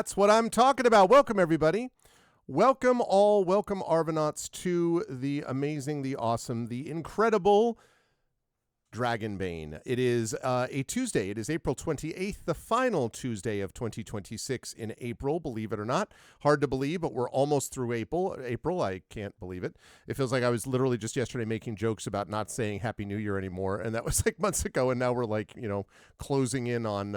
That's what I'm talking about. Welcome, everybody. Welcome all. Welcome, Arvanauts, to the amazing, the awesome, the incredible Dragonbane. It is a Tuesday. It is April 28th, the final Tuesday of 2026 in April, believe it or not. Hard to believe, but we're almost through April. I can't believe it. It feels like I was literally just yesterday making jokes about not saying Happy New Year anymore, and that was like months ago, and now we're like, closing in on,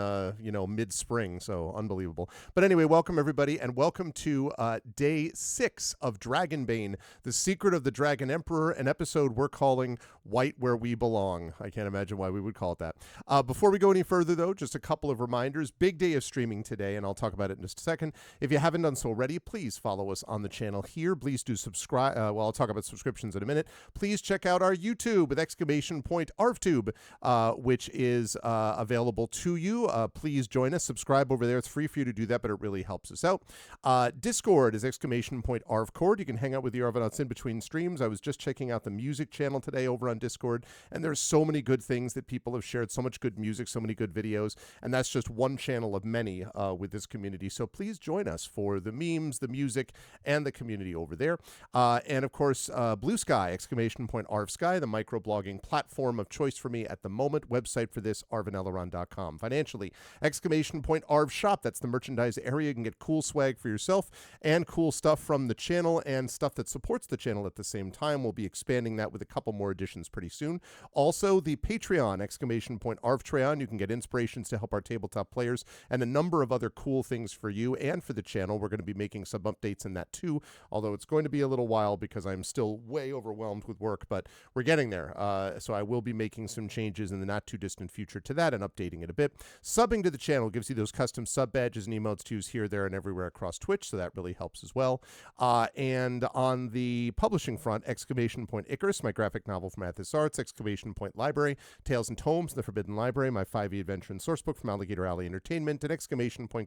mid-spring, so unbelievable. But anyway, welcome everybody, and welcome to day 6 of Dragonbane, The Secret of the Dragon Emperor, an episode we're calling White Where We Belong. I can't imagine why we would call it that. Before we go any further, though, just a couple of reminders. Big day of streaming today, and I'll talk about it in just a second. If you haven't done so already, please follow us on the channel here. Please do subscribe. I'll talk about subscriptions in a minute. Please check out our YouTube with !ArvTube, which is available to you. Please join us. Subscribe over there. It's free for you to do that, but it really helps us out. Discord is !ArvCord. You can hang out with the Arvanauts in between streams. I was just checking out the music channel today over on Discord, and there's so many good things that people have shared, so much good music, so many good videos, and that's just one channel of many with this community. So please join us for the memes, the music, and the community over there. And of course, Blue Sky, !ArvSky, the microblogging platform of choice for me at the moment. Website for this, arvanelleron.com. Financially, !ArvShop, that's the merchandise area. You can get cool swag for yourself and cool stuff from the channel and stuff that supports the channel at the same time. We'll be expanding that with a couple more additions pretty soon. Also, the Patreon, !ArvTreon. You can get inspirations to help our tabletop players and a number of other cool things for you and for the channel. We're going to be making some updates in that too, although it's going to be a little while because I'm still way overwhelmed with work, but we're getting there. So I will be making some changes in the not too distant future to that and updating it a bit. Subbing to the channel gives you those custom sub badges and emotes to use here, there, and everywhere across Twitch, so that really helps as well. And on the publishing front, !Icarus, my graphic novel from Athos Arts, Library, Tales and Tomes, The Forbidden Library, my 5e adventure and sourcebook from Alligator Alley Entertainment, and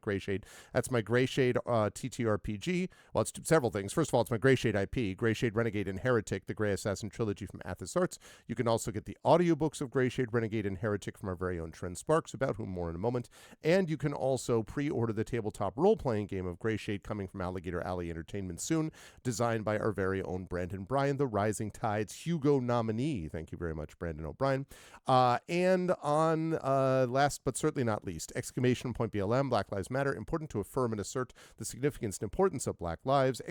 !Greyshade. That's my Greyshade TTRPG. Well, it's several things. First of all, it's my Greyshade IP, Greyshade Renegade and Heretic, the Grey Assassin trilogy from Athos Arts. You can also get the audiobooks of Greyshade Renegade and Heretic from our very own Trent Sparks, about whom more in a moment. And you can also pre-order the tabletop role-playing game of Greyshade coming from Alligator Alley Entertainment soon, designed by our very own Brandon Bryan, the Rising Tides Hugo nominee. Thank you very much, Brandon O'Brien. And on last but certainly not least, !BLM, Black Lives Matter, important to affirm and assert the significance and importance of Black lives.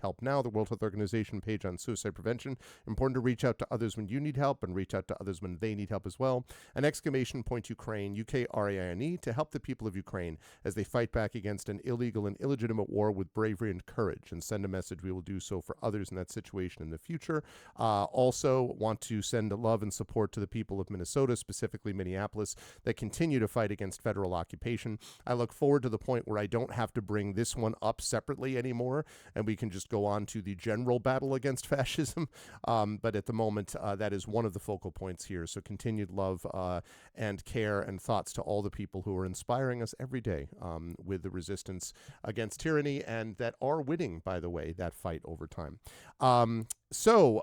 !Help Now, the World Health Organization page on suicide prevention. Important to reach out to others when you need help and reach out to others when they need help as well. And !Ukraine, UKRAINE, to help the people of Ukraine as they fight back against an illegal and illegitimate war with bravery and courage, and send a message. We will do so for others in that situation in the future. Also want to send love and support to the people of Minnesota, specifically Minneapolis, that continue to fight against federal occupation. I look forward to the point where I don't have to bring this one up separately anymore, and we can just go on to the general battle against fascism. But at the moment, that is one of the focal points here. So continued love and care and thoughts to all the people who are inspiring us every day with the resistance against tyranny, and that are winning, by the way, that fight over time. So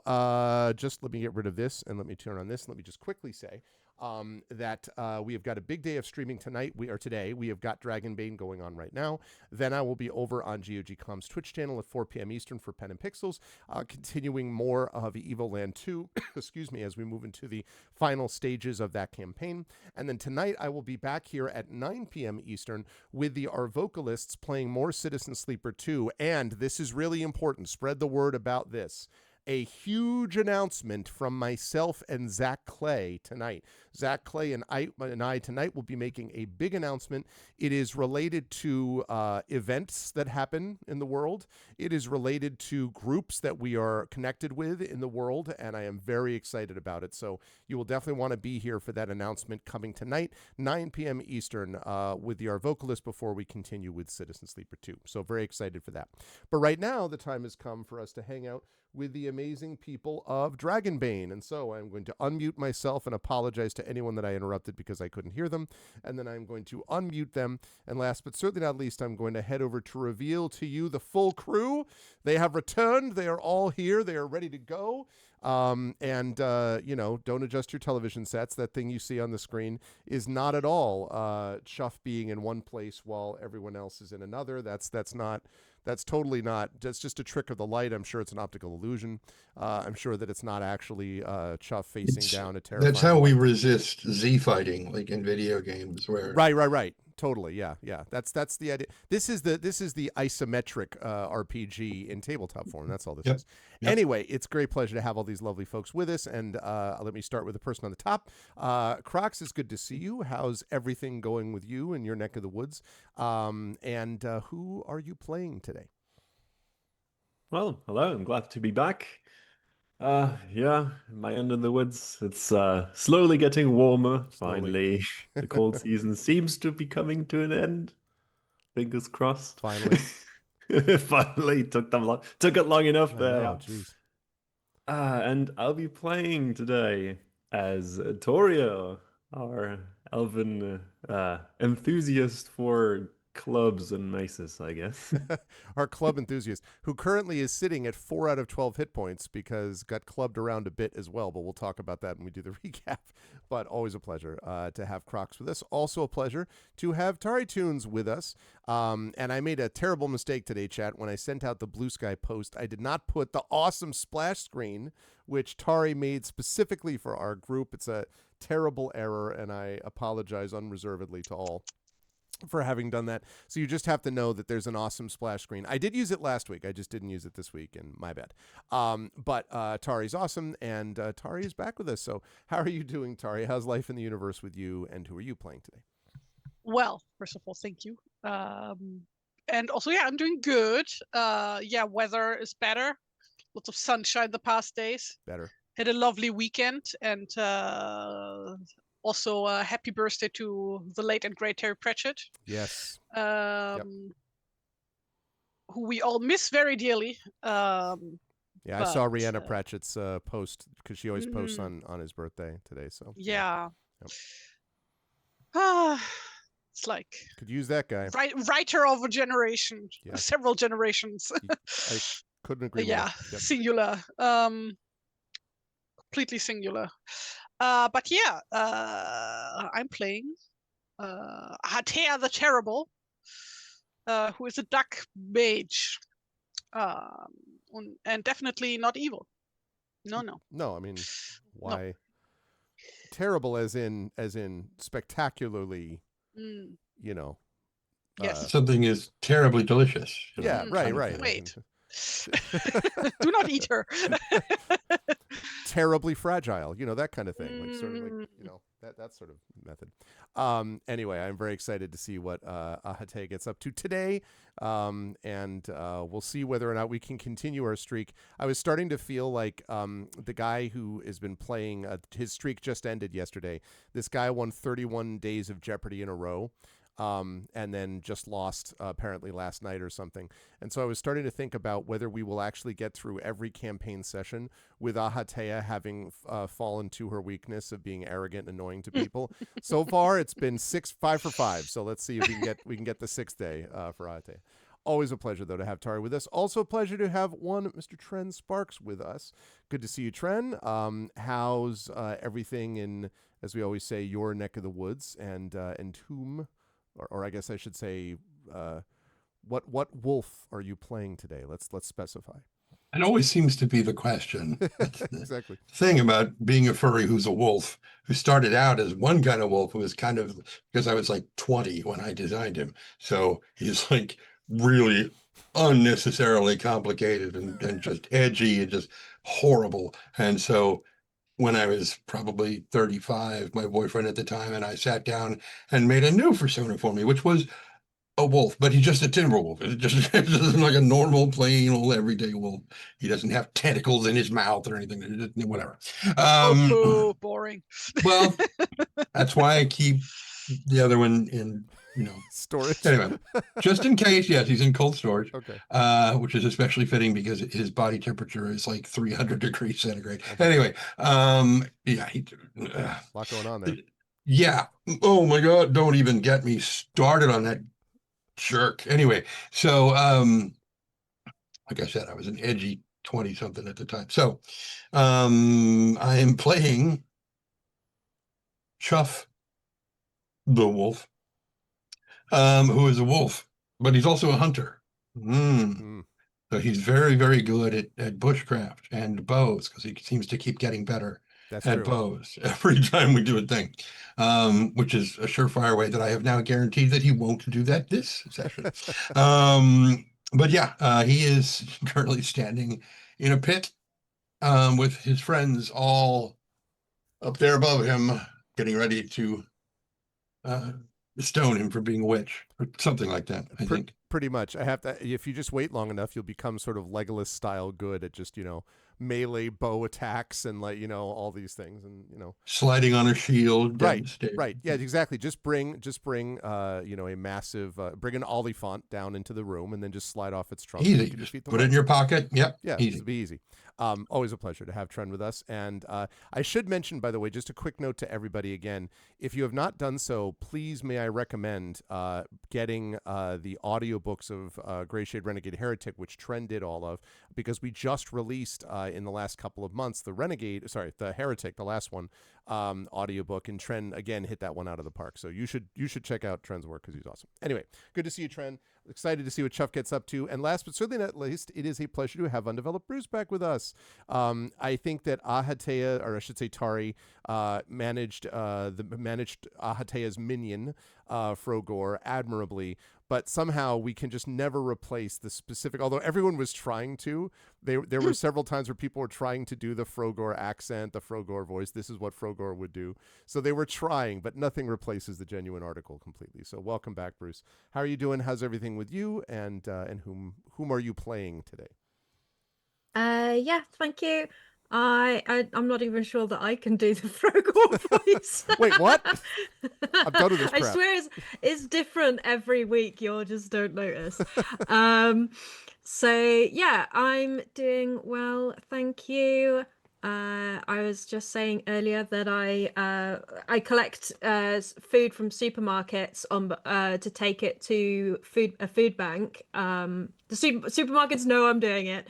just let me get rid of this and let me turn on this. Let me just quickly say that we have got a big day of streaming tonight. Today. We have got Dragonbane going on right now. Then I will be over on GOG.com's Twitch channel at 4 p.m. Eastern for Pen and Pixels, continuing more of Evoland 2, excuse me, as we move into the final stages of that campaign. And then tonight I will be back here at 9 p.m. Eastern with our vocalists playing more Citizen Sleeper 2. And this is really important. Spread the word about this. A huge announcement from myself and Zach Clay tonight. Zach Clay and I tonight will be making a big announcement. It is related to events that happen in the world. It is related to groups that we are connected with in the world, and I am very excited about it. So you will definitely want to be here for that announcement coming tonight, 9 p.m. Eastern, with our vocalist before we continue with Citizen Sleeper 2. So very excited for that. But right now, the time has come for us to hang out with the amazing people of Dragonbane. And so I'm going to unmute myself and apologize to anyone that I interrupted because I couldn't hear them. And then I'm going to unmute them. And last but certainly not least, I'm going to head over to reveal to you the full crew. They have returned. They are all here. They are ready to go. Don't adjust your television sets. That thing you see on the screen is not at all Chuff being in one place while everyone else is in another. That's totally not. That's just a trick of the light. I'm sure it's an optical illusion. I'm sure that it's not actually Chuff facing down a That's terrifying how we light. resist Z fighting, like in video games, where Right. Totally. Yeah. That's the idea. This is the isometric RPG in tabletop form. That's all this yep, is. yep. Anyway, it's a great pleasure to have all these lovely folks with us. And let me start with the person on the top. Crocs, it's good to see you. How's everything going with you in your neck of the woods? And who are you playing today? Hello, I'm glad to be back. Yeah, my end of the woods. It's slowly getting warmer, finally. The cold season seems to be coming to an end. Fingers crossed. Finally. Finally took it long enough there. Oh, jeez. And I'll be playing today as Torio, our elven enthusiast for clubs and maces, I guess. Our club enthusiast, who currently is sitting at 4 out of 12 hit points because got clubbed around a bit as well, but we'll talk about that when we do the recap. But always a pleasure to have Crocs with us. Also a pleasure to have Tari Tunes with us. And I made a terrible mistake today, chat. When I sent out the Blue Sky post, I did not put the awesome splash screen, which Tari made specifically for our group. It's a terrible error, and I apologize unreservedly to all for having done that. So you just have to know that there's an awesome splash screen. I did use it last week. I just didn't use it this week, and my bad. But Tari's awesome, and Tari is back with us. So how are you doing, Tari? How's life in the universe with you, and who are you playing today? Well, first of all, thank you. And also, yeah, I'm doing good. Weather is better. Lots of sunshine the past days. Better. Had a lovely weekend, and also, happy birthday to the late and great Terry Pratchett. Yes. Who we all miss very dearly. I saw Rhianna Pratchett's post because she always posts on his birthday today. So yeah. It's like could use that guy. Writer of a generation, several generations. I couldn't agree more. Yeah, yep. Singular. Completely singular. I'm playing Hatea the Terrible, who is a duck mage, and definitely not evil. No. No, I mean, why? No. Terrible, as in spectacularly. Yes. Something is terribly delicious. Yeah, right. Wait. Do not eat her. Terribly fragile, that kind of thing, like sort of like that sort of method. Anyway, I'm very excited to see what Hatea gets up to today, and we'll see whether or not we can continue our streak. I was starting to feel like the guy who has been playing, his streak just ended yesterday. This guy won 31 days of Jeopardy in a row. And then just lost apparently last night or something. And so I was starting to think about whether we will actually get through every campaign session with Hatea having fallen to her weakness of being arrogant and annoying to people. So far, it's been 5 for 5. So let's see if we can get the 6th day for Hatea. Always a pleasure, though, to have Tari with us. Also a pleasure to have one Mr. Tren Sparks with us. Good to see you, Tren. How's everything in, as we always say, your neck of the woods, and whom... Or I guess I should say, what wolf are you playing today? Let's specify. It always seems to be the question. Exactly. Thing about being a furry who's a wolf, who started out as one kind of wolf, who was kind of, because I was like 20 when I designed him. So he's like really unnecessarily complicated and just edgy and just horrible. And so when I was probably 35, my boyfriend at the time and I sat down and made a new persona for me, which was a wolf, but he's just a timber wolf. It's just like a normal, plain old everyday wolf. He doesn't have tentacles in his mouth or anything, whatever. Boring. Well, that's why I keep the other one in, storage. Anyway, just in case, yes, he's in cold storage. Okay. Which is especially fitting because his body temperature is like 300 degrees centigrade. Okay. Anyway, a lot going on there. Yeah. Oh my God! Don't even get me started on that jerk. Anyway, so like I said, I was an edgy 20 something at the time. So I am playing Chuff the wolf, who is a wolf, but he's also a hunter. So he's very, very good at bushcraft and bows, because he seems to keep getting better That's at true. bows every time we do a thing, which is a surefire way that I have now guaranteed that he won't do that this session. But yeah, he is currently standing in a pit with his friends all up there above him, getting ready to stone him for being a witch or something like that, I think. Pretty much. I have to. If you just wait long enough, you'll become sort of Legolas style good at just melee bow attacks and all these things and sliding on a shield. Right. Yeah, exactly. Just bring a massive bring an Oliphant down into the room and then just slide off its trunk. Easy. Just put it in your pocket. Yep. Yeah, easy. It'll be easy. Always a pleasure to have Tren with us. And I should mention, by the way, just a quick note to everybody again, if you have not done so, please may I recommend getting the audiobooks of Grey Shade Renegade Heretic, which Tren did all of, because we just released in the last couple of months the Heretic, the last one, audiobook, and Tren again hit that one out of the park. So you should check out Tren's work because he's awesome. Anyway, good to see you, Tren. Excited to see what Chuff gets up to. And last but certainly not least, it is a pleasure to have Undeveloped Bruce back with us. I think that Ahatea, or I should say Tari, managed Ahatea's minion, Frogor, admirably. But somehow we can just never replace the specific, although everyone was trying to. There were several times where people were trying to do the Frogor accent, the Frogor voice. This is what Frogor would do. So they were trying, but nothing replaces the genuine article completely. So welcome back, Bruce. How are you doing? How's everything with you? And whom are you playing today? Yeah, thank you. I'm not even sure that I can do the Frogor voice. Wait, what? I'm done with this crap. I swear it's different every week. You just don't notice. So yeah, I'm doing well, thank you. I was just saying earlier that I collect food from supermarkets to take it to a food bank. The supermarkets know I'm doing it.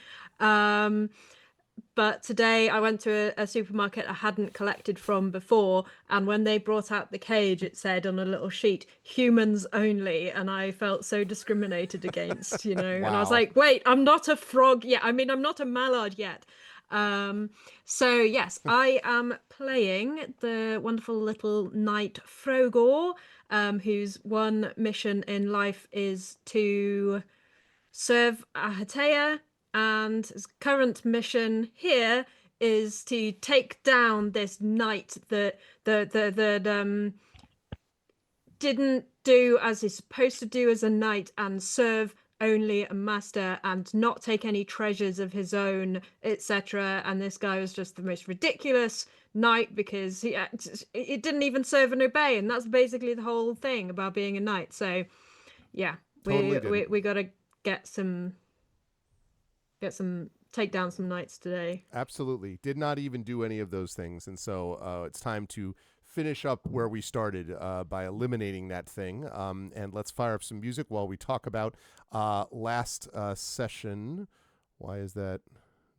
But today I went to a supermarket I hadn't collected from before, and when they brought out the cage, it said on a little sheet, "humans only," and I felt so discriminated against, Wow. And I was like, wait, I'm not a frog yet. I mean, I'm not a mallard yet. So yes, I am playing the wonderful little knight Frogor, whose one mission in life is to serve Ahatea, and his current mission here is to take down this knight that didn't do as he's supposed to do as a knight and serve only a master and not take any treasures of his own, etc. And this guy was just the most ridiculous knight because he didn't even serve and obey, and that's basically the whole thing about being a knight. So yeah, we got to take down some knights today. Absolutely. Did not even do any of those things. And so it's time to finish up where we started by eliminating that thing. And let's fire up some music while we talk about last session. Why is that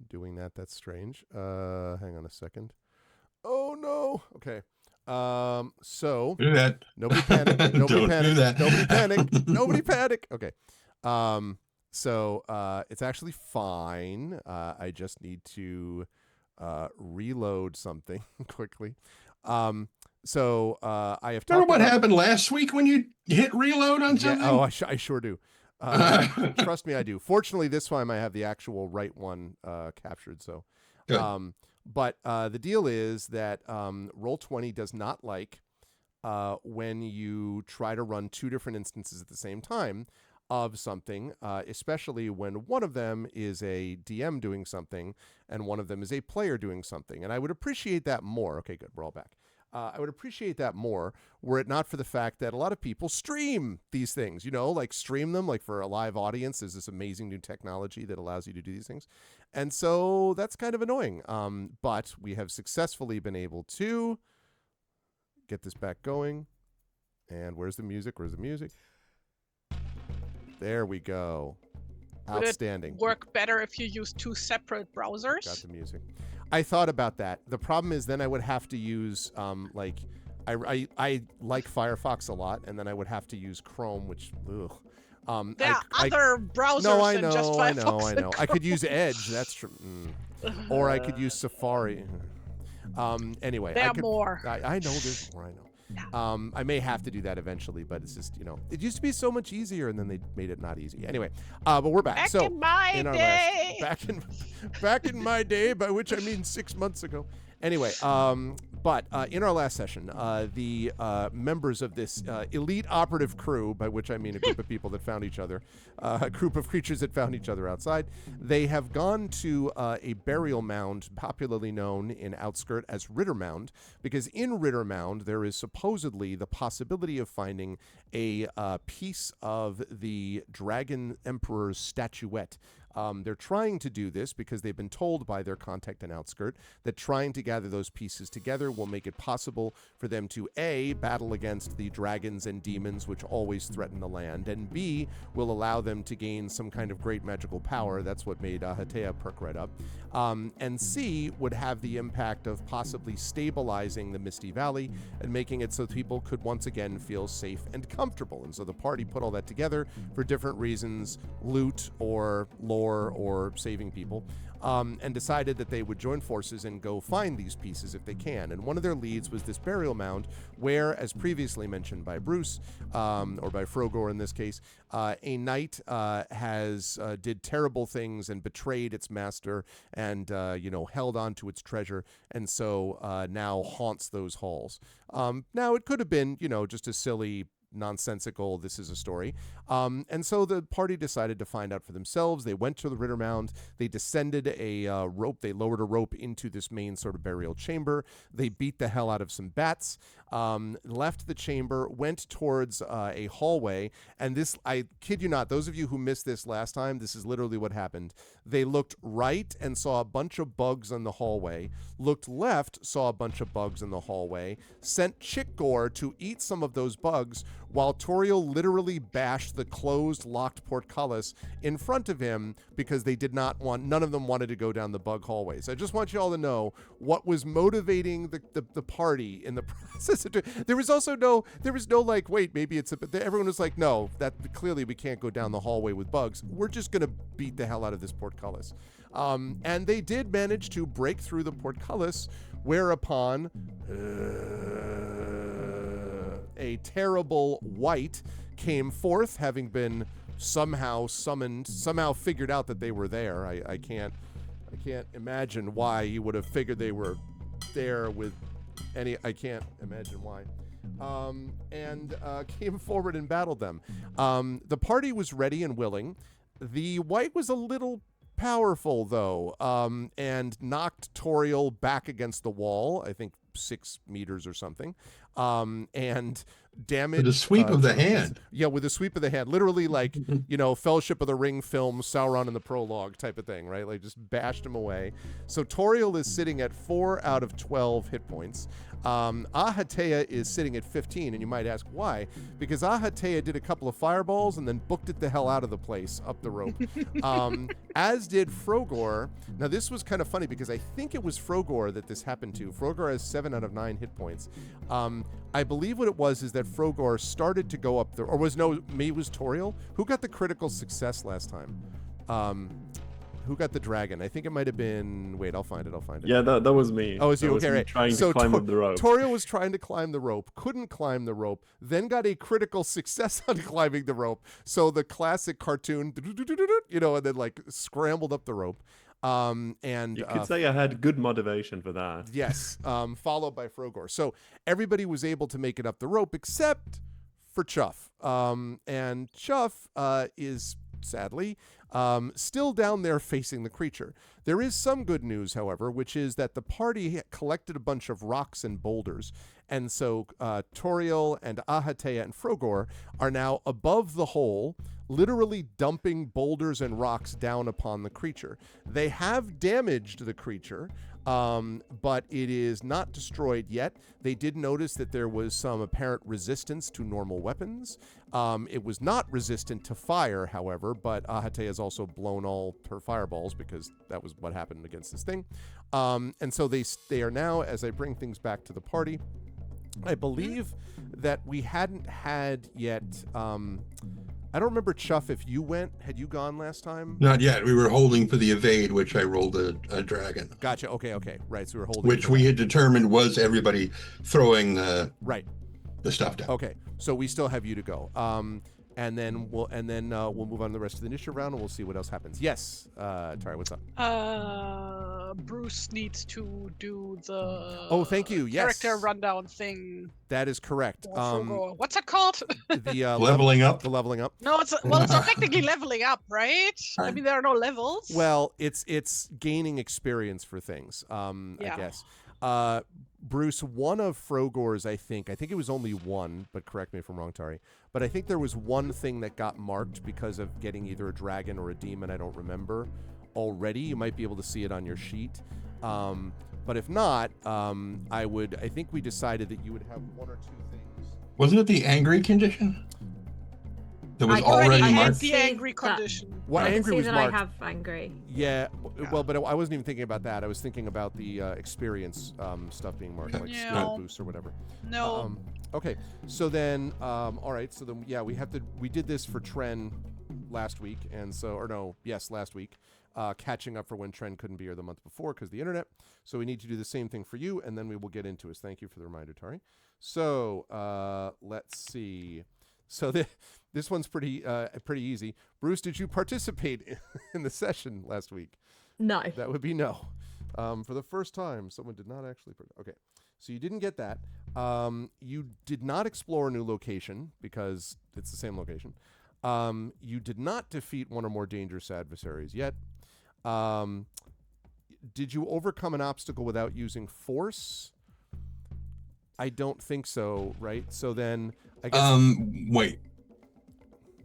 doing that? That's strange. Hang on a second. Oh, no. Okay. So do that. Nobody panic. Nobody panic. Do that. Nobody panic. Nobody panic. Okay. So it's actually fine. I just need to reload something quickly. So I have. Remember what happened last week when you hit reload on something? Oh, I sure do. Trust me, I do. Fortunately, this time I have the actual right one captured. So, good. But the deal is that Roll20 does not like when you try to run two different instances at the same time of something, especially when one of them is a DM doing something and one of them is a player doing something. And I would appreciate that more. Okay, good. We're all back. I would appreciate that more were it not for the fact that a lot of people stream these things, like stream them, like for a live audience. There's this amazing new technology that allows you to do these things. And so that's kind of annoying. But we have successfully been able to get this back going. And where's the music? There we go. Would Outstanding. it work better if you use 2 separate Got browsers? the music. I thought about that. The problem is then I would have to use like I like Firefox a lot, and then I would have to use Chrome, which ugh. There are other browsers no, I than know, just I Firefox know, I and know. I could use Edge. That's true. Or I could use Safari. Anyway, There I are could, more. I know there's more. I know. I may have to do that eventually, but it's just it used to be so much easier, and then they made it not easy. Anyway, but we're back. Back So in my in our day. back in my day, by which I mean 6 months ago. Anyway, but in our last session, the members of this elite operative crew, by which I mean a group of people that found each other, a group of creatures that found each other outside, they have gone to a burial mound popularly known in Outskirt as Ritter Mound, because in Ritter Mound there is supposedly the possibility of finding a piece of the Dragon Emperor's statuette. They're trying to do this because they've been told by their contact in Outskirt that trying to gather those pieces together will make it possible for them to A, battle against the dragons and demons which always threaten the land, and B, will allow them to gain some kind of great magical power. That's what made Ahatea perk right up. And C, would have the impact of possibly stabilizing the Misty Valley and making it so people could once again feel safe and comfortable. And so the party put all that together for different reasons, loot or lore or saving people, and decided that they would join forces and go find these pieces if they can. And one of their leads was this burial mound where, as previously mentioned by Bruce, or by Frogor in this case, a knight did terrible things and betrayed its master and held on to its treasure, and so now haunts those halls. Now it could have been just a silly nonsensical, this is a story. And so the party decided to find out for themselves. They went to the Ritter Mound. They descended a rope. They lowered a rope into this main sort of burial chamber. They beat the hell out of some bats, left the chamber, went towards a hallway. And this, I kid you not, those of you who missed this last time, this is literally what happened. They looked right and saw a bunch of bugs in the hallway, looked left, saw a bunch of bugs in the hallway, sent Chickgore to eat some of those bugs, while Toriel literally bashed the closed, locked portcullis in front of him because none of them wanted to go down the bug hallways. I just want you all to know what was motivating the party in the process. There was no like, wait, maybe it's everyone was like, no, that clearly we can't go down the hallway with bugs. We're just going to beat the hell out of this portcullis. And they did manage to break through the portcullis, whereupon a terrible wight came forth, having been somehow summoned, somehow figured out that they were there. I can't imagine why he would have figured they were there with any. I can't imagine why. And came forward and battled them. The party was ready and willing. The wight was a little powerful though, and knocked Toriel back against the wall, I think 6 meters or something, and damaged with a sweep of the hand. Yeah, with a sweep of the hand, literally like Fellowship of the Ring film, Sauron in the prologue type of thing, right? Like just bashed him away. So Toriel is sitting at 4 out of 12 hit points. Ahatea is sitting at 15, and you might ask why? Because Ahatea did a couple of fireballs and then booked it the hell out of the place up the rope. As did Frogor. Now this was kind of funny because I think it was Frogor that this happened to. Frogor has 7 out of 9 hit points. I believe what it was is that Frogor started to go up there, or maybe it was Toriel. Who got the critical success last time? Who got the dragon? I think it might have been. Wait, I'll find it. Yeah, that was me. Oh, it's you. That was Okay, me right. Trying to climb up the rope. Toriel was trying to climb the rope, couldn't climb the rope, then got a critical success on climbing the rope. So the classic cartoon, and then like scrambled up the rope. And you could say I had good motivation for that. Yes, followed by Frogor. So everybody was able to make it up the rope except for Chuff. And Chuff is sadly still down there facing the creature. There is some good news, however, which is that the party collected a bunch of rocks and boulders And so Toriel and Ahatea and Frogor are now above the hole, literally dumping boulders and rocks down upon the creature. They have damaged the creature, but it is not destroyed yet. They did notice that there was some apparent resistance to normal weapons. It was not resistant to fire, however, but Ahatea has also blown all her fireballs because that was what happened against this thing. And so they are now, as I bring things back to the party, I believe that we hadn't had yet... I don't remember, Chuff, if you went. Had you gone last time? Not yet. We were holding for the evade, which I rolled a dragon. Gotcha. Okay. Right. So we were holding. Which we had determined was everybody throwing the stuff down. Okay. So we still have you to go. And then we'll move on to the rest of the initiative round, and we'll see what else happens. Yes, Tari, what's up? Bruce needs to do the thank you. Yes, character rundown thing. That is correct. What's that called? The leveling up. The leveveling up. No, it's not technically leveling up, right? I mean, there are no levels. Well, it's gaining experience for things. I guess. Bruce, one of Frogor's, I think it was only one, but correct me if I'm wrong, Tari, but I think there was one thing that got marked because of getting either a dragon or a demon, I don't remember already. You might be able to see it on your sheet. But if not, I think we decided that you would have one or two things. Wasn't it the angry condition? That was I already had marked? the angry condition. Well, I can angry see was that marked. I have angry. Yeah, well, but I wasn't even thinking about that. I was thinking about the experience stuff being marked, like skill boosts or whatever. No. Okay, so then, all right, so then, yeah, we did this for Tren last week, and so, last week, catching up for when Tren couldn't be here the month before because of the internet. So we need to do the same thing for you, and then we will get into it. Thank you for the reminder, Tari. So let's see. So this one's pretty easy. Bruce, did you participate in the session last week? No. That would be no. For the first time, someone did not actually. Okay, so you didn't get that. You did not explore a new location because it's the same location. You did not defeat one or more dangerous adversaries yet. Did you overcome an obstacle without using force? I don't think so, right? So then, I guess... wait.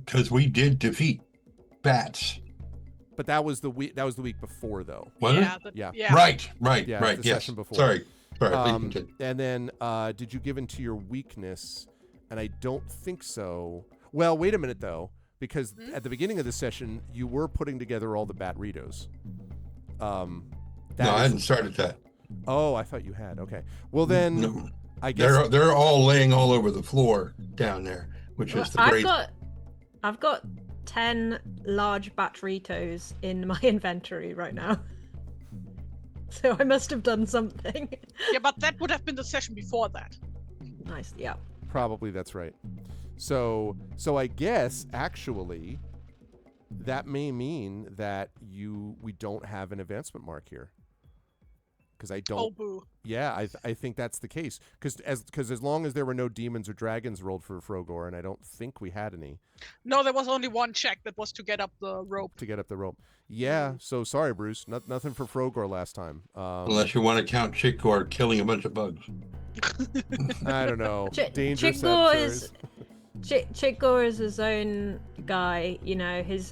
Because we did defeat bats. But that was the week before, though. Was it? Yeah. Right. Yeah, Right. the Yes. session before. Sorry. And then, did you give in to your weakness? And I don't think so. Well, wait a minute, though. Because at the beginning of the session, you were putting together all the Bat-Ritos. No, I hadn't started that. Oh, I thought you had. Okay. Well, then... No. I guess They're all laying all over the floor down there, which is the great. I've got 10 large Bat-Ritos in my inventory right now. So I must have done something. Yeah, but that would have been the session before that. Nice, yeah. Probably that's right. So I guess actually that may mean that we don't have an advancement mark here. Because I don't. Oh, boo. Yeah, I think that's the case. Because as long as there were no demons or dragons rolled for Frogor, and I don't think we had any. No, there was only one check that was to get up the rope. Yeah. So sorry, Bruce. Nothing for Frogor last time. Unless you want to count Chickgore killing a bunch of bugs. I don't know. Dangerous Chickgore adversaries. Chickgore is his own guy. You know, his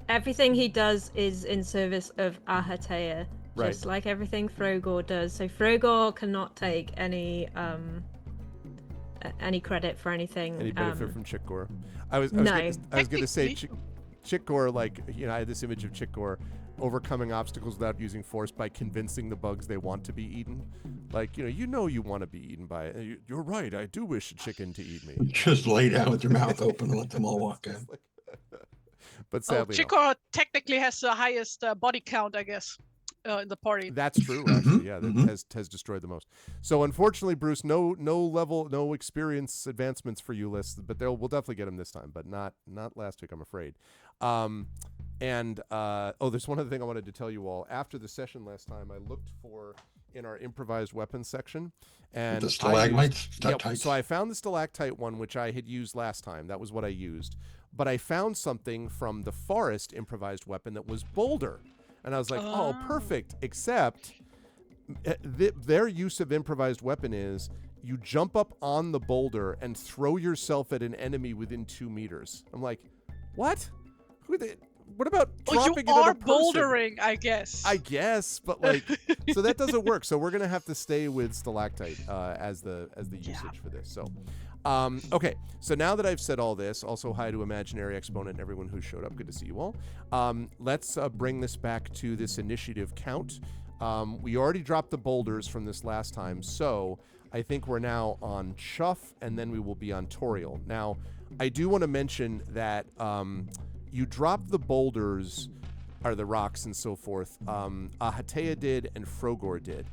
everything he does is in service of Ahatea, just like everything Frogor does. So Frogor cannot take any credit for anything. Any benefit from Chickgore? I was going to say Chickgore, like, you know, I had this image of Chickgore overcoming obstacles without using force by convincing the bugs they want to be eaten. Like, you want to be eaten by it. You're right. I do wish a chicken to eat me. Just lay down with your mouth open and let them all walk in. But sadly, Chickgore technically has the highest body count, I guess, in the party. That's true, actually. Yeah, that has destroyed the most. So unfortunately, Bruce, no experience advancements for you lists, but we'll definitely get them this time, but not last week, I'm afraid. There's one other thing I wanted to tell you all. After the session last time, I looked for in our improvised weapons section, and the stalagmites. So I found the stalactite one, which I had used last time. That was what I used. But I found something from the forest improvised weapon that was boulder. And I was like, oh, perfect. Except their use of improvised weapon is you jump up on the boulder and throw yourself at an enemy within 2 meters. I'm like, what? What about dropping you it are at a person? bouldering, I guess. I guess, but like, so that doesn't work. So we're gonna have to stay with stalactite as the usage for this. So, okay. So now that I've said all this, also hi to Imaginary Exponent and everyone who showed up. Good to see you all. Let's bring this back to this initiative count. We already dropped the boulders from this last time, so I think we're now on Chuff, and then we will be on Toriel. Now, I do want to mention that you dropped the boulders, or the rocks and so forth. Ahatea did and Frogor did.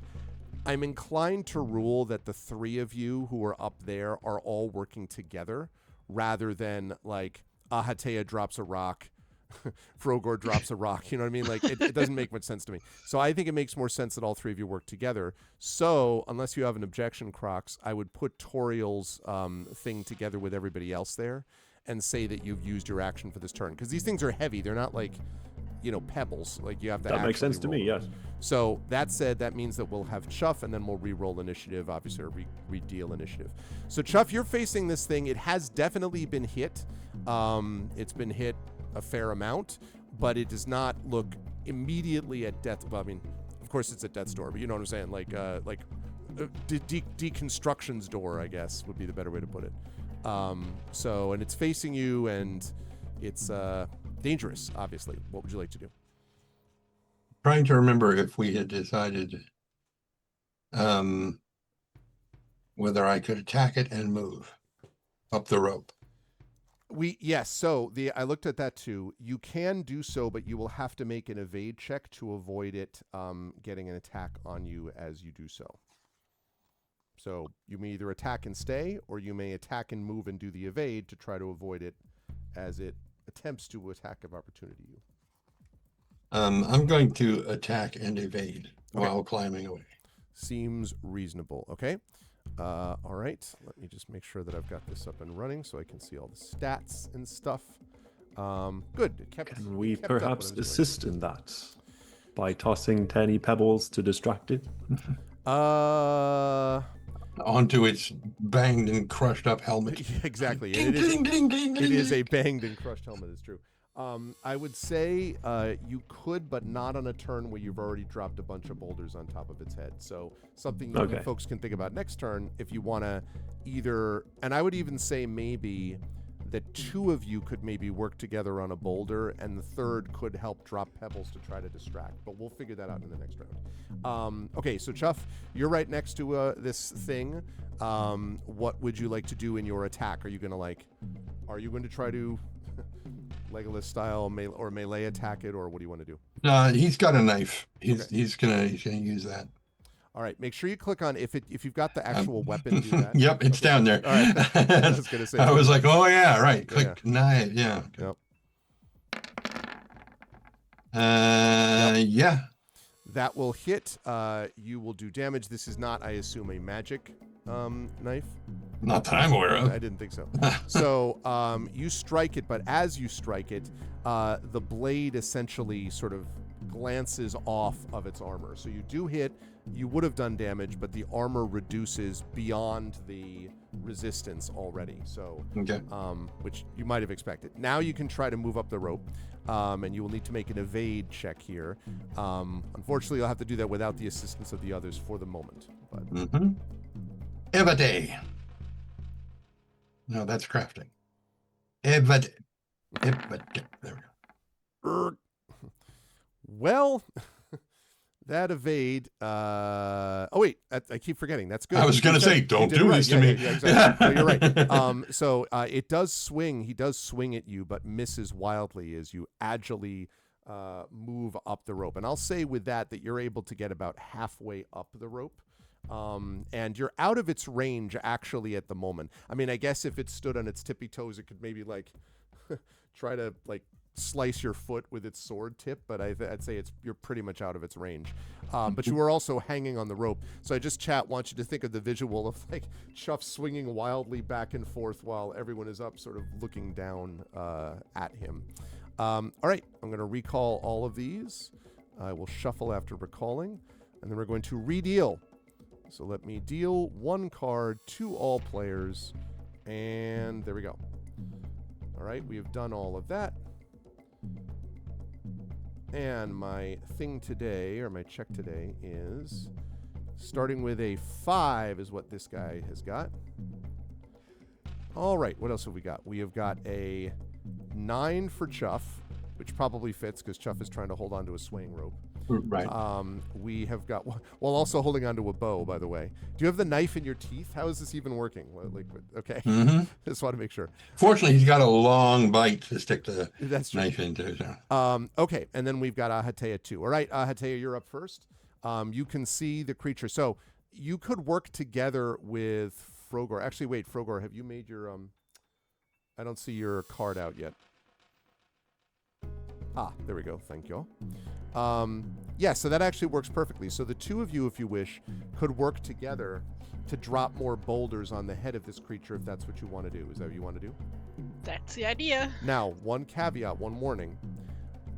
I'm inclined to rule that the 3 of you who are up there are all working together, rather than like Ahatea drops a rock, Frogor drops a rock. You know what I mean? Like it doesn't make much sense to me. So I think it makes more sense that all 3 of you work together. So unless you have an objection, Crocs, I would put Toriel's thing together with everybody else there, and say that you've used your action for this turn, because these things are heavy. They're not like, pebbles. Like you have to. That makes sense to me. Yes. So that said, that means that we'll have Chuff, and then we'll re-roll initiative, obviously, or re-deal initiative. So Chuff, you're facing this thing. It has definitely been hit. It's been hit a fair amount, but it does not look immediately at death. Well, I mean, of course it's at death's door, but you know what I'm saying? Like deconstruction's door, I guess, would be the better way to put it. So, and it's facing you, and it's dangerous, obviously. What would you like to do? Trying to remember if we had decided whether I could attack it and move up the rope. Yes, so I looked at that too. You can do so, but you will have to make an evade check to avoid it getting an attack on you as you do so. So you may either attack and stay, or you may attack and move and do the evade to try to avoid it as it attempts to attack of opportunity you. I'm going to attack and evade while climbing away. Seems reasonable. Okay. All right. Let me just make sure that I've got this up and running so I can see all the stats and stuff. Good. Can we perhaps assist in that by tossing tiny pebbles to distract it? Onto its banged and crushed up helmet. Exactly. Ding, ding, ding, ding, it is ding. a banged and crushed helmet, it's true. I would say you could, but not on a turn where you've already dropped a bunch of boulders on top of its head. So something you folks can think about next turn if you want to either, and I would even say maybe that 2 of you could maybe work together on a boulder, and the 3rd could help drop pebbles to try to distract. But we'll figure that out in the next round. Okay, so Chuff, you're right next to this thing. What would you like to do in your attack? Are you going to try to Legolas style melee attack it, or what do you want to do? He's got a knife. He's gonna use that. All right, make sure you click on if you've got the actual weapon. Do that. Yep, it's down there. All right. I was gonna say. I was like, oh yeah, right. Click knife. Yeah. Yep. Yeah. That will hit. You will do damage. This is not, I assume, a magic knife. Not that I'm aware of. I didn't think so. So you strike it, but as you strike it, the blade essentially sort of glances off of its armor. So you do hit. You would have done damage, but the armor reduces beyond the resistance already. So, which you might have expected. Now you can try to move up the rope, and you will need to make an evade check here. Unfortunately, you'll have to do that without the assistance of the others for the moment. But Evade. No, that's crafting. Evade. There we go. Well, that evade. Oh wait, I keep forgetting. That's good. I was going to say, don't do this to me. Yeah, exactly. No, you're right. So it does swing. He does swing at you, but misses wildly as you agilely move up the rope. And I'll say with that you're able to get about halfway up the rope. And you're out of its range actually at the moment. I mean, I guess if it stood on its tippy toes, it could maybe like try to like slice your foot with its sword tip, but I'd say you're pretty much out of its range. But you were also hanging on the rope. So I just want you to think of the visual of like Chuff swinging wildly back and forth while everyone is up sort of looking down at him. All right, I'm going to recall all of these. I will shuffle after recalling. And then we're going to redeal. So let me deal 1 card to all players. And there we go. All right, we have done all of that. And my thing today, or my check today, is starting with a 5 is what this guy has got. All right, what else have we got? We have got a 9 for Chuff, which probably fits because Chuff is trying to hold on to a swaying rope. Right. We have got, while also holding onto a bow, by the way. Do you have the knife in your teeth? How is this even working? Like, okay. Mm-hmm. Just want to make sure. Fortunately, he's got a long bite to stick the That's true. knife into. So. Okay, and then we've got Ahatea too. All right, Ahatea, you're up first. You can see the creature. So you could work together with Frogor. Actually, wait, Frogor, have you made your... I don't see your card out yet. Ah, there we go. Thank you. Yeah, so that actually works perfectly. So the two of you, if you wish, could work together to drop more boulders on the head of this creature if that's what you want to do. Is that what you want to do? That's the idea. Now, one caveat, one warning.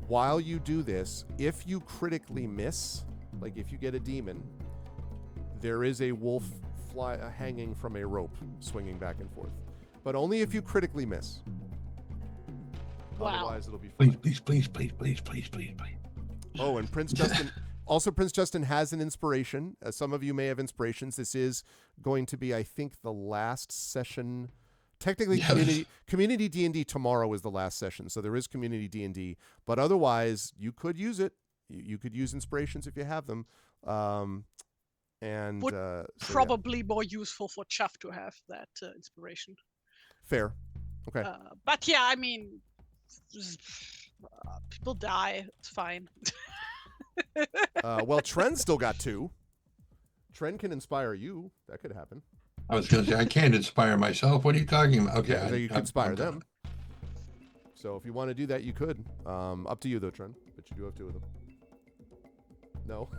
While you do this, if you critically miss, like if you get a demon, there is a wolf hanging from a rope, swinging back and forth. But only if you critically miss. Wow. Otherwise, it'll be fine. Please. Oh, and Prince Justin... Also, Prince Justin has an inspiration. Some of you may have inspirations. This is going to be, I think, the last session. Technically, Yes. community D&D tomorrow is the last session, so there is community D&D. But otherwise, you could use it. You could use inspirations if you have them. And Would so, yeah. Probably more useful for Chuff to have that inspiration. Fair. Okay. But yeah, I mean, people die. It's fine. Well, Tren still got 2. Tren can inspire you. That could happen. I was going to say, I can't inspire myself. What are you talking about? Okay. Yeah, so you can inspire I'm them. So if you want to do that, you could. Up to you, though, Tren. But you do have 2 of them. No?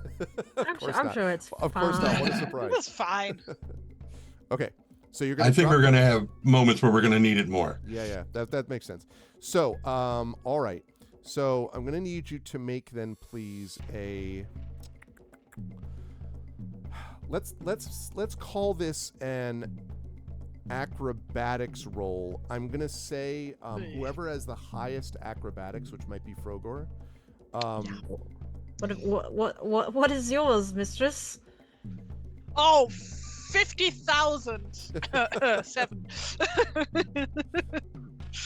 I'm sure it's Of course not. What a fine. surprise. It was fine. Okay. So you're going to I think we're going to have moments where we're going to need it more. Yeah. That makes sense. So, all right. So I'm going to need you to make then, please, a... Let's call this an acrobatics roll. I'm going to say whoever has the highest acrobatics, which might be Frogor. What is yours, mistress? Oh, 50,000. 7.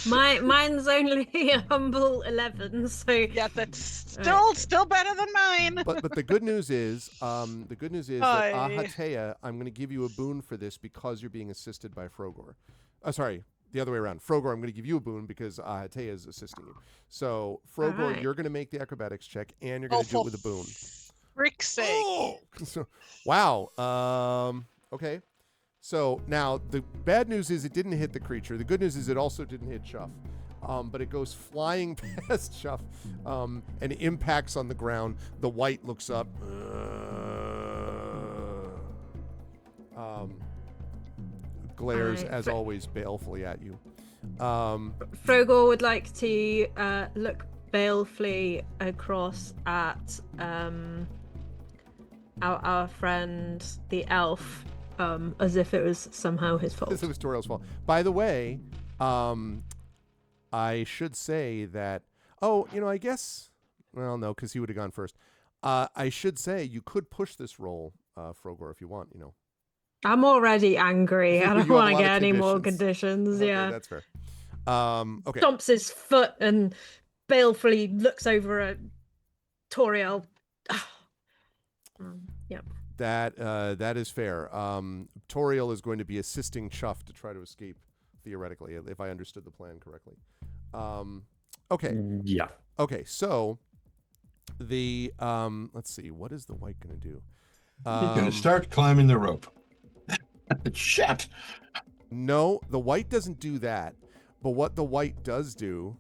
Mine's only a humble 11, so Yeah, that's still better than mine. But the good news is that Hi. Ahatea, I'm going to give you a boon for this because you're being assisted by Frogor. Sorry, the other way around. Frogor, I'm going to give you a boon because Ahatea is assisting you. So Frogor, Alright. you're going to make the acrobatics check and you're going to do it with a boon. Frick's sake. Oh! Wow. Okay. So now the bad news is it didn't hit the creature. The good news is it also didn't hit Chuff. But it goes flying past Chuff and impacts on the ground. The white looks up. Glares, Alright, as always, balefully at you. Frogor would like to look balefully across at our friend the elf, as if it was somehow his fault. This was Toriel's fault. By the way, I should say that... Oh, I guess... Well, no, because he would have gone first. I should say you could push this roll, Frogor, if you want, I'm already angry. I don't You have want a to lot get of any more conditions. conditions. Okay, Yeah. that's fair. Okay. Stomps his foot and balefully looks over at Toriel. Yeah. That is fair. Toriel is going to be assisting Chuff to try to escape, theoretically, if I understood the plan correctly. Okay. Yeah. Okay, so the let's see, what is the white going to do? He's going to start climbing the rope. Shit. No, the white doesn't do that. But what the white does do...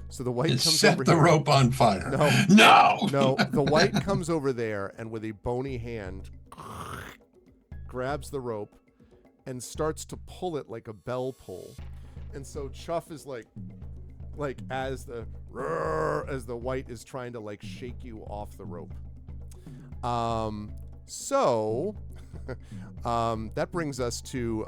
So the white It comes set over the here. rope on fire. No. No. The white comes over there and with a bony hand grabs the rope and starts to pull it like a bell pull. And so Chuff is like as the white is trying to shake you off the rope. So that brings us to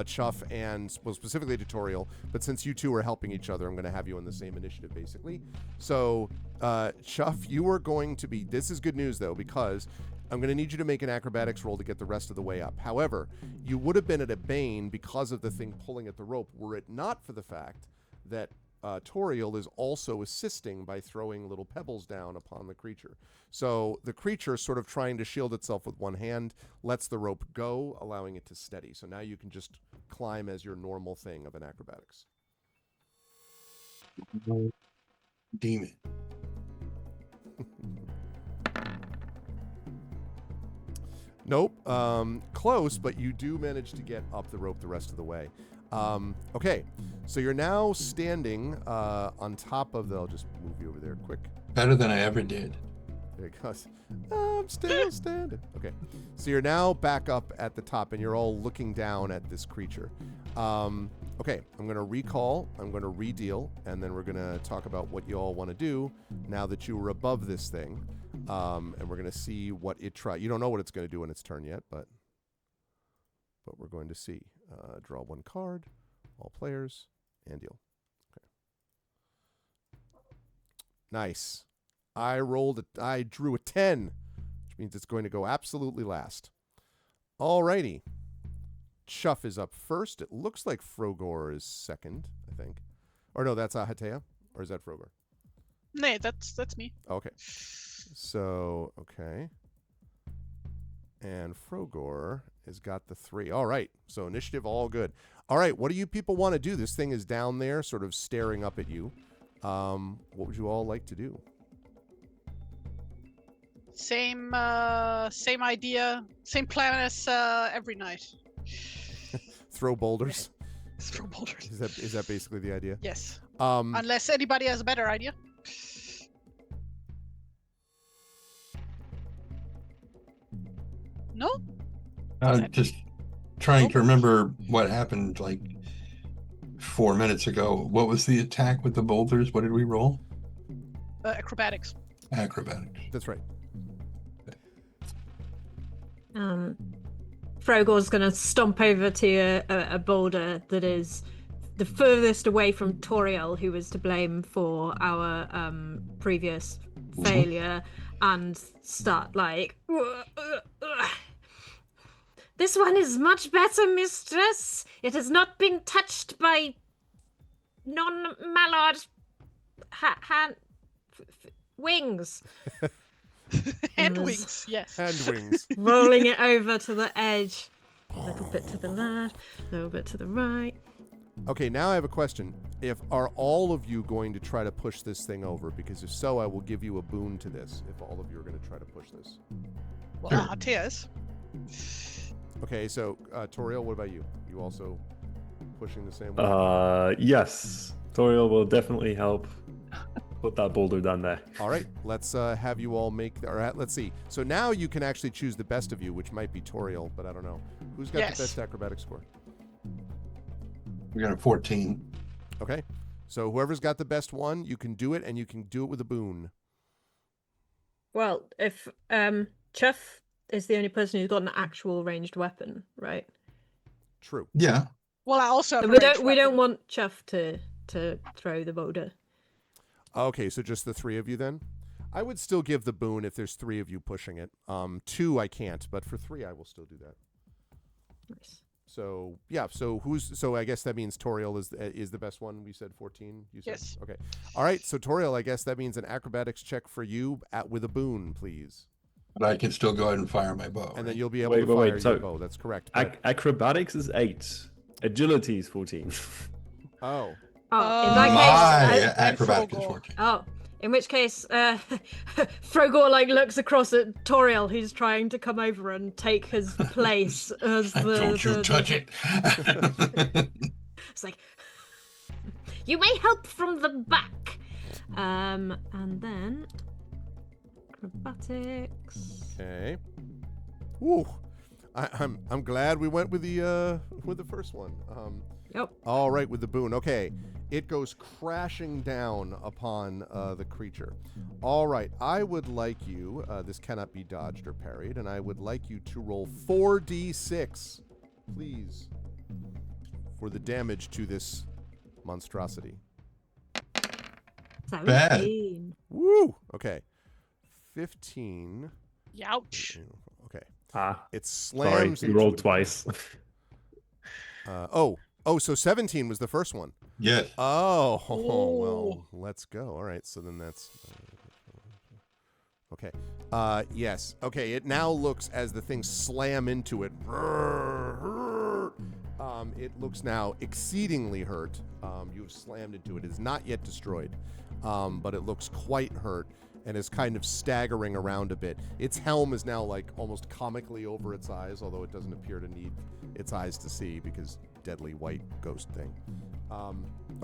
Chuff and, well, specifically Tutorial. But since you two are helping each other, I'm going to have you on the same initiative, basically. So, Chuff, you are going to be. This is good news, though, because I'm going to need you to make an acrobatics roll to get the rest of the way up. However, you would have been at a bane because of the thing pulling at the rope, were it not for the fact that Toriel is also assisting by throwing little pebbles down upon the creature. So the creature, sort of trying to shield itself with one hand, lets the rope go, allowing it to steady. So now you can just climb as your normal thing of an acrobatics. Demon. Nope. Close, but you do manage to get up the rope the rest of the way. Okay, so you're now standing on top of the... I'll just move you over there quick. Better than I ever did. There it goes. I'm still standing. Okay, so you're now back up at the top, and you're all looking down at this creature. Okay, I'm going to recall, I'm going to redeal, and then we're going to talk about what you all want to do now that you were above this thing. And we're going to see what it tries. You don't know what it's going to do in its turn yet, but we're going to see. Draw one card, all players, and deal. Okay. Nice. I drew a 10, which means it's going to go absolutely last. Alrighty. Chuff is up first. It looks like Frogor is second, I think. Or no, that's Hatea? Or is that Frogor? No, that's me. Okay. So, okay. And Frogor has got the 3. All right. So initiative, all good. All right. What do you people want to do? This thing is down there sort of staring up at you. What would you all like to do? Same idea, same plan as every night. Throw boulders. Throw boulders. Is that basically the idea? Yes. Unless anybody has a better idea. No? Just trying to remember what happened like 4 minutes ago. What was the attack with the boulders? What did we roll? Acrobatics. Acrobatics. That's right. Frogor's going to stomp over to a boulder that is the furthest away from Toriel, who was to blame for our previous failure, and start like... This one is much better, mistress. It has not been touched by non-mallard wings. Hand wings, yes. Hand wings. Rolling it over to the edge. A little bit to the left, a little bit to the right. Okay, now I have a question. Are all of you going to try to push this thing over? Because if so, I will give you a boon to this, if all of you are going to try to push this. Well, Sure. Hatea's. Okay, so Toriel, what about you? You also pushing the same way? Yes. Toriel will definitely help put that boulder down there. All right, let's have you all make... let's see. So now you can actually choose the best of you, which might be Toriel, but I don't know. Who's got the best acrobatic score? We got a 14. Okay, so whoever's got the best one, you can do it, and you can do it with a boon. Well, if Chuff is the only person who's got an actual ranged weapon, right? True. Yeah. Well, I also have So a we ranged don't weapon. want Chuff to throw the boulder. Okay, so just the 3 of you then? I would still give the boon if there's 3 of you pushing it. 2 I can't, but for 3 I will still do that. Nice. So yeah, so I guess that means Toriel is the best one. We said 14. You said? Yes. Okay. All right. So Toriel, I guess that means an acrobatics check for you with a boon, please. But I can still go ahead and fire my bow. And then you'll be able Wait, to wait, fire wait, your so- bow. That's correct. but- Acrobatics is 8. Agility is 14. Oh. Oh, in My that case, acrobatic is Frogor. 14. in which case, Frogor like looks across at Toriel, who's trying to come over and take his place as the. Don't you touch it. It's like, you may help from the back. And then acrobatics. Okay. Woo. I'm glad we went with the first one. Yep. All right, with the boon. Okay, it goes crashing down upon the creature. All right, I would like you. This cannot be dodged or parried, and I would like you to roll 4d6, please, for the damage to this monstrosity. 17. Woo! Okay, 15. Youch. Okay, Ah, it sorry, slams. you rolled twice. So 17 was the first one. Yes. Oh, Oh. well, let's go. All right, so then that's okay. Yes. Okay, it now looks as the things slam into it. It looks now exceedingly hurt. You've slammed into it. It is not yet destroyed, but it looks quite hurt and is kind of staggering around a bit. Its helm is now like almost comically over its eyes, although it doesn't appear to need its eyes to see because deadly white ghost thing.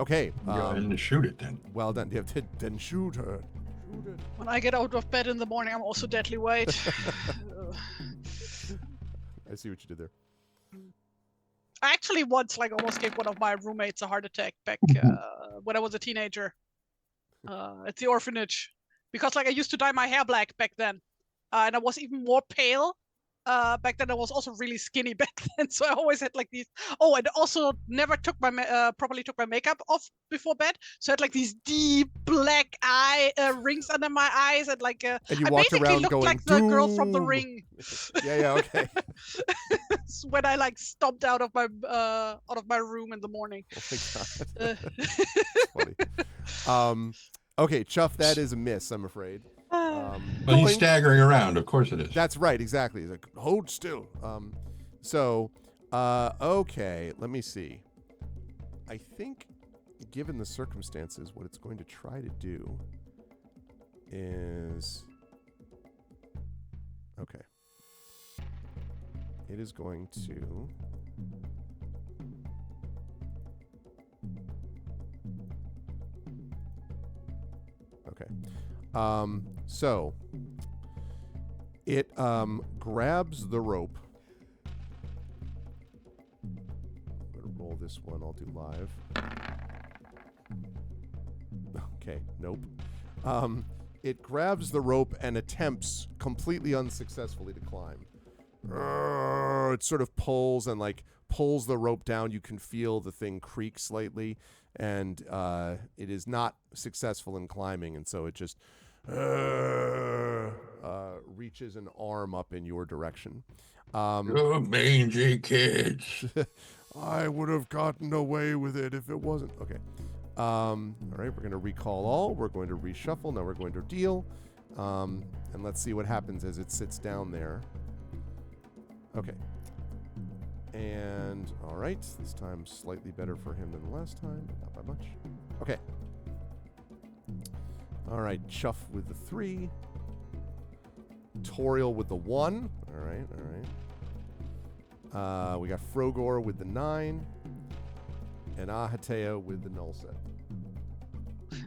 Okay. Go ahead and shoot it then. Well done. Yeah, then shoot her. Shoot it. When I get out of bed in the morning, I'm also deadly white. I see what you did there. I actually once almost gave one of my roommates a heart attack back when I was a teenager at the orphanage, because I used to dye my hair black back then, and I was even more pale back then. I was also really skinny back then, so I always had these. Oh, and also never took my properly took my makeup off before bed, so I had these deep black eye rings under my eyes, and And you I walked basically around looked going, like the girl from The "Doom." Ring. Yeah, okay. When I stomped out of my room in the morning. Oh my god. Uh, That's funny. Okay, Chuff, that is a miss, I'm afraid. Well, he's Doink. staggering around. Of course it is. That's right, exactly. He's like, hold still. Okay, let me see. I think, given the circumstances, what it's going to try to do is... Okay. It is going to... Okay. So it grabs the rope. I'm gonna roll this one. I'll do live. Okay. Nope. It grabs the rope and attempts completely unsuccessfully to climb. It sort of pulls and pulls the rope down. You can feel the thing creak slightly, and it is not successful in climbing, and so it just reaches an arm up in your direction. Oh, mangy kids. I would have gotten away with it if it wasn't. Okay. All right, we're going to recall all. We're going to reshuffle. Now we're going to deal. And let's see what happens as it sits down there. Okay. And, all right, this time slightly better for him than last time, but not by much. Okay. All right, Chuff with the 3. Toriel with the 1. All right, all right. We got Frogor with the 9. And Ahatea with the null set.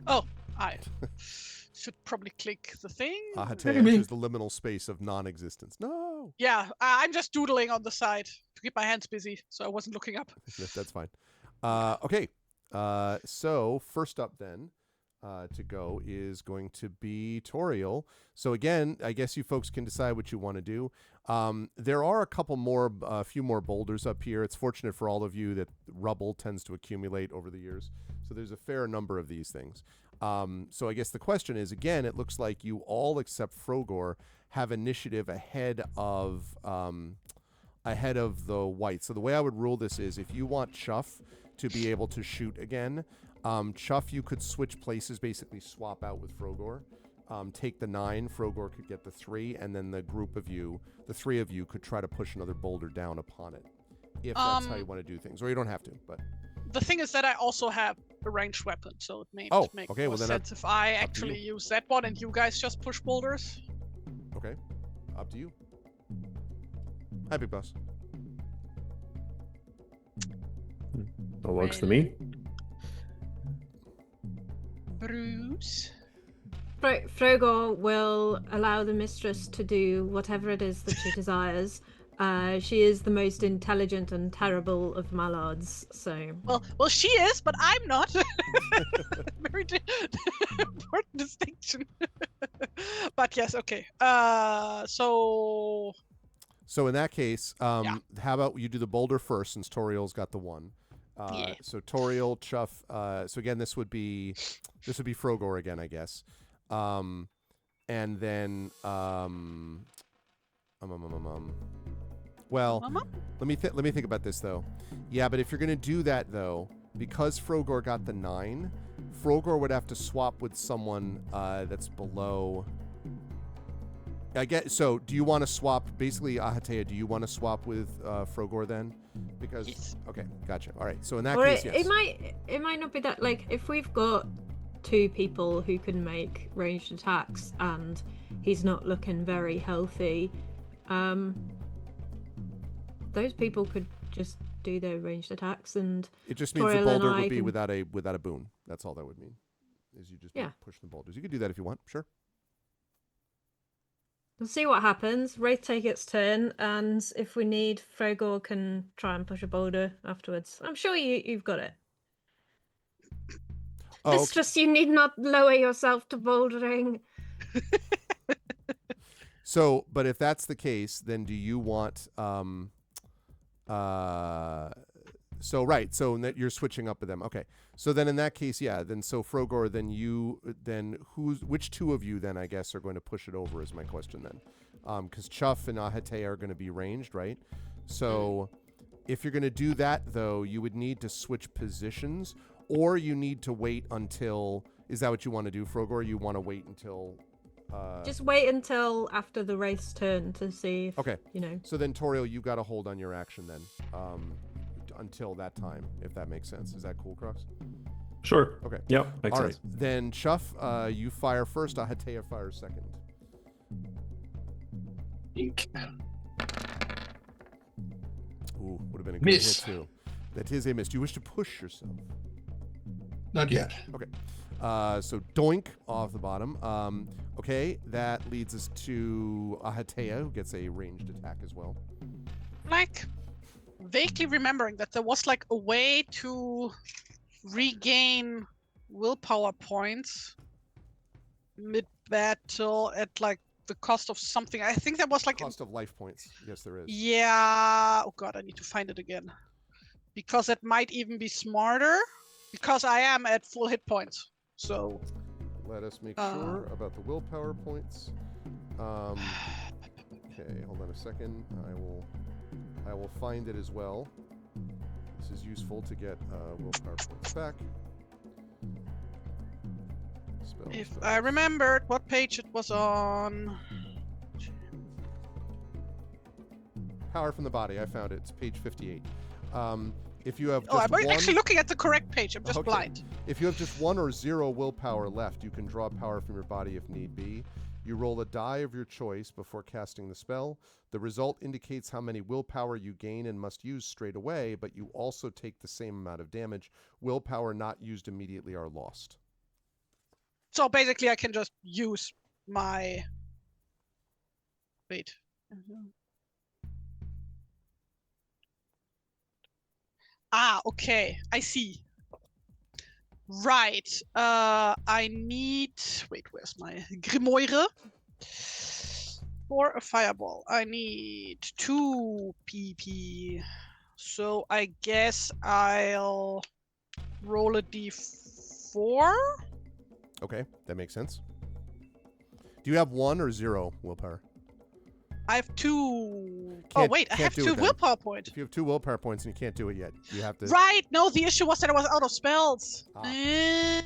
Oh, I should probably click the thing. Ahatea, which is the liminal space of non-existence. No! Yeah, I'm just doodling on the side to keep my hands busy, so I wasn't looking up. That's fine. Okay. So first up then to go is going to be Toriel. So again, I guess you folks can decide what you want to do. There are a few more boulders up here. It's fortunate for all of you that rubble tends to accumulate over the years. So there's a fair number of these things. So I guess the question is, again, it looks like you all except Frogor have initiative ahead of the white. So the way I would rule this is, if you want Chuff to be able to shoot again, Chuff, you could switch places, basically swap out with Frogor. Take the 9, Frogor could get the 3, and then the 3 of you could try to push another boulder down upon it. If that's how you want to do things. Or you don't have to, but... The thing is that I also have a ranged weapon, so it may make okay, more well then sense if I actually use that one and you guys just push boulders. Okay, up to you. Hi, Big Boss. That works for me. Bruce. Frogor will allow the mistress to do whatever it is that she desires, She is the most intelligent and terrible of mallards, so... Well, she is, but I'm not. Very important distinction. But yes, okay. So So in that case, how about you do the boulder first, since Toriel's got the 1. Yeah. So Toriel, Chuff. So again, this would be Frogor again, I guess. And then well, Mama? let me think about this though. Yeah, but if you're gonna do that though, because Frogor got the 9, Frogor would have to swap with someone that's below. I get. So, do you want to swap? Basically, Ahatea, do you want to swap with Frogor then? Because Yes. okay, gotcha. All right. So in that Or case, it, yes. it might not be that, like, if we've got 2 people who can make ranged attacks and he's not looking very healthy, those people could just do their ranged attacks, and It just means the Toriel and boulder I would be can- without a boon. That's all that would mean. Is you just push the boulders. You could do that if you want. Sure. we'll see what happens. Wraith take its turn, and if we need, Frogor can try and push a boulder afterwards. I'm sure you've got it. Oh, It's just you need not lower yourself to bouldering. So, but if that's the case, then do you want so right, so that you're switching up with them. Okay. So then in that case, yeah, then so Frogor, then which 2 of you then I guess are going to push it over is my question then. Cuz Chuff and Ahate are going to be ranged, right? So if you're going to do that though, you would need to switch positions, or you need to wait until, is that what you want to do, Frogor? You want to wait until Just wait until after the Wraith's turn to see if, okay. you know. So then, Toriel, you got to hold on your action then, until that time, if that makes sense. Is that cool, Crocs? Sure. Okay. Yeah, makes All sense. right. Then, Chuff, you fire first. Ahatea fires second. Ink. Ooh, would have been a good Miss. hit too. That is a miss. Do you wish to push yourself? Not yet. Okay. So doink off the bottom. Okay, that leads us to Ahatea, who gets a ranged attack as well. like vaguely remembering that there was like a way to regain willpower points mid-battle at like the cost of something. I think that was like Cost of life points. Yes, there is. yeah. Oh god, I need to find it again because it might even be smarter because I am at full hit points. So Let us make sure about the willpower points. Okay, hold on a second. I will find it as well. This is useful to get willpower points back. Spell, if spell. I remembered what page it was on. Power from the body. I found it. It's page 58. If you have just Oh, I'm one, actually looking at the correct page. I'm just Okay. blind. If you have just 1 or 0 willpower left, you can draw power from your body if need be. You roll a die of your choice before casting the spell. The result indicates how many willpower you gain and must use straight away, but you also take the same amount of damage. Willpower not used immediately are lost. So basically, I can just use my. Wait. Ah, okay. I see. Right. I need. Wait, where's my Grimoire? For a fireball, I need 2 PP. So I guess I'll roll a d4. Okay, that makes sense. Do you have 1 or 0 willpower? I have 2. Oh Can't- wait, I can't have do 2 it then. willpower points. If you have 2 willpower points and you can't do it yet, you have to. Right. No, the issue was that I was out of spells. Ah. Eh,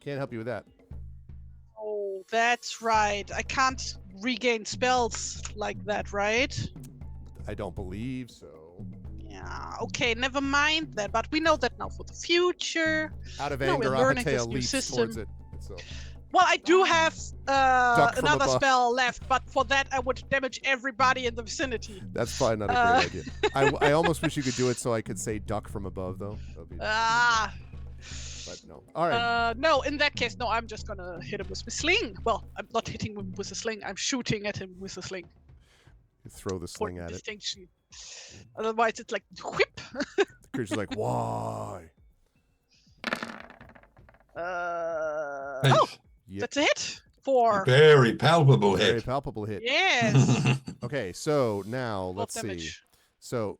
Can't help you with that. Oh, that's right. I can't regain spells like that, right? I don't believe so. Yeah. Okay. Never mind that. But we know that now for the future. Out of No, anger, we're learning Ahatea this new leaps system. towards it. So. Well, I do have Duck from another above. spell left, but for that I would damage everybody in the vicinity. That's probably not a great idea. I almost wish you could do it so I could say duck from above, though. That'd be, Ah. but no. All right. No, in that case, no, I'm just gonna hit him with my sling. Well, I'm not hitting him with a sling, I'm shooting at him with a sling. You throw the sling important at it. distinction. Otherwise, it's like whip. The creature's like, why? Nice. Oh, Yep. that's a hit for. Very palpable Very hit. palpable hit. Yes. Okay, so now 12 let's see. damage. So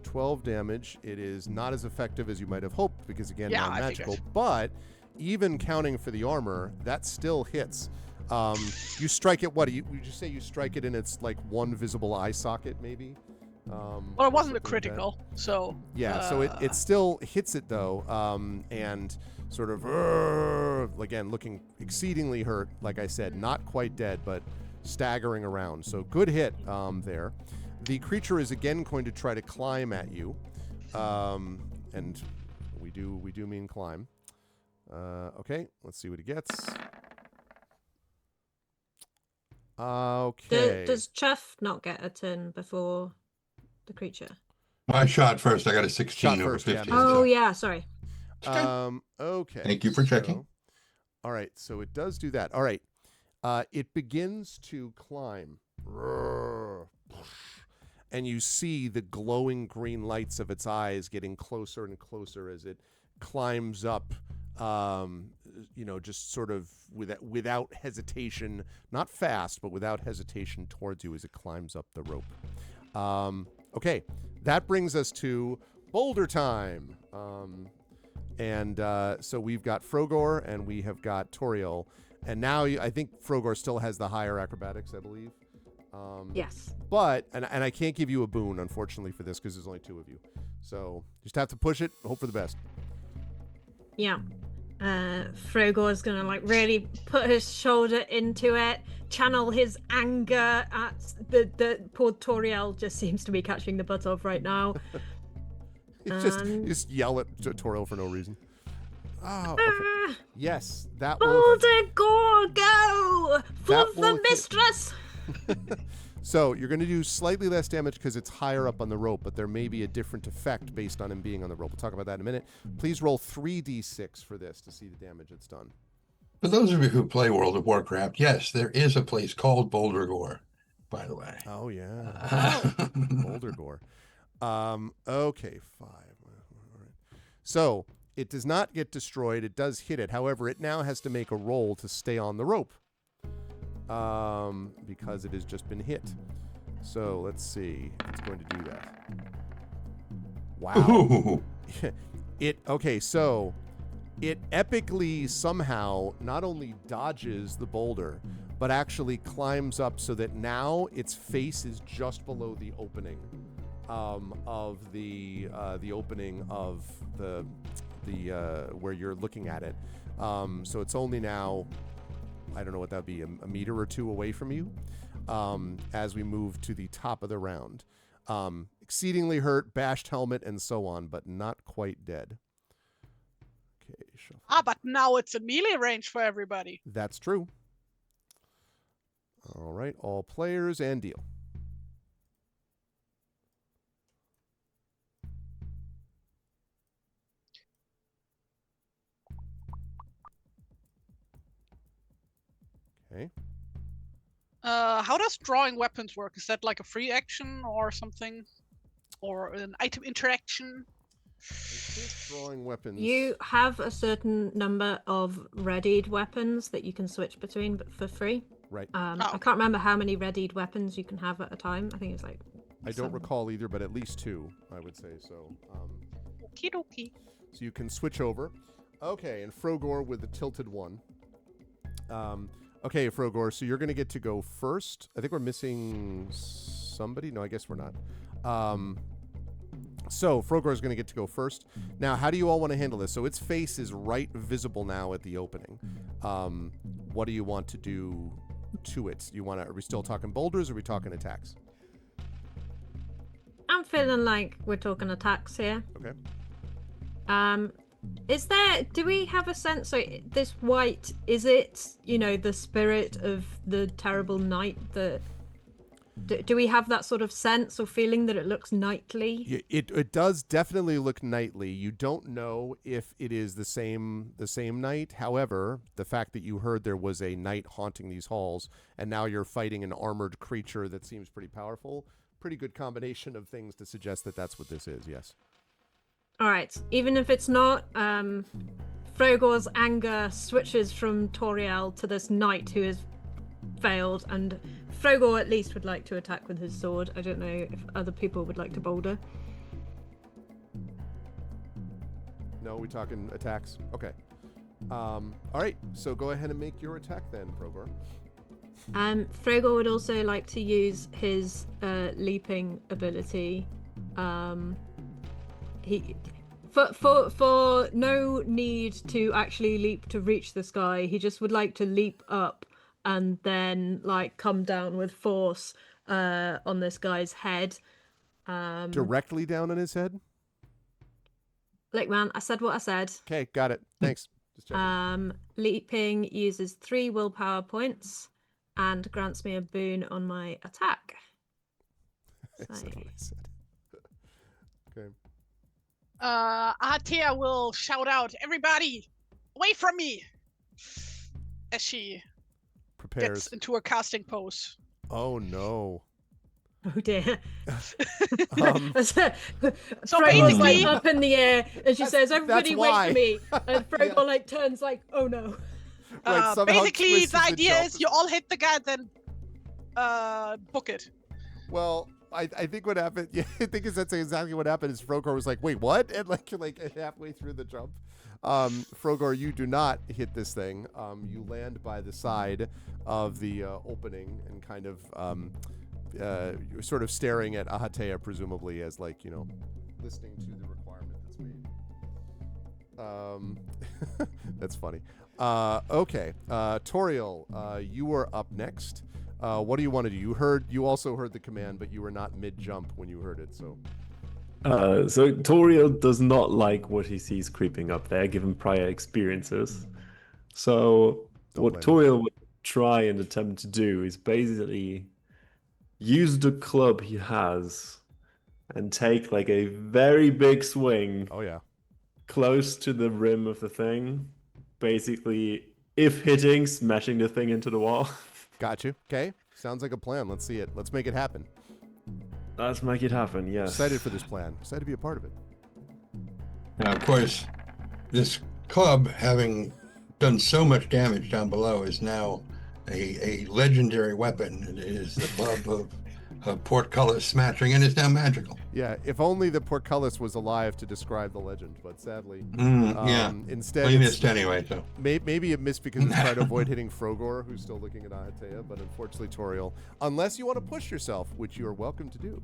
12 damage. It is not as effective as you might have hoped because, again, Yeah, I non-magical. figured. But even counting for the armor, that still hits. You strike it, would you say you strike it in its like one visible eye socket, maybe? Well, it wasn't a something like that? critical, so. Yeah, so it still hits it though, and sort of again looking exceedingly hurt. Like I said, not quite dead, but staggering around. So good hit there. The creature is again going to try to climb at you, and we do mean climb. Okay, let's see what he gets. Okay. Does Chuff not get a turn before the creature? I shot first. I got a 16 Shot over first, yeah. 15. Oh so- yeah, sorry. Okay. Thank you for checking. All right, so it does do that. All right. It begins to climb. And you see the glowing green lights of its eyes getting closer and closer as it climbs up, just sort of without hesitation, not fast, but without hesitation towards you as it climbs up the rope. Okay, that brings us to boulder time. So we've got Frogor and we have got Toriel. And now I think Frogor still has the higher acrobatics, I believe. Yes. But, and I can't give you a boon, unfortunately, for this because there's only 2 of you. So just have to push it, hope for the best. Yeah. Frogor's gonna like really put his shoulder into it, channel his anger at the poor Toriel just seems to be catching the butt of right now. You just yell at Toriel for no reason. Oh, okay. Ah, Yes, that will. Boulder Gore, go for That will the hit. mistress. So you're going to do slightly less damage because it's higher up on the rope, but there may be a different effect based on him being on the rope. We'll talk about that in a minute. Please roll 3d6 for this to see the damage it's done. For those of you who play World of Warcraft, yes, there is a place called Boulder Gore, by the way. Oh, yeah. Boulder Gore. Okay, 5. All right. So it does not get destroyed. It does hit it. However, it now has to make a roll to stay on the rope. Because it has just been hit. So let's see. It's going to do that. Wow. So it epically somehow not only dodges the boulder, but actually climbs up so that now its face is just below the opening of the opening of the where you're looking at it. So it's only now, I don't know what that would be, a meter or 2 away from you as we move to the top of the round. Exceedingly hurt, bashed helmet, and so on, but not quite dead. Okay, shuffle. But now it's a melee range for everybody. That's true. All right, all players and deal. Okay. How does drawing weapons work? Is that like a free action or something? Or an item interaction? I think drawing weapons. You have a certain number of readied weapons that you can switch between but for free. Right. I okay. can't remember how many readied weapons you can have at a time. I think it's like I don't recall either, but at least 2, I would say. So, Okie dokie. so you can switch over. Okay, and Frogor with the tilted one. Okay, Frogor, so you're going to get to go first. I think we're missing somebody. No, I guess we're not. So Frogor is going to get to go first. Now, how do you all want to handle this? So its face is right visible now at the opening. What do you want to do to it? Are we still talking boulders or are we talking attacks? I'm feeling like we're talking attacks here. Okay. Do we have a sense, so this white, is it, the spirit of the terrible night that Do we have that sort of sense or feeling that it looks nightly? It does definitely look nightly. You don't know if it is the same night. However, the fact that you heard there was a night haunting these halls, and now you're fighting an armored creature that seems pretty powerful, pretty good combination of things to suggest that that's what this is. Yes. All right. Even if it's not, Frogor's anger switches from Toriel to this knight who has failed, and Frogor at least would like to attack with his sword. I don't know if other people would like to boulder. No, we talking attacks? Okay. All right. So go ahead and make your attack then, Frogor. Frogor would also like to use his leaping ability. He for no need to actually leap to reach the sky. He just would like to leap up and then like come down with force on this guy's head. Directly down on his head? Look, man, I said what I said. Okay, got it. Thanks. Just checking. Leaping uses 3 willpower points and grants me a boon on my attack. I said what I said. Okay. Ahatea will shout out, "Everybody, away from me!" as she Prepares. gets into a casting pose. Oh no. Oh dear. So Frogor's like basically- up in the air and she says, "Everybody wait why. for me." And Frogor Yeah. like turns like, "Oh no." Right, somehow Basically, twists the and idea jumps. is you all hit the guy, then book it. Well, I think what happened. Yeah, I think that's exactly what happened. Is Frogor was like, "Wait, what?" And like halfway through the jump, Frogor, you do not hit this thing. You land by the side of the opening and kind of you're sort of staring at Ahatea, presumably as like listening to the requirement that's made. That's funny. Okay, Toriel, you were up next. What do you want to do? You also heard the command, but you were not mid-jump when you heard it, so. So Toriel does not like what he sees creeping up there, given prior experiences. So Don't what blame Toriel would try and attempt to do is basically use the club he has and take like a very big swing Oh, yeah. close to the rim of the thing. Basically, if hitting, smashing the thing into the wall. Got you. Okay. Sounds like a plan. Let's see it. Let's make it happen. Let's make it happen, yes. Excited for this plan. Excited to be a part of it. Now, of course, this club, having done so much damage down below, is now a legendary weapon. It is the club of portcullis smashing, and it's now magical. Yeah, if only the portcullis was alive to describe the legend, but sadly, Yeah. instead, Well, you it's- missed anyway, so. maybe it missed because it's trying to avoid hitting Frogor, who's still looking at Ahatea, but unfortunately, Toriel, unless you want to push yourself, which you are welcome to do.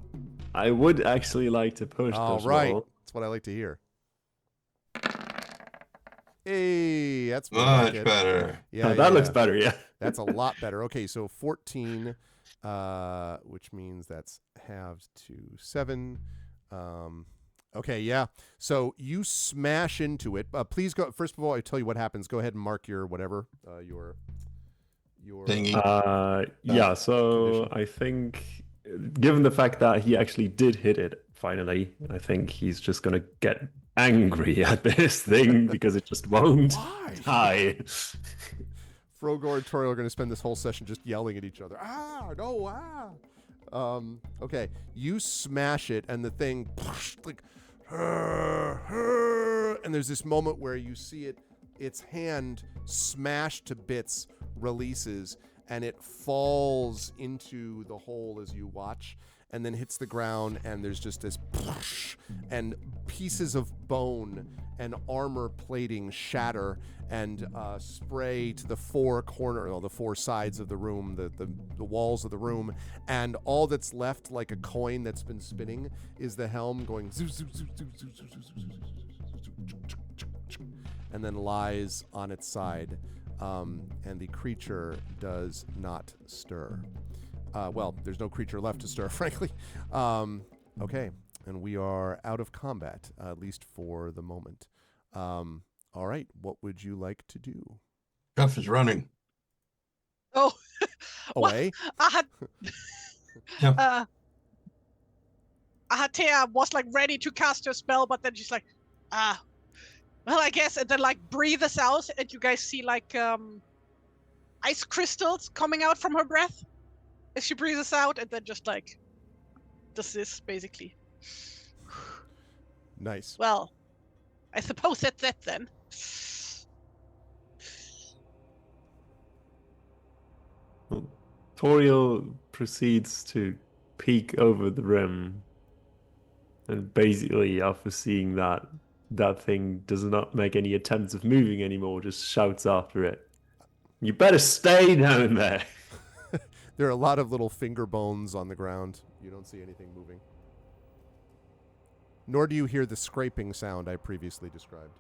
I would actually like to push All this right, roll. that's what I like to hear. Hey, that's more Much like it. better. Yeah, that looks yeah. better, yeah. That's a lot better. Okay, so 14, which means that's halved to 7. Okay, yeah. So you smash into it. Please go. First of all, I tell you what happens. Go ahead and mark your whatever. Your Thingy. Yeah, so condition. I think, given the fact that he actually did hit it finally, I think he's just going to get angry at this thing because it just won't Why? die. Frogor and Toriel are going to spend this whole session just yelling at each other. Ah, no, ah. Okay, you smash it, and the thing like, and there's this moment where you see its hand smashed to bits, releases, and it falls into the hole as you watch, and then hits the ground, and there's just this and pieces of bone and armor plating shatter and spray to the four sides of the room, the walls of the room, and all that's left, like a coin that's been spinning, is the helm going zoo, zoo, zoo, zoo, zoo, zoo, zoo, zoo, zoo, and then lies on its side, and the creature does not stir. Well, there's no creature left to stir, frankly. Okay, and we are out of combat, at least for the moment. All right, what would you like to do? Duff is running. Oh, Away? Yeah. Ahatea was like ready to cast her spell, but then she's like, well, I guess, and then like breathes out, and you guys see like ice crystals coming out from her breath as she breathes out, and then just like does this basically. Nice. Well, I suppose that's that then. Well, Toriel proceeds to peek over the rim, and basically, after seeing that thing does not make any attempts of moving anymore, just shouts after it, "You better stay down there!" There are a lot of little finger bones on the ground. You don't see anything moving. Nor do you hear the scraping sound I previously described.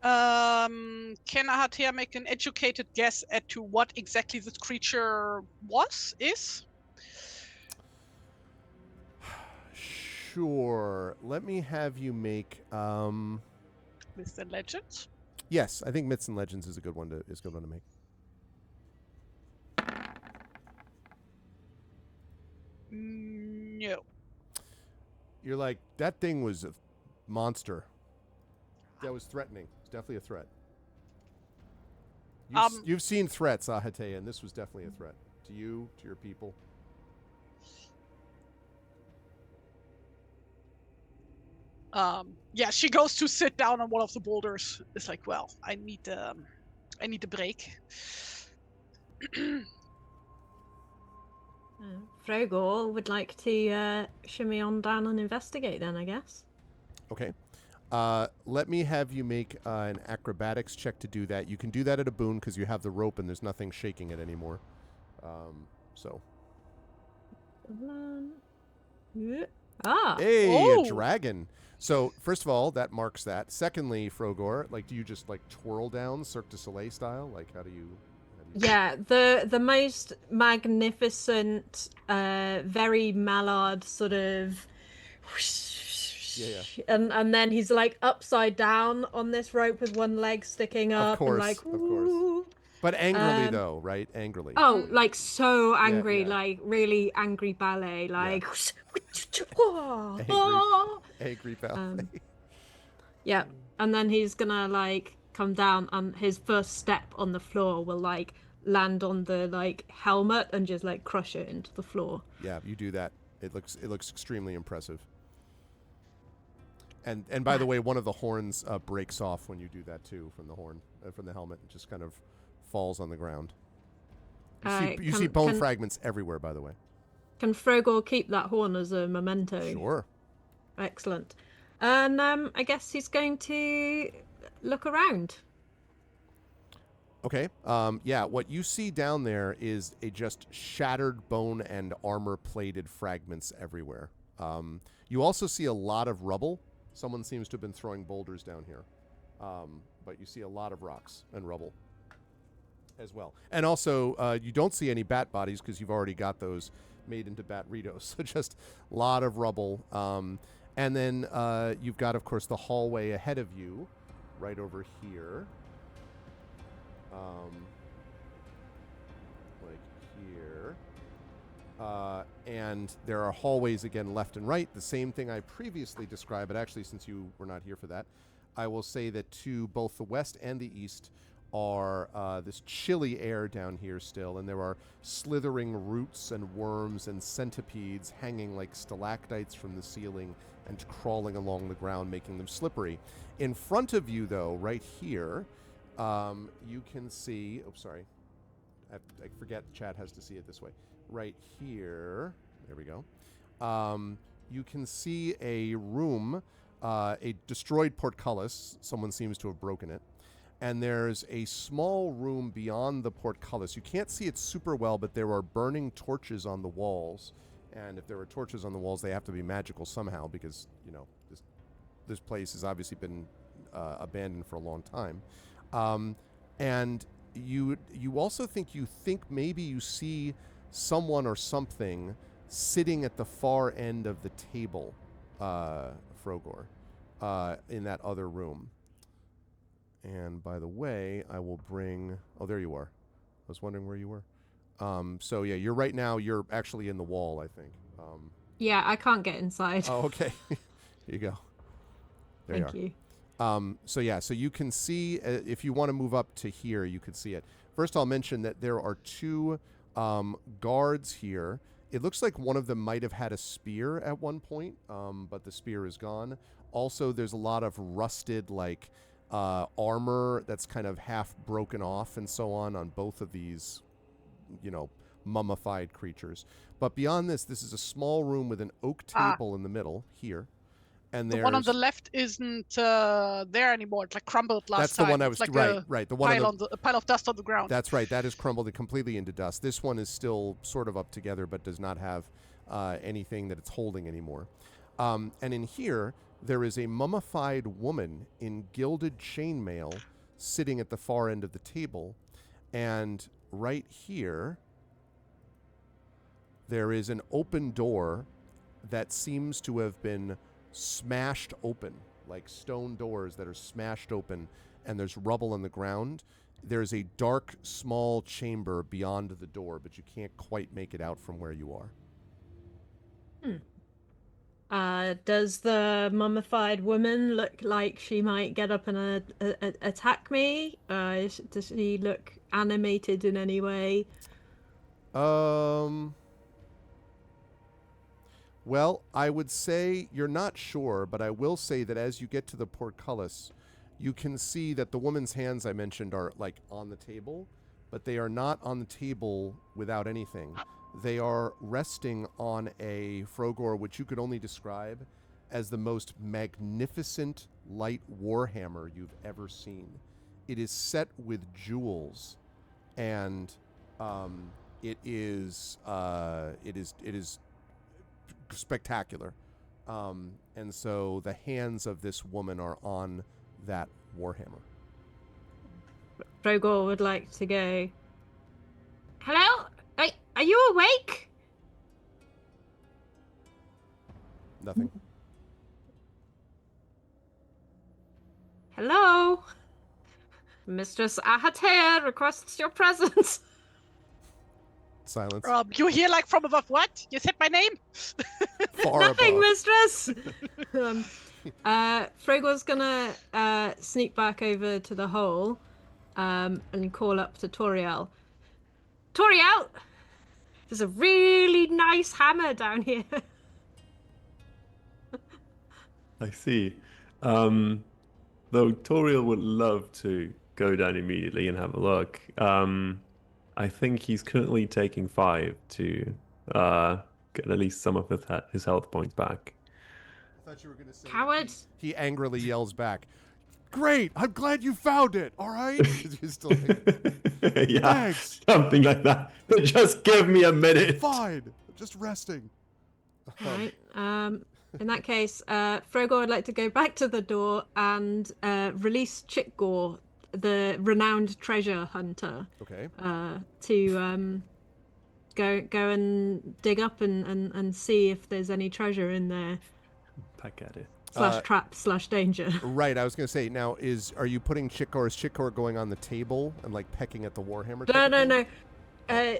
Can Ahatea make an educated guess as to what exactly this creature is? Sure. Let me have you make. Myths and legends. Yes, I think Myths and Legends is a good one to make. No. You're like, that thing was a monster. That was threatening. It's definitely a threat. You've seen threats, Ahatea, and this was definitely a threat to you, to your people. Yeah, she goes to sit down on one of the boulders. It's like, well, I need a break. Frogor would like to shimmy on down and investigate then, I guess. Okay. Let me have you make an acrobatics check to do that. You can do that at a boon because you have the rope and there's nothing shaking it anymore. So. Hey, a dragon. So, first of all, that marks that. Secondly, Frogor, like, do you just, like, twirl down Cirque du Soleil style? Like, how do you... Yeah, the most magnificent, very mallard sort of... Yeah. And then he's, like, upside down on this rope with one leg sticking up. Of course, and like, of course. But angrily, though, right? Angrily. Oh, like so angry, yeah. like really angry ballet, like... Angry ballet. Yeah, and then he's gonna, like, come down, and his first step on the floor will, like, land on the, like, helmet and just, like, crush it into the floor. Yeah, you do that. It looks extremely impressive. And by the way, one of the horns breaks off when you do that too from the helmet. It just kind of falls on the ground. You see bone fragments everywhere, by the way. Can Frogor keep that horn as a memento? Sure. Excellent. And I guess he's going to look around. Okay. Yeah, what you see down there is a just shattered bone and armor-plated fragments everywhere. You also see a lot of rubble. Someone seems to have been throwing boulders down here. But you see a lot of rocks and rubble as well. And also, you don't see any bat bodies because you've already got those made into bat ritos. So just a lot of rubble. And then you've got, of course, the hallway ahead of you right over here. Like here. And there are hallways again left and right. The same thing I previously described, but actually since you were not here for that, I will say that to both the west and the east are this chilly air down here still, and there are slithering roots and worms and centipedes hanging like stalactites from the ceiling and crawling along the ground, making them slippery. In front of you, though, right here, you can see... Oh, sorry. I forget Chad has to see it this way. Right here, there we go. You can see a room, a destroyed portcullis. Someone seems to have broken it. And there's a small room beyond the portcullis. You can't see it super well, but there are burning torches on the walls. And if there are torches on the walls, they have to be magical somehow because, you know, this place has obviously been abandoned for a long time. And you also think maybe you see someone or something sitting at the far end of the table, Frogor, in that other room. And by the way, I will bring... Oh, there you are. I was wondering where you were. So yeah, you're right now. You're actually in the wall, I think. Yeah, I can't get inside. Oh, okay. Here you go. There Thank you you. are. So yeah, so you can see if you want to move up to here, you could see it. First, I'll mention that there are two guards here. It looks like one of them might have had a spear at one point, but the spear is gone. Also, there's a lot of rusted like armor that's kind of half broken off and so on both of these, mummified creatures. But beyond this is a small room with an oak table in the middle here. And the one on the left isn't there anymore. It's like crumbled last That's time. the one I It's was like right. The one a pile of dust on the ground. That's right. That is crumbled completely into dust. This one is still sort of up together, but does not have anything that it's holding anymore. And in here, there is a mummified woman in gilded chainmail sitting at the far end of the table. And right here, there is an open door that seems to have been smashed open, like stone doors that are smashed open, and there's rubble on the ground. There's a dark, small chamber beyond the door, but you can't quite make it out from where you are. Does the mummified woman look like she might get up and attack me? Does she look animated in any way? Well, I would say you're not sure, but I will say that as you get to the portcullis, you can see that the woman's hands I mentioned are like on the table, but they are not on the table without anything. They are resting on a Frogor, which you could only describe as the most magnificent light warhammer you've ever seen. It is set with jewels, and it is spectacular. And so the hands of this woman are on that warhammer. Frogor would like to go, hello? Are you awake? Nothing. Hello? Mistress Ahatea requests your presence. Silence. You hear like from above, what? You said my name? Far Nothing, above. mistress. Frogor's gonna sneak back over to the hole and call up to Toriel. Toriel! There's a really nice hammer down here. I see. Though Toriel would love to go down immediately and have a look. I think he's currently taking 5 to get at least some of his health points back. I thought you were going to say Coward! He angrily yells back, "Great! I'm glad you found it. All right." You're still like, Yeah, thanks. something like that. Just give me a minute. Fine. Just resting. Right. In that case, Frogor would like to go back to the door and release Chickgore, the renowned treasure hunter. Okay. To go and dig up and see if there's any treasure in there. Peck at it. /trap/danger. Right. I was going to say, now, are you putting Chickgore going on the table and like pecking at the warhammer? No.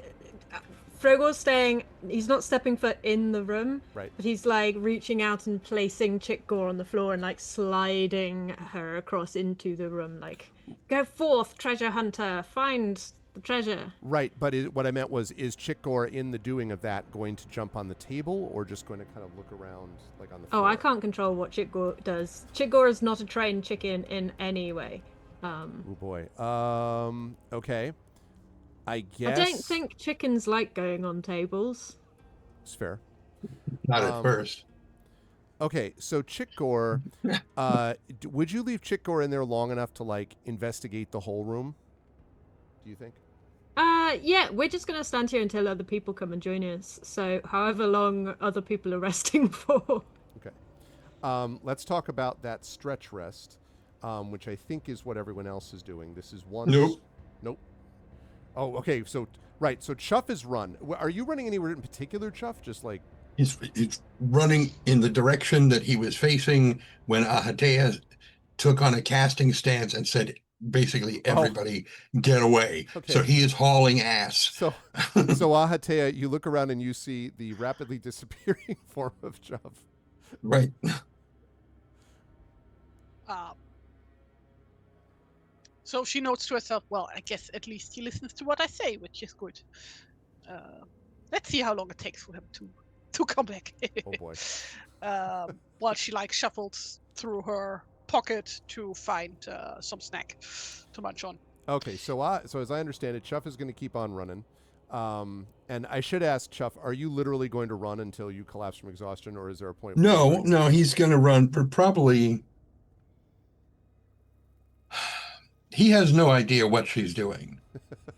Frogor's staying. He's not stepping foot in the room. Right. But he's like reaching out and placing Chickgore on the floor and like sliding her across into the room. Like, go forth, treasure hunter, find the treasure. Right. But what I meant was, is Chickgore in the doing of that going to jump on the table or just going to kind of look around like on the floor? Oh, I can't control what Chickgore does. Chickgore is not a trained chicken in any way. Oh boy. Okay. I guess. I don't think chickens like going on tables. It's fair. Not at first. Okay, so Chickgore, would you leave Chickgore in there long enough to like investigate the whole room? Do you think? Yeah, we're just gonna stand here until other people come and join us. So however long other people are resting for. Okay. Let's talk about that stretch rest, which I think is what everyone else is doing. This is one. Nope. Nope. Oh, okay. So, right. So Chuff is run. Are you running anywhere in particular, Chuff? Just like... He's running in the direction that he was facing when Ahatea took on a casting stance and said, basically everybody get away. Okay. So he is hauling ass. So Ahatea, you look around and you see the rapidly disappearing form of Chuff. Right. So she notes to herself, well, I guess at least he listens to what I say, which is good. Let's see how long it takes for him to come back. Oh boy. While she like shuffles through her pocket to find some snack to munch on. Okay, so as I understand it, Chuff is going to keep on running. And I should ask Chuff, are you literally going to run until you collapse from exhaustion, or is there a point where No, he's going to run for probably. He has no idea what she's doing,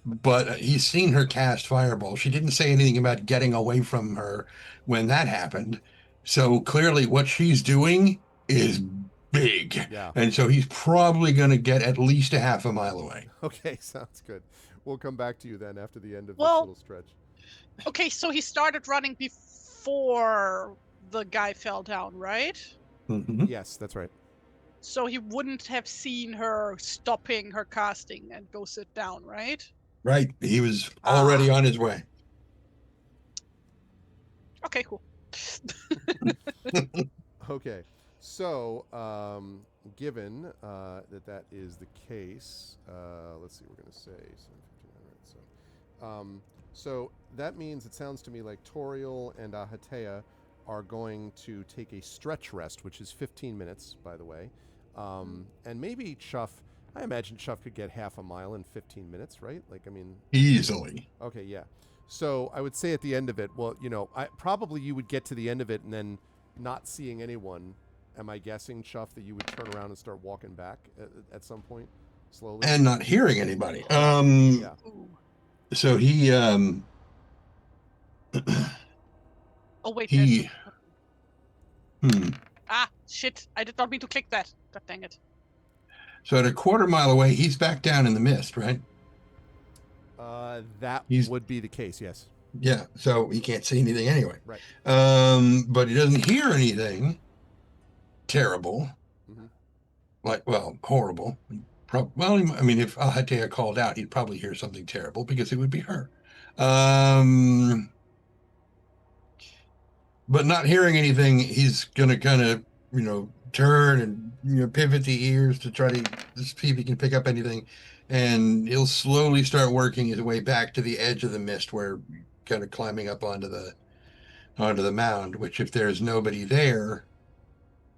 but he's seen her cast Fireball. She didn't say anything about getting away from her when that happened. So clearly what she's doing is big. Yeah. And so he's probably going to get at least a half a mile away. Okay, sounds good. We'll come back to you then after the end of this Well- little stretch. Okay, so he started running before the guy fell down, right? Mhm. Yes, that's right. So he wouldn't have seen her stopping her casting and go sit down, right? Right. He was already on his way. Okay, cool. Okay, so given that is the case, let's see, we're going to say 7:59, so that means it sounds to me like Toriel and Ahatea are going to take a stretch rest, which is 15 minutes, by the way. And maybe Chuff, I imagine Chuff could get half a mile in 15 minutes, right? Like, I mean... Easily. Okay, yeah. So I would say at the end of it, well, probably you would get to the end of it and then not seeing anyone. Am I guessing, Chuff, that you would turn around and start walking back at some point, slowly? And not hearing anybody. Yeah. Ooh. So he... Oh, wait. he... Shit. I did not mean to click that. God dang it. So at a quarter mile away, he's back down in the mist, right? That He's- would be the case, yes. Yeah, so he can't see anything anyway. Right. But he doesn't hear anything terrible. Mhm. Horrible. I mean, if Ahatea called out, he'd probably hear something terrible because it would be her. But not hearing anything, he's going to kind of, turn and, pivot the ears to try to see if he can pick up anything. And he'll slowly start working his way back to the edge of the mist, where kind of climbing up onto the mound, which if there's nobody there,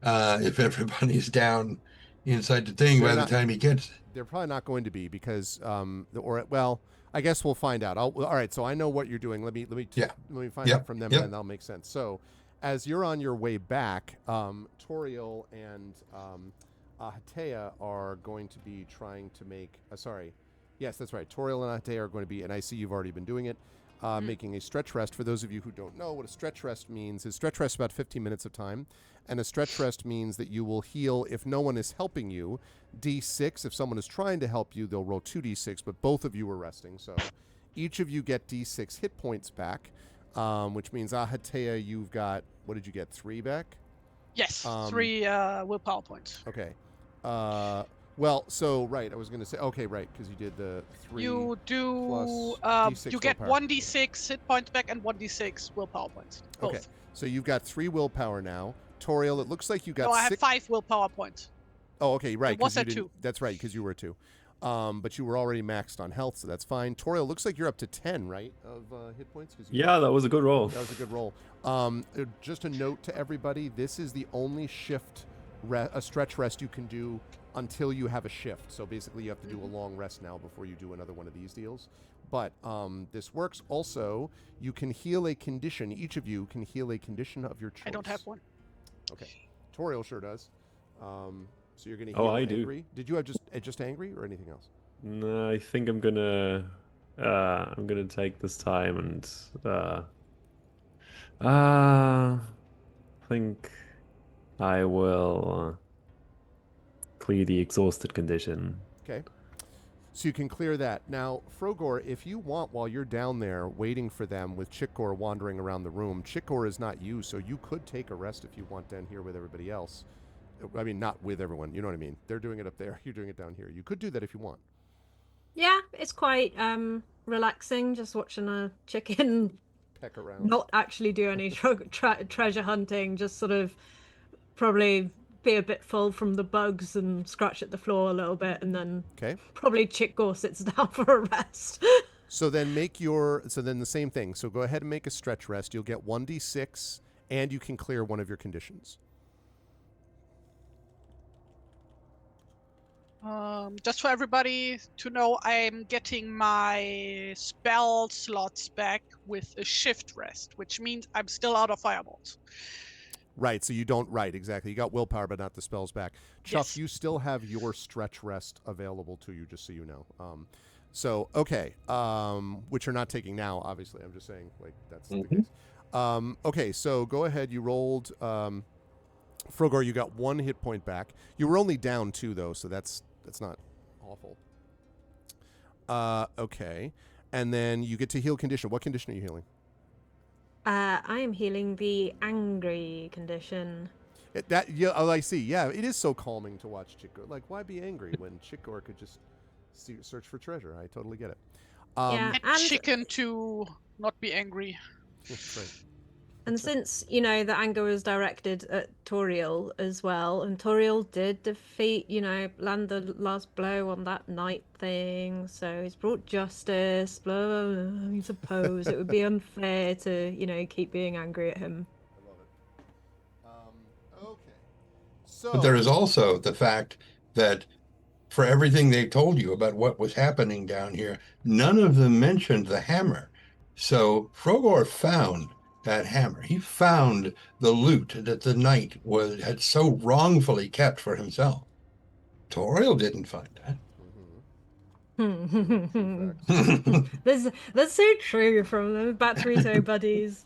if everybody's down inside the thing by the time he gets... They're probably not going to be because, I guess we'll find out. All right, so I know what you're doing. Let me find out from them, and then that'll make sense. So, as you're on your way back, Toriel and Ahatea are going to be trying to make. Yes, that's right. Toriel and Ahatea are going to be, and I see you've already been doing it, making a stretch rest. For those of you who don't know what a stretch rest means, is stretch rest about 15 minutes of time, and a stretch rest means that you will heal if no one is helping you. D6. If someone is trying to help you, they'll roll 2d6, but both of you are resting. So each of you get d6 hit points back, which means Ahatea, you've got, what did you get, 3 back? Yes, 3 willpower points. Okay. I was going to say, okay, right, because you did the 3 You do, plus D6 you get willpower. 1d6 hit points back and 1d6 willpower points. Both. Okay, so you've got 3 willpower now. Toriel, it looks like you got No, I 6. have 5 willpower points. Oh, okay, right. It was 'cause you at didn't- 2. That's right, because you were 2. But you were already maxed on health, so that's fine. Toriel, looks like you're up to 10, right, of hit points? 'Cause you- Yeah, that was a good roll. That was a good roll. Just a note to everybody, this is the only a stretch rest you can do until you have a shift. So basically you have to do a long rest now before you do another one of these deals. But this works. Also, you can heal a condition. Each of you can heal a condition of your choice. I don't have one. Okay. Toriel sure does. So you're going to heal I do. angry. Did you have just angry or anything else? No, I think I'm gonna take this time and think I will clear the exhausted condition. Okay. So you can clear that. Now, Frogor, if you want, while you're down there waiting for them with Chikor wandering around the room, Chikor is not you, so you could take a rest if you want down here with everybody else. I mean, not with everyone. You know what I mean? They're doing it up there. You're doing it down here. You could do that if you want. Yeah, it's quite relaxing just watching a chicken Peck around. not actually do any treasure hunting, just sort of probably be a bit full from the bugs and scratch at the floor a little bit, and then Okay. probably Chick Gore sits down for a rest. So then the same thing. So go ahead and make a stretch rest. You'll get 1d6, and you can clear one of your conditions. Just for everybody to know, I'm getting my spell slots back with a shift rest, which means I'm still out of fireballs. Right, so you don't, right, exactly. You got willpower, but not the spells back. Chuck, Yes. you still have your stretch rest available to you, just so you know. Okay, which you're not taking now, obviously. I'm just saying, like, that's the case. Okay, so go ahead. You rolled, Frogor, you got 1 hit point back. You were only down 2, though, so that's not awful. Okay, and then you get to heal condition. What condition are you healing? I am healing the angry condition. I see. Yeah, it is so calming to watch Chick Gore. Like, why be angry when Chick Gore could just search for treasure? I totally get it. Yeah. And And- chicken to not be angry. That's right. And since, the anger was directed at Toriel as well, and Toriel did defeat, land the last blow on that knight thing, so he's brought justice, blah, blah, blah. I suppose it would be unfair to, keep being angry at him. I love it. Okay. So, But there is also the fact that for everything they told you about what was happening down here, none of them mentioned the hammer. So Frogor found that hammer. He found the loot that the knight had so wrongfully kept for himself. Toriel didn't find that. That's so true from the Batrito buddies.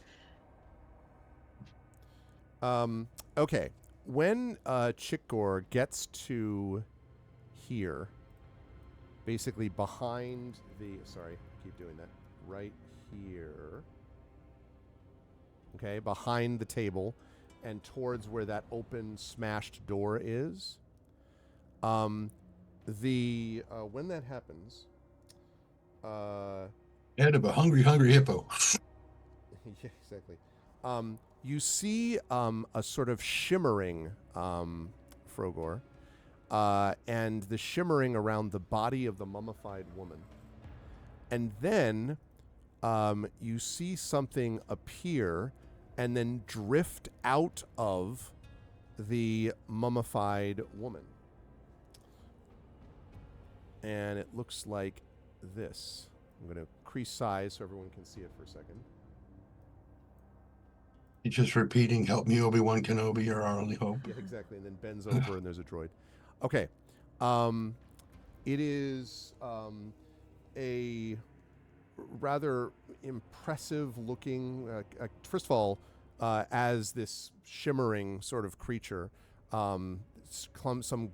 Okay. When Chick Gore gets to here, basically behind the... Sorry, keep doing that. Right here. Okay, behind the table and towards where that open, smashed door is. When that happens... Head of a hungry hippo. Yeah, exactly. You see a sort of shimmering, Frogor, and the shimmering around the body of the mummified woman. And then you see something appear and then drift out of the mummified woman. And it looks like this. I'm going to increase size so everyone can see it for a second. He's just repeating, "Help me, Obi-Wan Kenobi, you're our only hope." Yeah, exactly. And then bends over and there's a droid. Okay. It is a rather impressive looking, first of all, as this shimmering sort of creature, some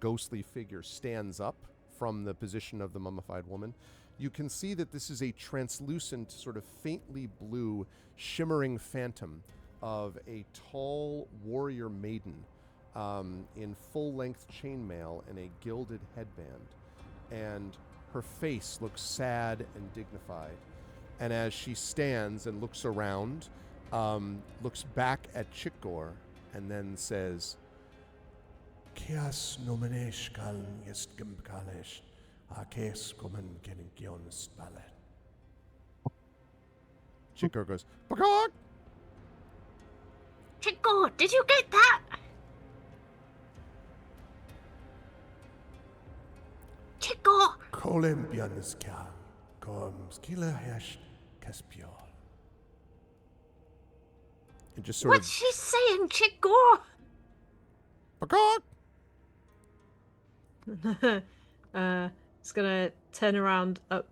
ghostly figure stands up from the position of the mummified woman. You can see that this is a translucent, sort of faintly blue, shimmering phantom of a tall warrior maiden in full-length chainmail and a gilded headband. And her face looks sad and dignified. And as she stands and looks around, looks back at Chick Gore and then says, Kias nomenesh kal jest gimkalesh, akes komen genigyon spalet. Chick Gore goes, Bagog! Chick Gore, did you get that? Chick Gore! Kolem bianiska, kom skila hash kaspiol. And just sort What's she saying, Chick Gore? Bagog! It's gonna turn around up,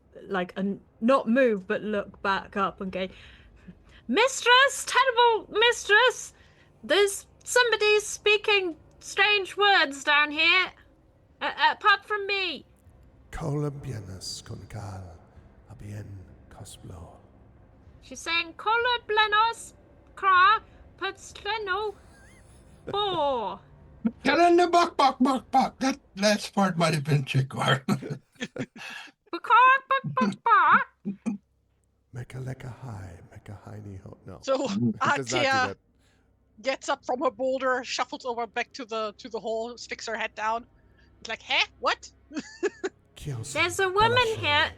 and not move, but look back up and go, Mistress, terrible mistress! There's somebody speaking strange words down here, apart from me. Kolem bianas konkal abien kosplo. She's saying, Kola blenos, kra, putsleno, bo. Get in the buck, buck, buck, buck. That last part might have been Chikor. Mekaleka high, mekahini ho. No, So it does not do Atia that. gets up from her boulder, shuffles over back to the hole, sticks her head down. It's like, huh? What? There's a woman here.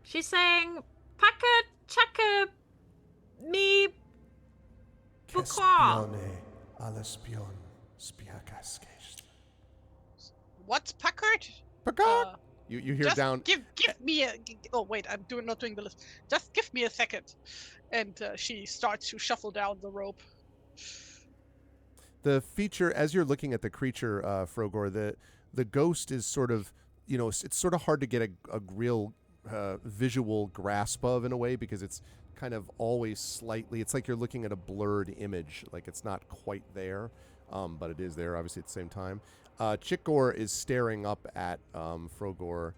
She's saying, Paka Chaka me Bukwa. What's Packard? Packard! You hear Just down. give me a. Oh wait, I'm not doing the list. Just give me a second, and she starts to shuffle down the rope. The feature, as you're looking at the creature, Frogor, the ghost is sort of, it's sort of hard to get a real visual grasp of in a way, because it's kind of always slightly, it's like you're looking at a blurred image, like it's not quite there, but it is there obviously at the same time. Chikor is staring up at Frogor,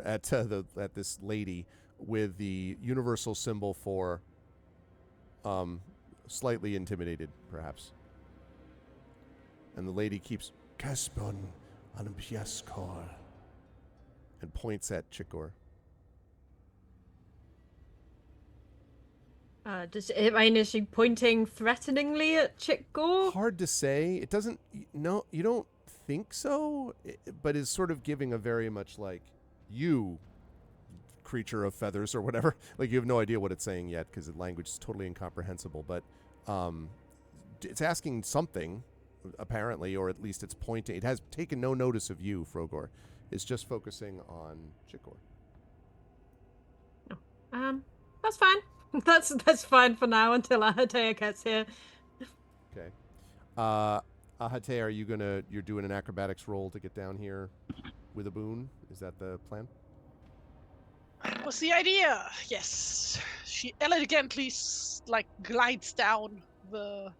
at this lady with the universal symbol for slightly intimidated, perhaps. And the lady keeps Caspon Anampiaskor and points at Chikor. Is she pointing threateningly at Chikor? Hard to say. It doesn't. No, you don't think so. But is sort of giving a very much like, you, creature of feathers or whatever. Like you have no idea what it's saying yet because the language is totally incomprehensible. But it's asking something, apparently, or at least it's pointing. It has taken no notice of you, Frogor. It's just focusing on Chikor. That's fine. That's fine for now until Ahatea gets here. Okay. Ahate, you're doing an acrobatics roll to get down here with a boon? Is that the plan? That was the idea. Yes. She elegantly glides down the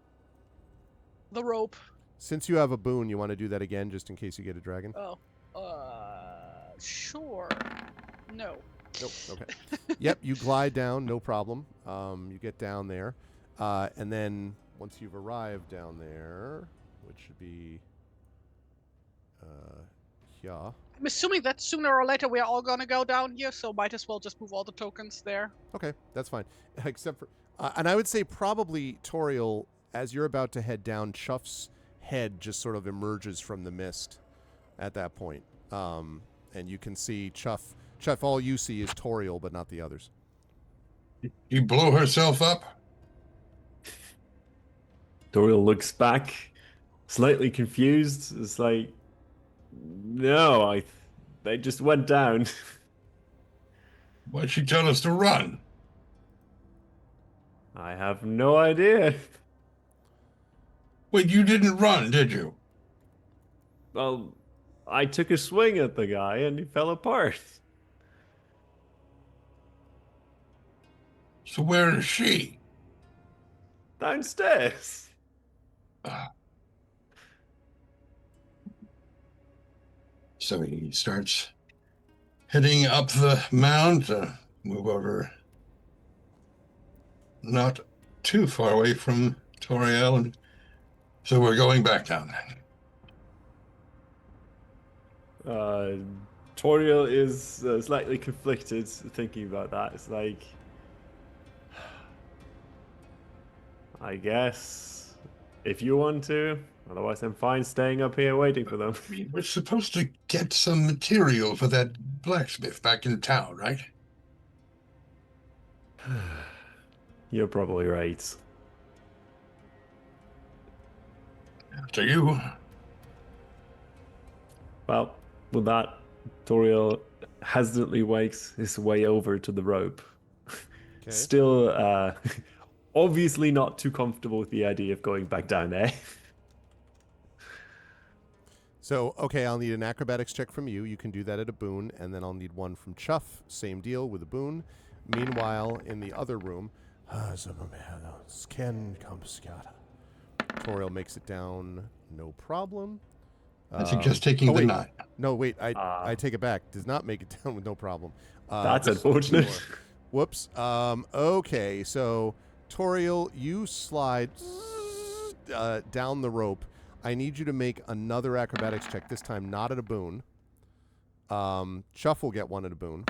rope. Since you have a boon, you want to do that again just in case you get a dragon? Oh. Sure. No. Nope. Okay. Yep, you glide down, no problem. You get down there. And then once you've arrived down there, which should be here. I'm assuming that sooner or later we are all gonna go down here, so might as well just move all the tokens there. Okay, that's fine. Except for, and I would say probably Toriel, as you're about to head down, Chuff's head just sort of emerges from the mist at that point. And you can see Chuff, all you see is Toriel, but not the others. You blow herself up? Toriel looks back, slightly confused. It's like, no, they just went down. Why'd she tell us to run? I have no idea. Wait, you didn't run, did you? Well, I took a swing at the guy and he fell apart. So where is she? Downstairs. So he starts heading up the mound to move over not too far away from Toriel. And so we're going back down then. Toriel is slightly conflicted thinking about that. It's like, I guess if you want to, otherwise I'm fine staying up here waiting for them. I mean, we're supposed to get some material for that blacksmith back in town, right? You're probably right. To you. Well, with that, Toriel hesitantly wakes his way over to the rope. Okay. Still, obviously not too comfortable with the idea of going back down there. So, okay, I'll need an acrobatics check from you. You can do that at a boon, and then I'll need one from Chuff. Same deal with a boon. Meanwhile, in the other room, Toriel makes it down, no problem. I suggest taking the wait. knot. No, wait, I take it back. Does not make it down with no problem. That's unfortunate. Whoops. Okay, so Toriel, you slide down the rope. I need you to make another acrobatics check. This time, not at a boon. Chuff will get one at a boon.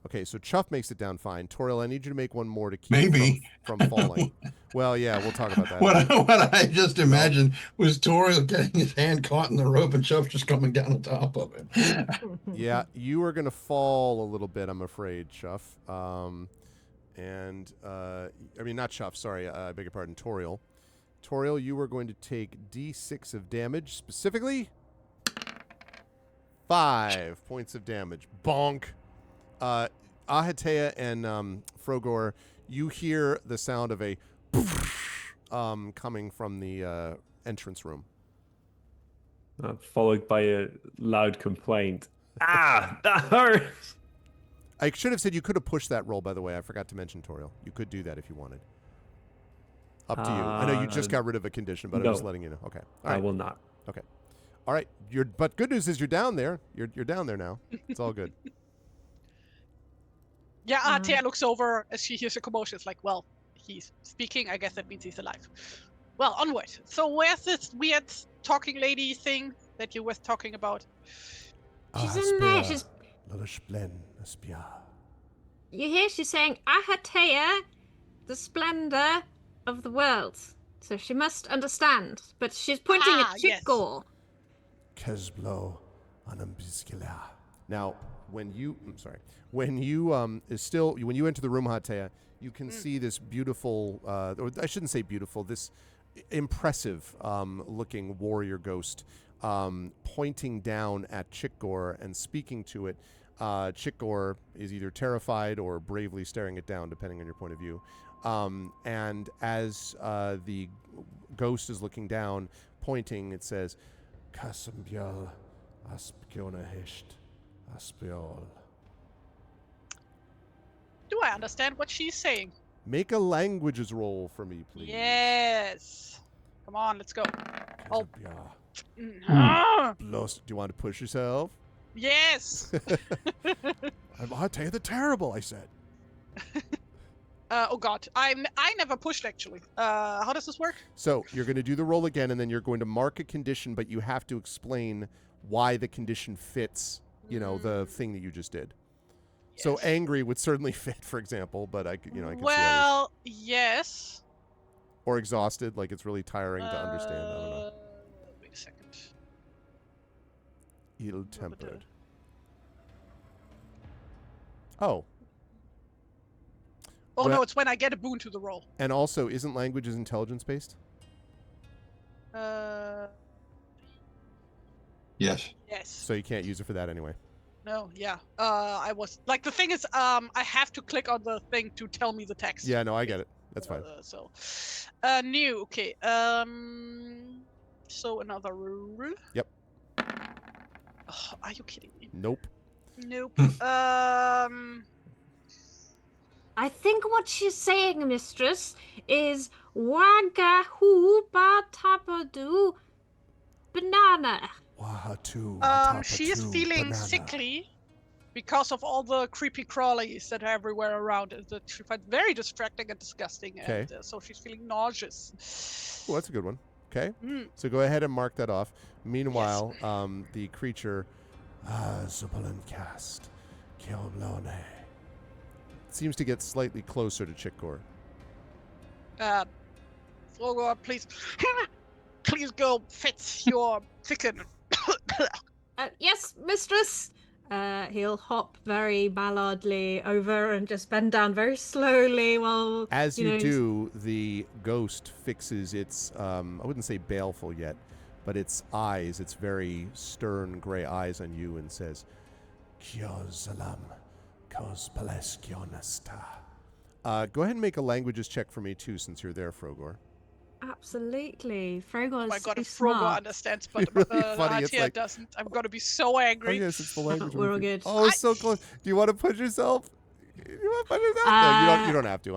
Okay, so Chuff makes it down fine. Toriel, I need you to make one more to keep Maybe. from falling. Well, yeah, we'll talk about that. What I just imagined was Toriel getting his hand caught in the rope and Chuff just coming down on top of it. Yeah, you are going to fall a little bit, I'm afraid, Chuff. I mean, not Chuff, sorry, I beg your pardon, Toriel. Toriel, you are going to take D6 of damage, specifically 5 points of damage. Bonk. Ahatea and Frogor, you hear the sound of a coming from the entrance room. Followed by a loud complaint. Ah, that hurts! I should have said you could have pushed that roll, by the way. I forgot to mention, Toriel. You could do that if you wanted. Up to you. I know you just got rid of a condition, but I'm just letting you know. Okay. All right. I will not. Okay. All right. But good news is you're down there. You're down there now. It's all good. Yeah, Atea looks over as she hears a commotion. It's like, well, he's speaking. I guess that means he's alive. Well, onward. So where's this weird talking lady thing that you were talking about? She's in there. She's. You hear she's saying, Ahatea, the splendor of the world. So she must understand. But she's pointing at Chikgor. Kesblo anambiskila. Now, when you enter the room, Hatea, you can see this beautiful, or I shouldn't say beautiful, this impressive looking warrior ghost pointing down at Chikgor and speaking to it. Chikgor is either terrified or bravely staring it down, depending on your point of view. And as the ghost is looking down, pointing, it says, Kasambyal aspgiona hisht aspiol. Do I understand what she's saying? Make a languages roll for me, please. Yes. Come on, let's go. Oh. Do you want to push yourself? Yes. I'll tell you the terrible, I said. Oh God, I never pushed actually. How does this work? So you're going to do the roll again, and then you're going to mark a condition, but you have to explain why the condition fits, the thing that you just did. Yes. So angry would certainly fit, for example, but I can see others. Yes. Or exhausted, like it's really tiring to understand. I don't know. Wait a second. Ill-tempered. Oh. Oh, no, it's when I get a boon to the roll. And also, isn't languages intelligence-based? Yes. Yes. So you can't use it for that anyway. No, yeah. I was... Like, the thing is, I have to click on the thing to tell me the text. Yeah, no, I get it. That's fine. New, okay. So another rule. Yep. Oh, are you kidding me? Nope. Nope. I think what she's saying, mistress, is Waga hu ba tapadu banana. She is feeling sickly because of all the creepy crawlies that are everywhere around that she finds very distracting and disgusting. Okay. And so she's feeling nauseous. Oh, that's a good one. Okay. So go ahead and mark that off. Meanwhile, the creature cast seems to get slightly closer to Chikgor. Frogor, please go fetch your chicken. Yes, mistress. He'll hop very mallardly over and just bend down very slowly while... As you do, the ghost fixes its, I wouldn't say baleful yet, but its eyes, its very stern gray eyes on you and says, Kyozalam kos paleskionesta. Go ahead and make a languages check for me too, since you're there, Frogor. Absolutely. Frogor is my God, so if Frogor smart. understands, but Really funny. It's like, doesn't. I'm going to be so angry. Oh, yes, it's the language. We're all good. Oh, it's so close. Do you want to push yourself? You want to push yourself? No, you don't have to.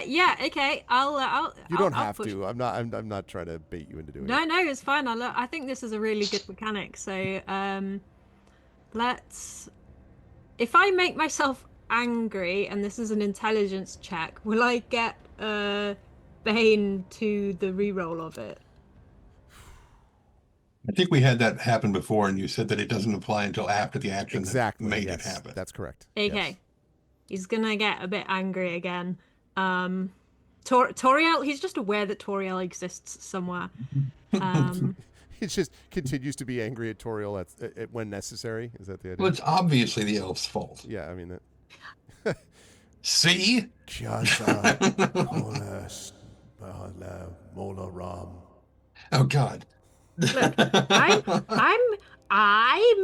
Yeah, okay. I'll You don't I'll have push. to. I'm not trying to bait you into doing it. No, it's fine. I think this is a really good mechanic. So, if I make myself angry and this is an intelligence check, will I get Bane to the reroll of it? I think we had that happen before, and you said that it doesn't apply until after the action Exactly. that made Yes, it happen. that's correct. Okay. Yes. He's gonna get a bit angry again. Toriel, he's just aware that Toriel exists somewhere. He just continues to be angry at Toriel when necessary. Is that the idea? Well, it's obviously the elf's fault. Yeah, I mean that. See? Oh God. Look,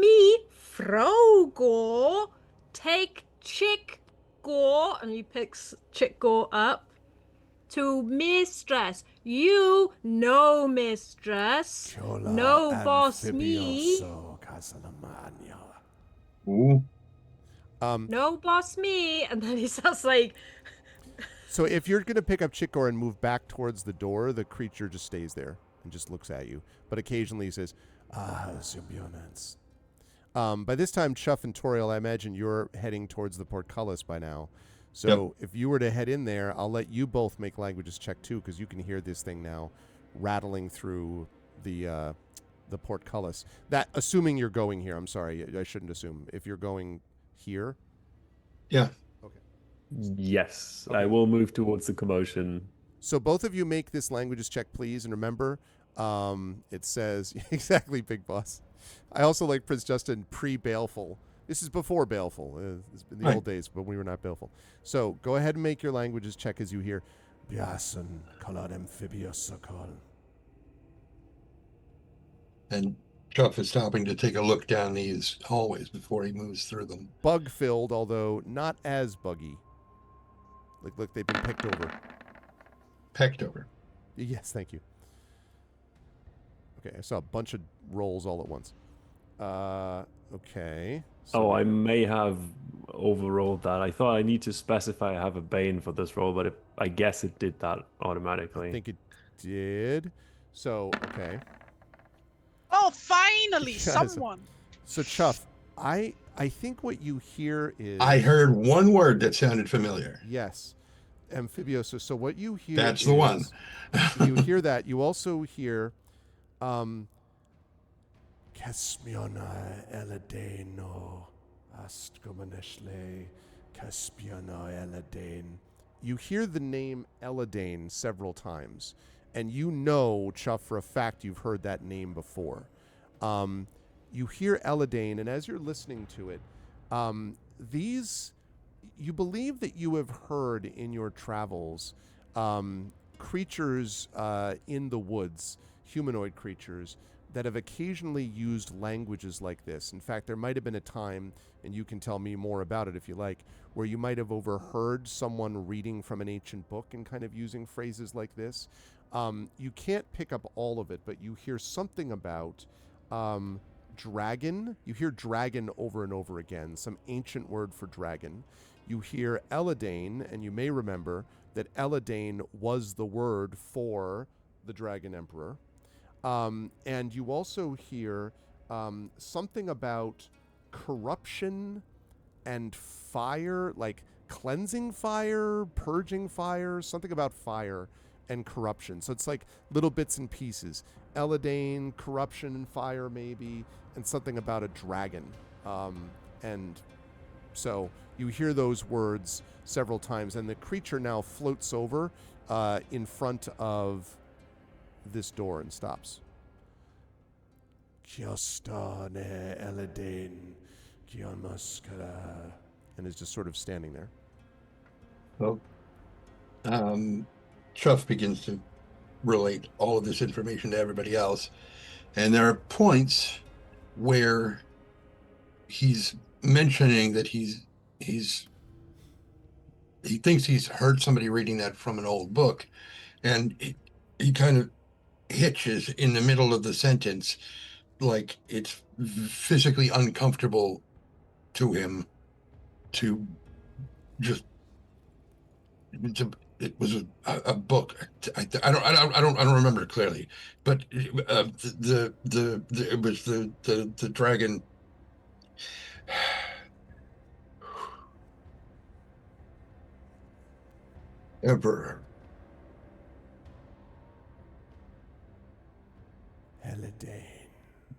me, Frogo, take Chick Gore, and he picks Chick Gore up, to mistress. You know mistress. No boss me. Ooh. No boss me. And then he starts like, So if you're going to pick up Chickor and move back towards the door, the creature just stays there and just looks at you. But occasionally he says, symbionts. By this time, Chuff and Toriel, I imagine you're heading towards the portcullis by now. So if you were to head in there, I'll let you both make languages check too, because you can hear this thing now rattling through the portcullis. That, assuming you're going here. I'm sorry, I shouldn't assume. If you're going here. Yeah. Okay. Yes, Okay. I will move towards the commotion. So both of you make this languages check, please. And remember, it says, exactly, Big Boss. I also like Prince Justin pre-Baleful. This is before Baleful. It's been the old days, but we were not Baleful. So go ahead and make your languages check as you hear. Biasan kalad amphibious sakal. And Chuff is stopping to take a look down these hallways before he moves through them. Bug-filled, although not as buggy. Look, they've been picked over. Pecked over. Yes, thank you. Okay, I saw a bunch of rolls all at once. Okay. So I may have overrolled that. I thought I need to specify I have a Bane for this roll, but I guess it did that automatically. I think it did. So, okay. Oh, finally, Yes. someone. So, Chuff, I think what you hear is... I heard one word that sounded familiar. Yes. Amphibiosis. So what you hear That's is... the one. You hear that. You also hear... Caspiana Eladeno Astgomaneshle Caspiana Eladane. You hear the name Eladane several times, and you know, Chuff, for a fact you've heard that name before. You hear Eladane, and as you're listening to it, you believe that you have heard in your travels creatures in the woods, humanoid creatures, that have occasionally used languages like this. In fact, there might have been a time, and you can tell me more about it if you like, where you might have overheard someone reading from an ancient book and kind of using phrases like this. You can't pick up all of it, but you hear something about dragon. You hear dragon over and over again, some ancient word for dragon. You hear Eladane, and you may remember that Eladane was the word for the Dragon Emperor. And you also hear something about corruption and fire, like cleansing fire, purging fire, something about fire and corruption. So it's like little bits and pieces. Eladane, corruption and fire maybe, and something about a dragon. And so you hear those words several times, and the creature now floats over in front of this door and stops. And is just sort of standing there. Well, Chuff begins to relate all of this information to everybody else. And there are points where he's mentioning that he thinks he's heard somebody reading that from an old book, and he kind of hitches in the middle of the sentence, like it's physically uncomfortable to him to just it was a book. I don't remember it clearly, but it was the dragon. Emperor. Eladane.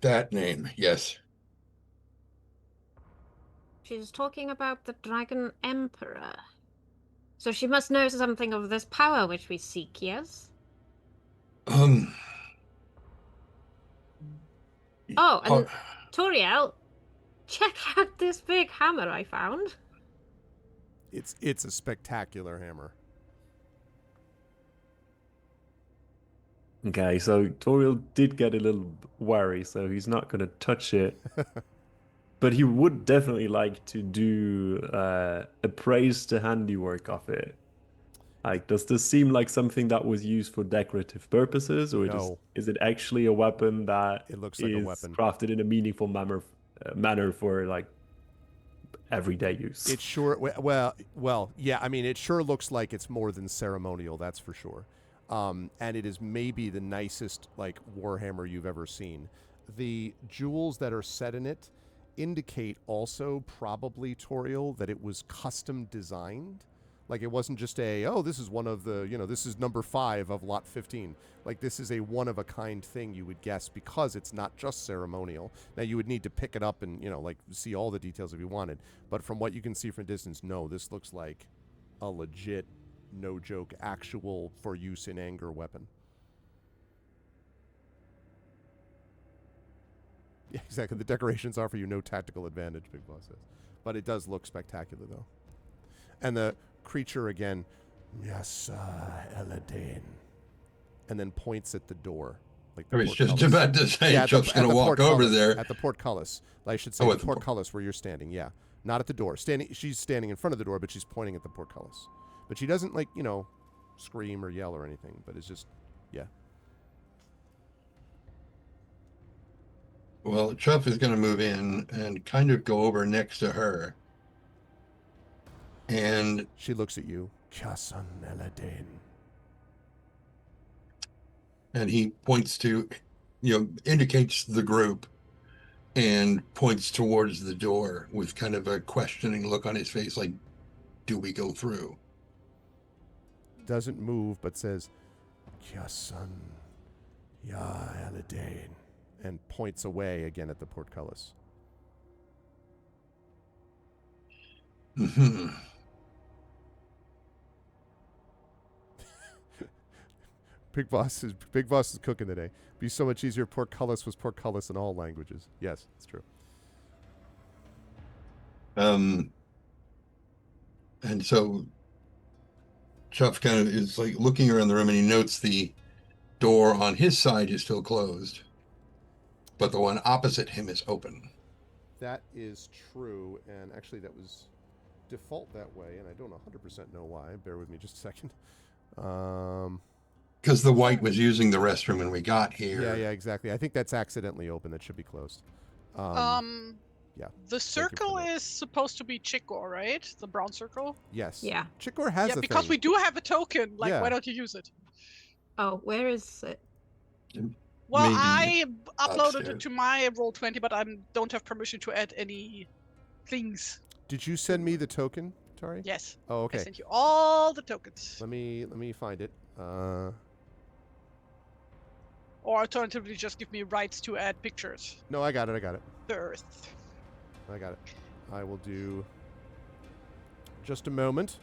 That name, yes. She's talking about the Dragon Emperor. So she must know something of this power which we seek, yes? Um. Oh, and oh, Toriel, check out this big hammer I found. It's a spectacular hammer. Okay, so Toriel did get a little worried, so he's not going to touch it. But he would definitely like to do appraise the handiwork of it. Like, does this seem like something that was used for decorative purposes, or No. is it actually a weapon that It looks like a is weapon. crafted in a meaningful manner for like everyday use? It sure well, yeah. I mean, it sure looks like it's more than ceremonial. That's for sure. And it is maybe the nicest like warhammer you've ever seen. The jewels that are set in it indicate also probably Toriel that it was custom designed. Like it wasn't just this is one of the, this is number 5 of lot 15. Like this is a one of a kind thing, you would guess, because it's not just ceremonial. Now you would need to pick it up and, like see all the details if you wanted. But from what you can see from distance, no, this looks like a legit, no joke, actual for use in anger weapon. Yeah, exactly. The decorations offer you no tactical advantage, Big Boss says. But it does look spectacular, though. And the creature again, yes, Eladane, and then points at the door. Like I was just about to say, yeah, Chuck's going to walk over there. At the portcullis. I should say the portcullis where you're standing, yeah. Not at the door. She's standing in front of the door, but she's pointing at the portcullis. But she doesn't, scream or yell or anything, but it's just, yeah. Well, Chuff is going to move in and kind of go over next to her. And she looks at you. Kasan Eladane. And he points to, indicates the group and points towards the door with kind of a questioning look on his face, like, do we go through? Doesn't move, but says, Kasan Ya Eladane, and points away again at the portcullis. Mm-hmm. Big Boss is cooking today. Be so much easier. Portcullis was portcullis in all languages. Yes, it's true. And so Chuff kind of is like looking around the room, and he notes the door on his side is still closed, but the one opposite him is open. That is true, and actually that was default that way, and I don't 100% know why. Bear with me just a second. Because the white was using the restroom when we got here. Yeah, exactly. I think that's accidentally open. That should be closed. Yeah. The circle is supposed to be Chikor, right? The brown circle? Yes. Yeah. Chikor has a because thing. we do have a token. Like, Yeah. why don't you use it? Oh, where is it? Well, Maybe I uploaded upstairs. it to my Roll20, but I don't have permission to add any things. Did you send me the token, Tari? Yes. Oh, I okay. sent you all the tokens. Let me find it. Or alternatively, just give me rights to add pictures. No, I got it. The Earth. I got it. I will do just a moment.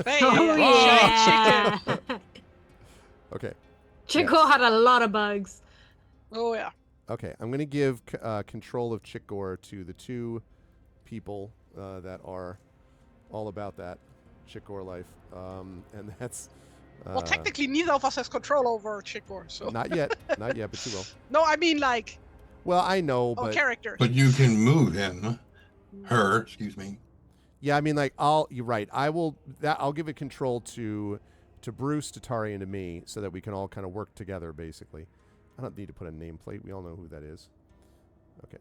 Hey, Oh, giant chicken. yeah. Okay. Chico had a lot of bugs. Oh, yeah. Okay, I'm going to give control of Chikor to the 2 people that are all about that Chikor life. And that's... Well, technically, neither of us has control over Chikor, so... Not yet, but you will. No, I mean, like... Well, I know, but... character. But you can move her, excuse me. Yeah, I mean, like, you're right. I'll give it control to Bruce, to Tari, and to me, so that we can all kind of work together, basically. I don't need to put a nameplate. We all know who that is. Okay.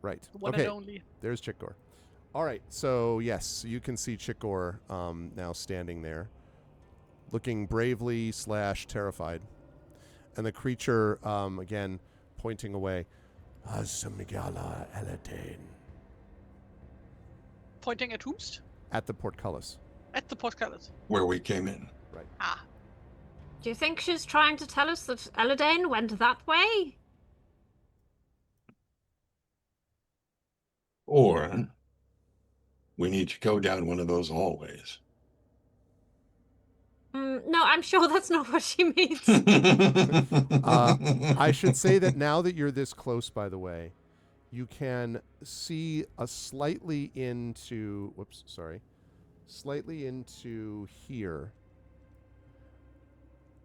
Right. One okay. and only. There's Chikor. All right. So, yes, you can see Chikor now standing there, looking bravely / terrified. And the creature, again, pointing away. Asamigala Eladane. Pointing at whomst? At the portcullis. At the portcullis. Where we came in. Right. Ah. Do you think she's trying to tell us that Eladane went that way? Or we need to go down one of those hallways. No, I'm sure that's not what she means. I should say that now that you're this close, by the way, you can see a slightly into here.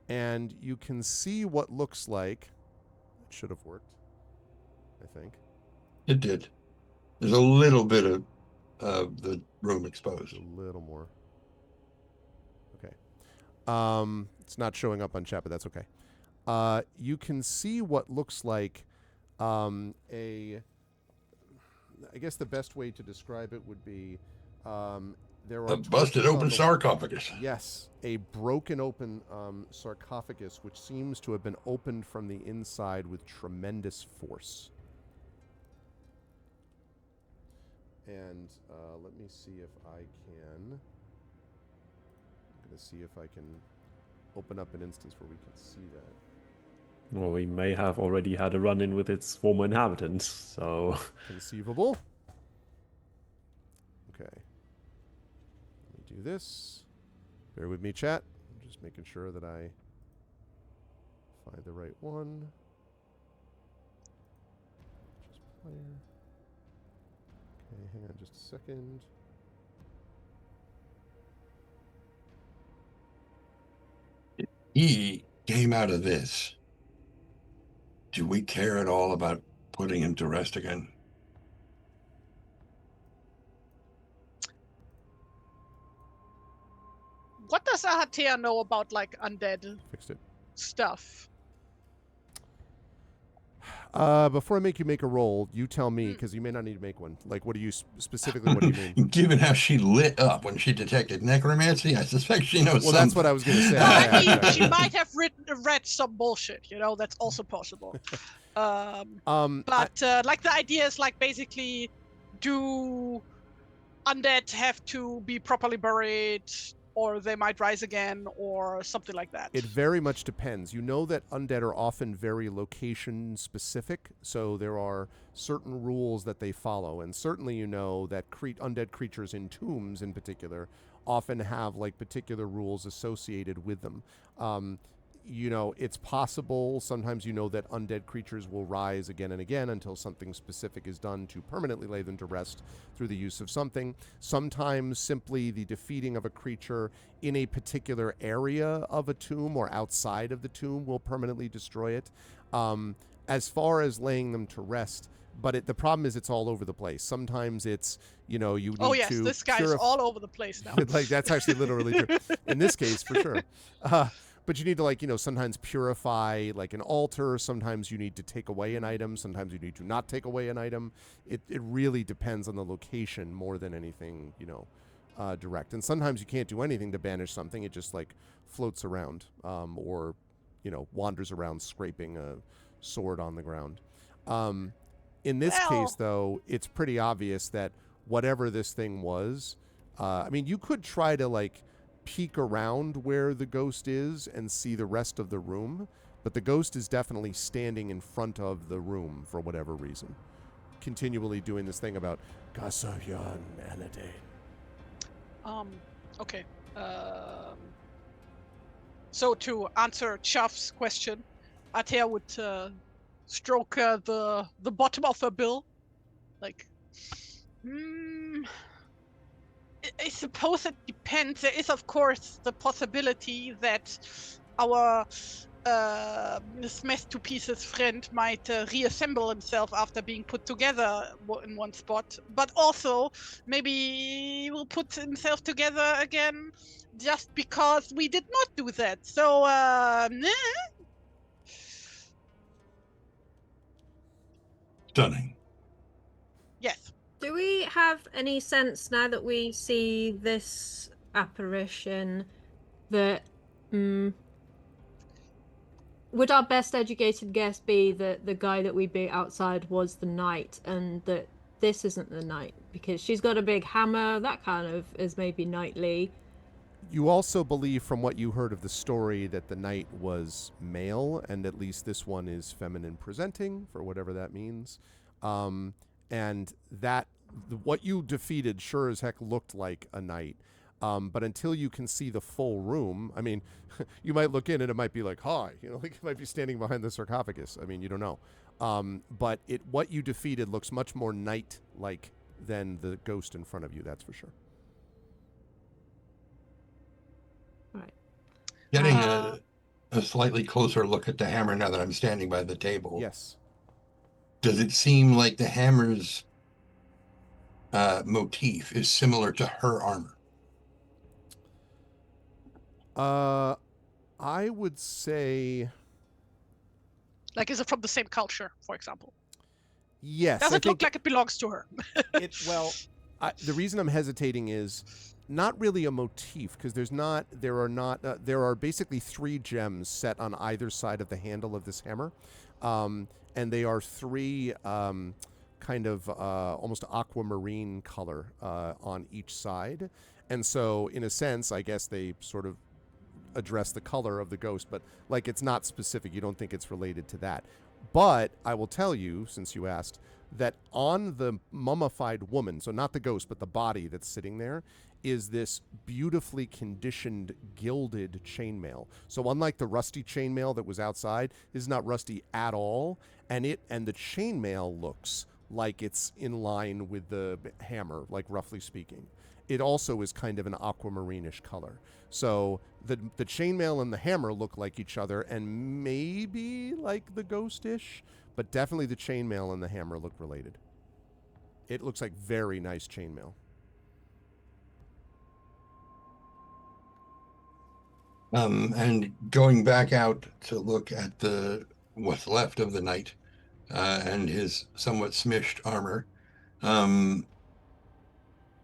And you can see what looks like, it should have worked, I think. It did. There's a little bit of the room exposed. A little more. Okay. It's not showing up on chat, but that's okay. You can see what looks like I guess the best way to describe it would be there are A busted open sarcophagus. Yes, a broken open sarcophagus, which seems to have been opened from the inside with tremendous force. And let me see if I can. I'm going to see if I can open up an instance where we can see that. Well, we may have already had a run-in with its former inhabitants, so... Conceivable. Okay. Let me do this. Bear with me, chat. I'm just making sure that I find the right one. Just player. Okay, hang on just a second. He came out of this. Do we care at all about putting him to rest again? What does Ahatea know about like undead Fixed it. stuff? Before I make you make a roll, you tell me, because you may not need to make one. Like, what do you specifically? What do you mean? Given how she lit up when she detected necromancy, I suspect she knows. Well, that's what I was going to say. I mean, Yeah, she might have read some bullshit. You know, that's also possible. But like the idea is like basically, do undead have to be properly buried, or they might rise again, or something like that? It very much depends. You know that undead are often very location specific, so there are certain rules that they follow, and certainly you know that undead creatures in tombs in particular often have like particular rules associated with them. You know, it's possible sometimes you know that undead creatures will rise again and again until something specific is done to permanently lay them to rest through the use of something. Sometimes simply the defeating of a creature in a particular area of a tomb or outside of the tomb will permanently destroy it. As far as laying them to rest, but the problem is it's all over the place. Sometimes it's, you know, you need to... Oh yes, this guy's all over the place now. Like, that's actually literally true. In this case, for sure. But you need to, like, you know, sometimes purify, like, an altar. Sometimes you need to take away an item. Sometimes you need to not take away an item. It really depends on the location more than anything, you know, direct. And sometimes you can't do anything to banish something. It just, like, floats around or, you know, wanders around scraping a sword on the ground. In this case, though, it's pretty obvious that whatever this thing was, I mean, you could try to, like, peek around where the ghost is and see the rest of the room, but the ghost is definitely standing in front of the room for whatever reason, continually doing this thing about Gasoyan Eladane. Okay. So to answer Chuff's question, Atea would stroke the bottom of her bill, like. I suppose it depends. There is, of course, the possibility that our smashed to pieces friend might reassemble himself after being put together in one spot. But also, maybe he will put himself together again just because we did not do that. So, Stunning. Yes. Do we have any sense now that we see this apparition that would our best educated guess be that the guy that we beat outside was the knight and that this isn't the knight? Because she's got a big hammer, that kind of is maybe knightly. You also believe, from what you heard of the story, that the knight was male, and at least this one is feminine presenting, for whatever that means. And that what you defeated sure as heck looked like a knight. But until you can see the full room, I mean, you might look in and it might be like, hi, like it might be standing behind the sarcophagus. I mean, you don't know. But what you defeated looks much more knight-like than the ghost in front of you, that's for sure. Right. Getting a slightly closer look at the hammer now that I'm standing by the table. Yes. Does it seem like the hammer's motif is similar to her armor? I would say Like, is it from the same culture, for example? yes. Does I it think look like it belongs to her? the reason I'm hesitating is not really a motif, because there are basically 3 gems set on either side of the handle of this hammer, and they are 3 kind of almost aquamarine color on each side, and so in a sense, I guess they sort of address the color of the ghost, but like it's not specific. You don't think it's related to that. But I will tell you, since you asked, that on the mummified woman, so not the ghost, but the body that's sitting there, is this beautifully conditioned gilded chainmail. So unlike the rusty chainmail that was outside, this is not rusty at all, and the chainmail looks like it's in line with the hammer, like roughly speaking. It also is kind of an aquamarine-ish color. So the chainmail and the hammer look like each other, and maybe like the ghost-ish, but definitely the chainmail and the hammer look related. It looks like very nice chainmail. And going back out to look at what's left of the knight and his somewhat smished armor,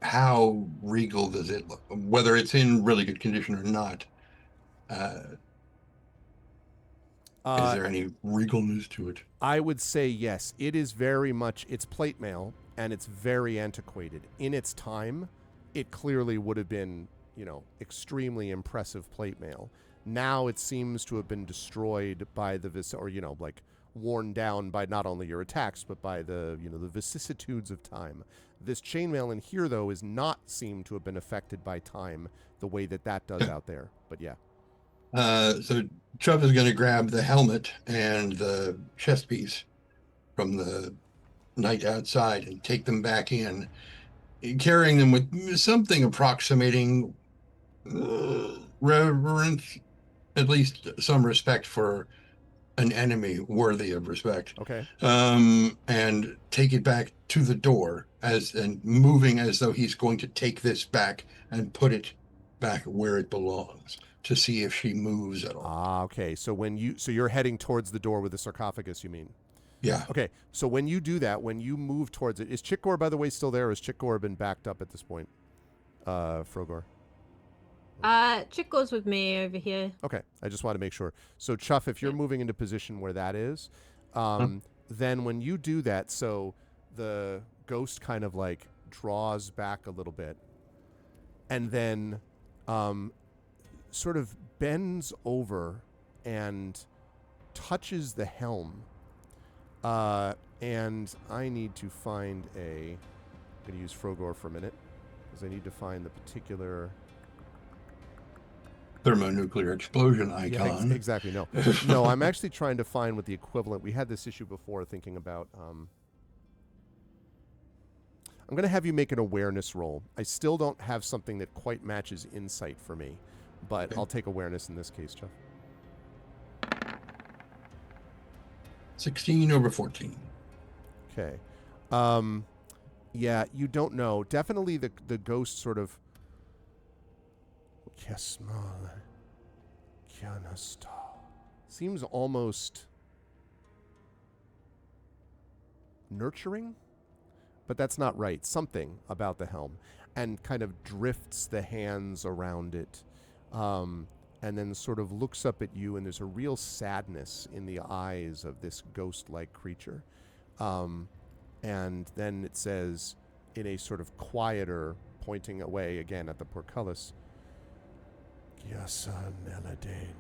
how regal does it look? Whether it's in really good condition or not, is there any regalness to it? I would say yes. It is very much, it's plate mail, and it's very antiquated. In its time, it clearly would have been, extremely impressive plate mail. Now it seems to have been destroyed by like worn down by not only your attacks, but by the vicissitudes of time. This chainmail in here, though, is not seem to have been affected by time the way that does out there. But yeah. So Chubb is going to grab the helmet and the chest piece from the knight outside and take them back in, carrying them with something approximating reverence, at least some respect for an enemy worthy of respect. Okay. And take it back to the door and moving as though he's going to take this back and put it back where it belongs to see if she moves at all. Ah, okay. So you're heading towards the door with the sarcophagus, you mean? Yeah. Okay. So when you do that, when you move towards it, is Chikgor, by the way, still there? Or has Chikgor been backed up at this point? Frogor. Chick goes with me over here. Okay, I just want to make sure. So Chuff, if you're moving into position where that is, then when you do that, so the ghost kind of like draws back a little bit, and then sort of bends over and touches the helm. And I need to find I'm going to use Frogor for a minute, because I need to find the particular thermonuclear explosion icon. Yeah, exactly. No, I'm actually trying to find what the equivalent. We had this issue before, thinking about. I'm going to have you make an awareness roll. I still don't have something that quite matches insight for me, but I'll take awareness in this case, Jeff. 16 over 14. Okay. Yeah, you don't know. Definitely the ghost sort of. Seems almost nurturing, but that's not right. Something about the helm, and kind of drifts the hands around it, and then sort of looks up at you, and there's a real sadness in the eyes of this ghost-like creature. And then it says, in a sort of quieter, pointing away again at the portcullis, Yasan Eladane.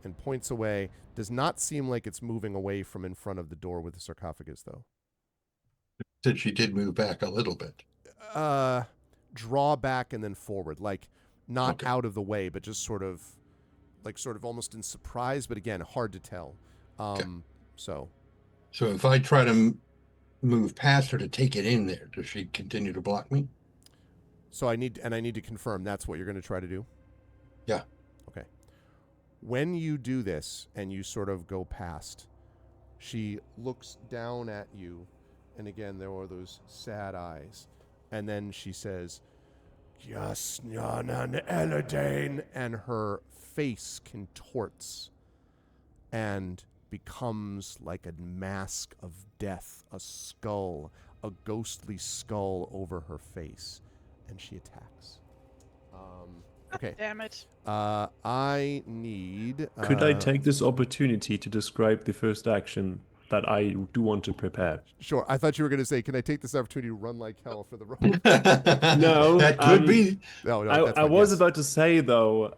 And points away. Does not seem like it's moving away from in front of the door with the sarcophagus, though. Said she did move back a little bit. Draw back and then forward, like not Okay. out of the way, but just sort of almost in surprise, but again, hard to tell. Okay. So if I try to move past her to take it in there, does she continue to block me? I need to confirm that's what you're going to try to do. Yeah. Okay. When you do this and you sort of go past, she looks down at you, and again there are those sad eyes, and then she says, "Yes, Nyanan Eladane," and her face contorts and becomes like a mask of death, a skull, a ghostly skull over her face, and she attacks. Okay. Damn it. I need. Could I take this opportunity to describe the first action that I do want to prepare? Sure. I thought you were going to say, "Can I take this opportunity to run like hell for the road?" No, that could be. No, that's I fine, was yes. about to say though,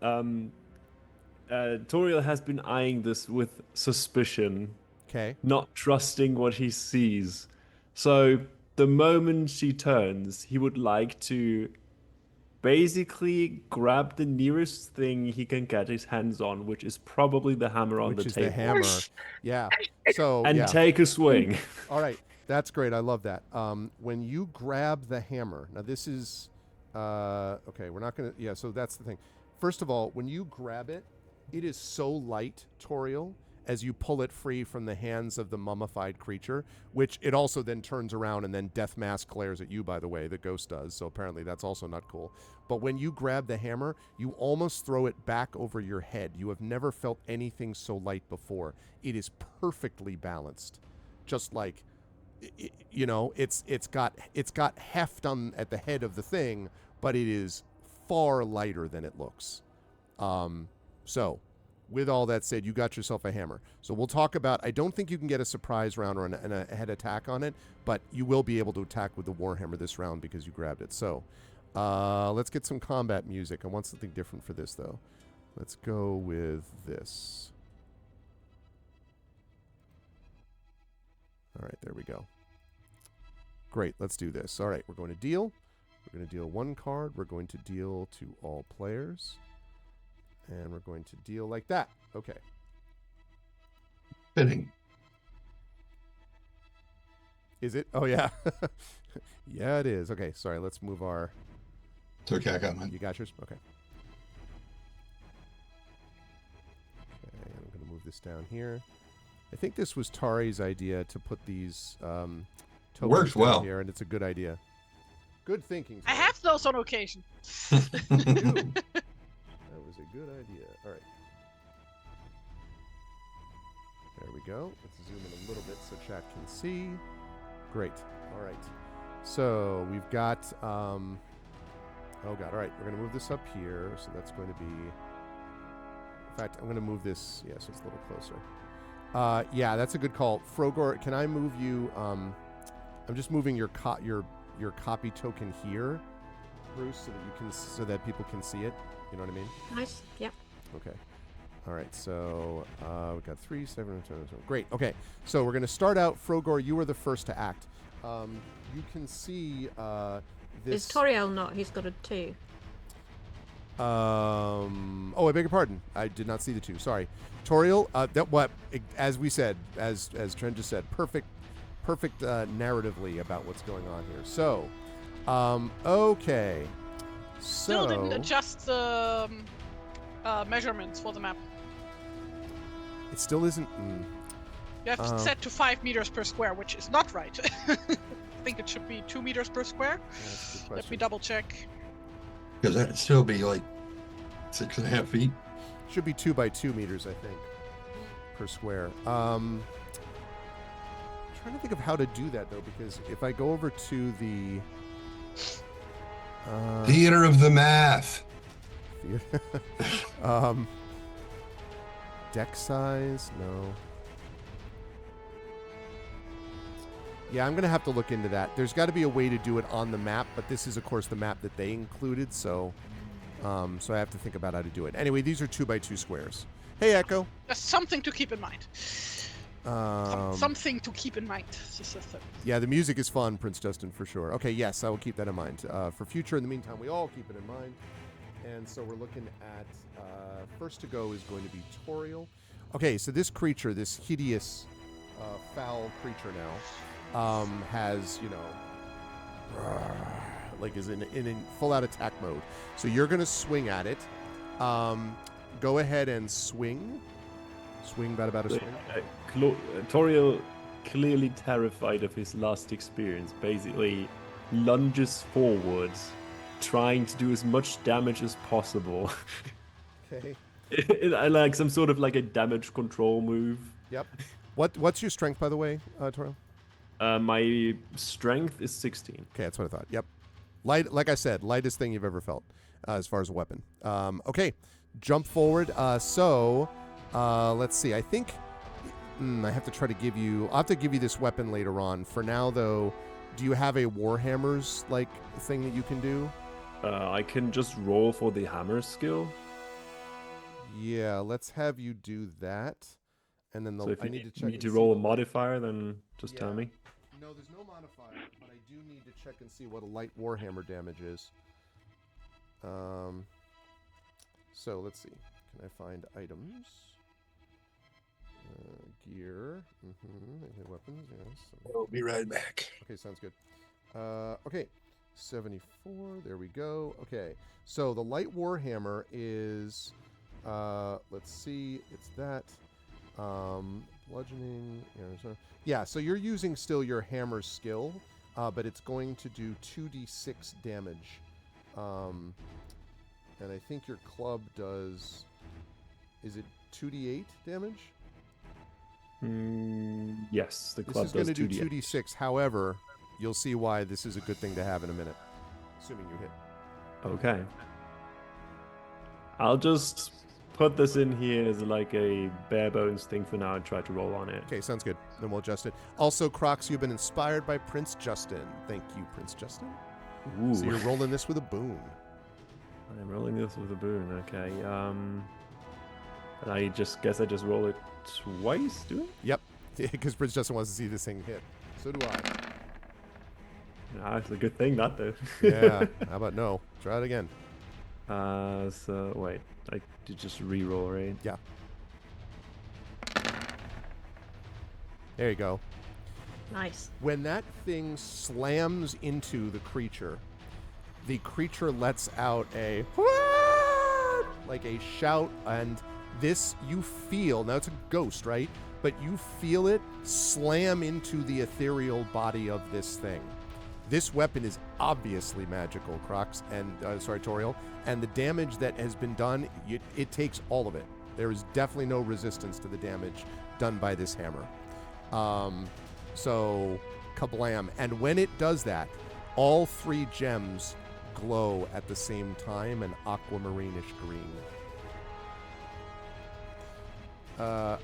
Toriel has been eyeing this with suspicion, Okay. not trusting what he sees. So the moment she turns, he would like to basically grab the nearest thing he can get his hands on, which is probably the hammer on Which the is table, the hammer. Yeah. So and yeah. take a swing. All right. That's great. I love that. When you grab the hammer, now this is okay. We're not gonna. Yeah. So that's the thing. First of all, when you grab it, it is so light, Toriel, as you pull it free from the hands of the mummified creature, which it also then turns around and then Death Mask glares at you, by the way, the ghost does. So apparently that's also not cool. But when you grab the hammer, you almost throw it back over your head. You have never felt anything so light before. It is perfectly balanced. Just like, it's got heft on at the head of the thing, but it is far lighter than it looks. So, with all that said, you got yourself a hammer. So we'll talk about, I don't think you can get a surprise round or a head attack on it, but you will be able to attack with the Warhammer this round because you grabbed it. So let's get some combat music. I want something different for this, though. Let's go with this. All right, there we go. Great, let's do this. All right, we're going to deal. We're going to deal one card. We're going to deal to all players. And we're going to deal like that. Okay. Fitting. Is it? Oh, yeah. Yeah, it is. Okay, sorry. Let's move our... It's okay, I got mine. You got yours? Okay. Okay, I'm going to move this down here. I think this was Tari's idea to put these tokens Works down well. here, and it's a good idea. Good thinking. I Tari. have those on occasion. That was a good idea. All right. There we go. Let's zoom in a little bit so chat can see. Great. All right. So we've got, oh God. All right. We're going to move this up here. So that's going to be, in fact, I'm going to move this. Yeah, so it's a little closer. Yeah, that's a good call. Frogor, can I move you? I'm just moving your copy token here, Bruce, so that people can see it. You know what I mean? Nice. Yep. Okay. All right. So we've got 3, 7, 7. Great. Okay. So we're going to start out. Frogor, you were the first to act. You can see this. Is Toriel not? He's got a 2. Oh, I beg your pardon. I did not see the 2. Sorry. Toriel, as we said, as Trent just said, perfect narratively about what's going on here. So, okay. Still didn't So adjust the measurements for the map. it still isn't. You have set to 5 meters per square, which is not right. I think it should be 2 meters per square. That's a good Let me question. double check. Because that'd still be like 6.5 feet. Should be 2 by 2 meters, I think, per square. Trying to think of how to do that though, because if I go over to the Theater of the math. deck size, no. Yeah, I'm gonna have to look into that. There's got to be a way to do it on the map, but this is, of course, the map that they included. So, So I have to think about how to do it. Anyway, these are 2x2 squares. Hey, Echo. Just something to keep in mind. Something to keep in mind. Yeah, the music is fun, Prince Justin, for sure. Okay, yes, I will keep that in mind. For future, in the meantime, we all keep it in mind. And so we're looking at, first to go is going to be Toriel. Okay, so this creature, this hideous, foul creature now, has, like is in full-out attack mode. So you're going to swing at it. Go ahead and swing. Swing about a swing. Toriel, clearly terrified of his last experience, basically lunges forwards, trying to do as much damage as possible. Okay. Like some sort of like a damage control move. Yep. What's your strength, by the way, Toriel? My strength is 16. Okay, that's what I thought. Yep. Light, like I said, lightest thing you've ever felt as far as a weapon. Okay, jump forward. Let's see. I think I have to try to give you... I'll have to give you this weapon later on. For now, though, do you have a Warhammer's, like, thing that you can do? I can just roll for the hammer skill. Yeah, let's have you do that. And then So if I you need to check. need to roll a modifier, then just tell me. No, there's no modifier, but I do need to check and see what a light Warhammer damage is. So let's see. Can I find items? Gear. Weapons, yes. I'll be right back. Okay, sounds good. Okay, 74. There we go. Okay, so the light Warhammer is, let's see, it's that. Bludgeoning. Yeah, so you're using still your hammer skill, but it's going to do 2d6 damage. And I think your club does... Is it 2d8 damage? Yes, the This club is going does to do 2d8. 2d6. However, you'll see why this is a good thing to have in a minute. Assuming you hit. Okay. I'll just put this in here as like a bare bones thing for now and try to roll on it. Okay, sounds good. Then we'll adjust it. Also, Crocs, you've been inspired by Prince Justin. Thank you, Prince Justin. Ooh. So you're rolling this with a boon. I'm rolling this with a boon, okay. And I just guess I just roll it twice, do I? Yep, because Prince Justin wants to see this thing hit. So do I. Nah, it's a good thing not though. Yeah, how about no? Try it again. So wait, I did just re-roll, right? Yeah. There you go. Nice. When that thing slams into the creature lets out a like a shout, and this you feel, now it's a ghost, right? But you feel it slam into the ethereal body of this thing. This weapon is obviously magical, Crocs, and Toriel, and the damage that has been done, it takes all of it. There is definitely no resistance to the damage done by this hammer. So, kablam. And when it does that, all 3 gems glow at the same time, an aquamarinish green.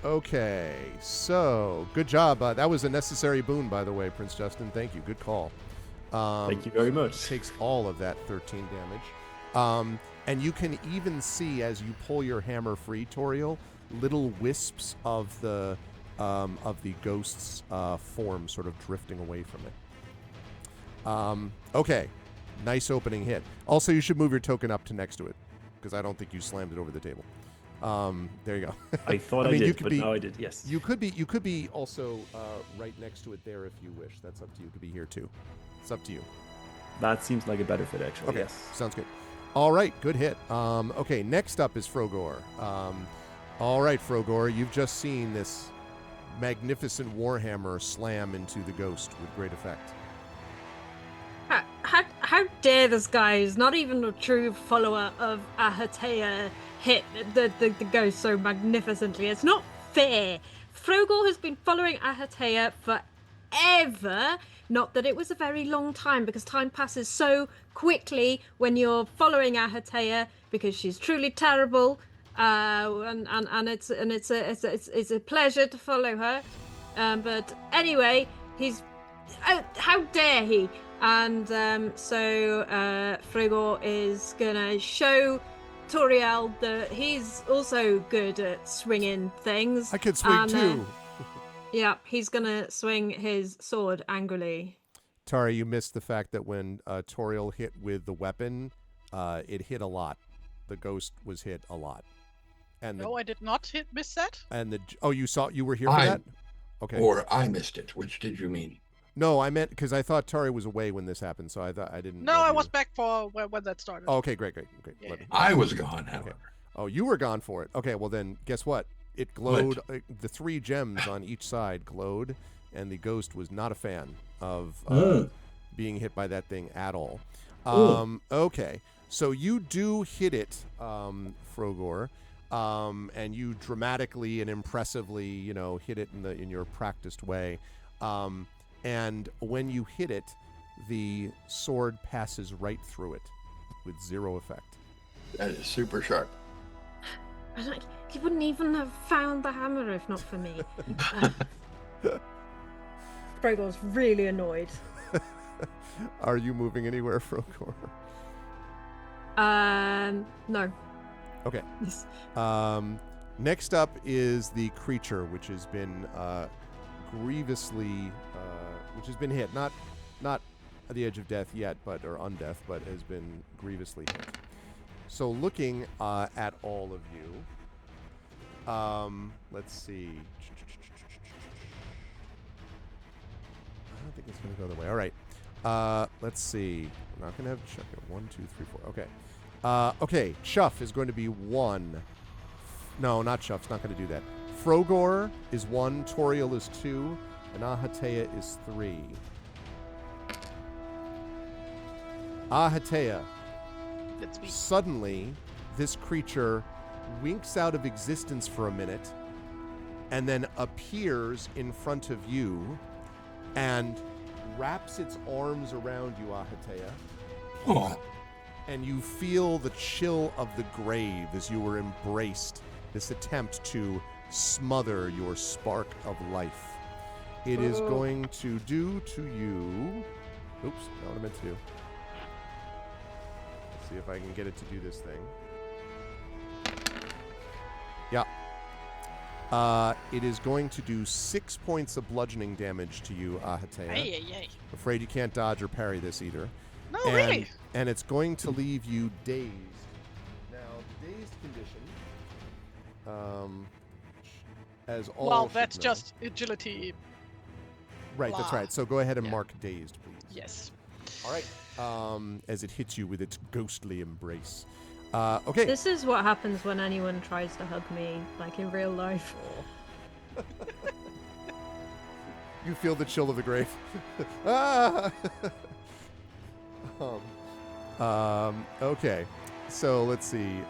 Okay, so good job. That was a necessary boon, by the way, Prince Justin. Thank you. Good call. Thank you very much. Takes all of that 13 damage. And you can even see, as you pull your hammer free, Toriel, little wisps of the ghost's form sort of drifting away from it. Okay, nice opening hit. Also, you should move your token up to next to it, because I don't think you slammed it over the table. There you go. I thought I did, but now I did, yes. You could be also right next to it there if you wish. That's up to you. You could be here too. It's up to you. That seems like a better fit, actually. Okay, Yes. sounds good. All right, good hit. Okay, next up is Frogor. All right, Frogor, you've just seen this magnificent warhammer slam into the ghost with great effect. How dare this guy, who's not even a true follower of Ahatea, hit the ghost so magnificently? It's not fair. Frogor has been following Ahatea forever. Not that it was a very long time, because time passes so quickly when you're following Ahatea, because she's truly terrible. And it's a pleasure to follow her. But anyway, how dare he? And so Frigor is gonna show Toriel that he's also good at swinging things. I could swing and, too. Yeah, he's gonna swing his sword angrily. Tari, you missed the fact that when Toriel hit with the weapon, it hit a lot. The ghost was hit a lot. And No, I did not miss that. And you were here for that? Okay. Or I missed it. Which did you mean? No, I meant because I thought Tari was away when this happened, so I thought I didn't. No, know I you was were- back for when that started. Oh, okay, great. Yeah. Let me- I was gone, however. Oh, you were gone for it. Okay, well then, guess what? It glowed. The 3 gems on each side glowed, and the ghost was not a fan of being hit by that thing at all. Okay, so you do hit it, Frogor, and you dramatically and impressively, hit it in your practiced way. And when you hit it, the sword passes right through it with 0 effect. That is super sharp. Like, he wouldn't even have found the hammer if not for me. Frogor's really annoyed. Are you moving anywhere, Frogor? No. Okay. Next up is the creature, which has been grievously, which has been hit. Not at the edge of death yet, or undeath, but has been grievously hit. So looking at all of you, let's see. I don't think it's going to go the way. All right. Let's see. We're not going to have Chuff. 1, 2, 3, 4. Okay. Okay. Chuff is going to be 1. No, not Chuff. It's not going to do that. Frogor is 1. Toriel is 2. And Ahatea is 3. Ahatea. That's me. Suddenly, this creature winks out of existence for a minute and then appears in front of you and wraps its arms around you, Ahatea. Oh, And you feel the chill of the grave as you were embraced, this attempt to smother your spark of life. It is going to do to you... Oops, not what I meant to do. Let's see if I can get it to do this thing. Yeah. It is going to do 6 points of bludgeoning damage to you, Ahatea. Ay. Afraid you can't dodge or parry this either. No, and, really. And it's going to leave you dazed. Now, the dazed condition, as all Well, should that's know- just agility. right. That's blah. right. So go ahead and Yeah. mark dazed, please. Yes. All right. As it hits you with its ghostly embrace. Okay. This is what happens when anyone tries to hug me, like in real life. You feel the chill of the grave. Ah! Okay. So let's see.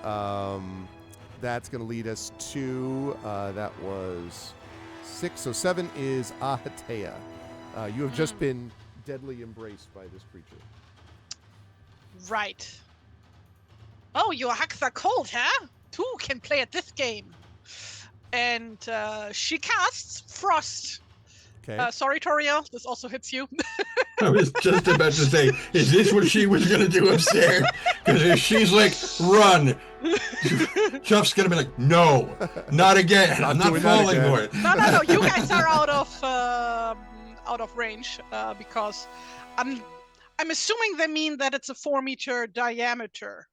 That's going to lead us to, that was 6. So 7 is Ahatea. You have just been deadly embraced by this creature. Right. Oh, your hacks are cold, huh? 2 can play at this game. And she casts Frost. Okay. Sorry, Toriel, this also hits you. I was just about to say, is this what she was going to do upstairs? Because if she's like, run, Chuff's going to be like, no, not again. I'm not doing that falling again. for it. No. You guys are out of range because I'm assuming they mean that it's a 4-meter diameter,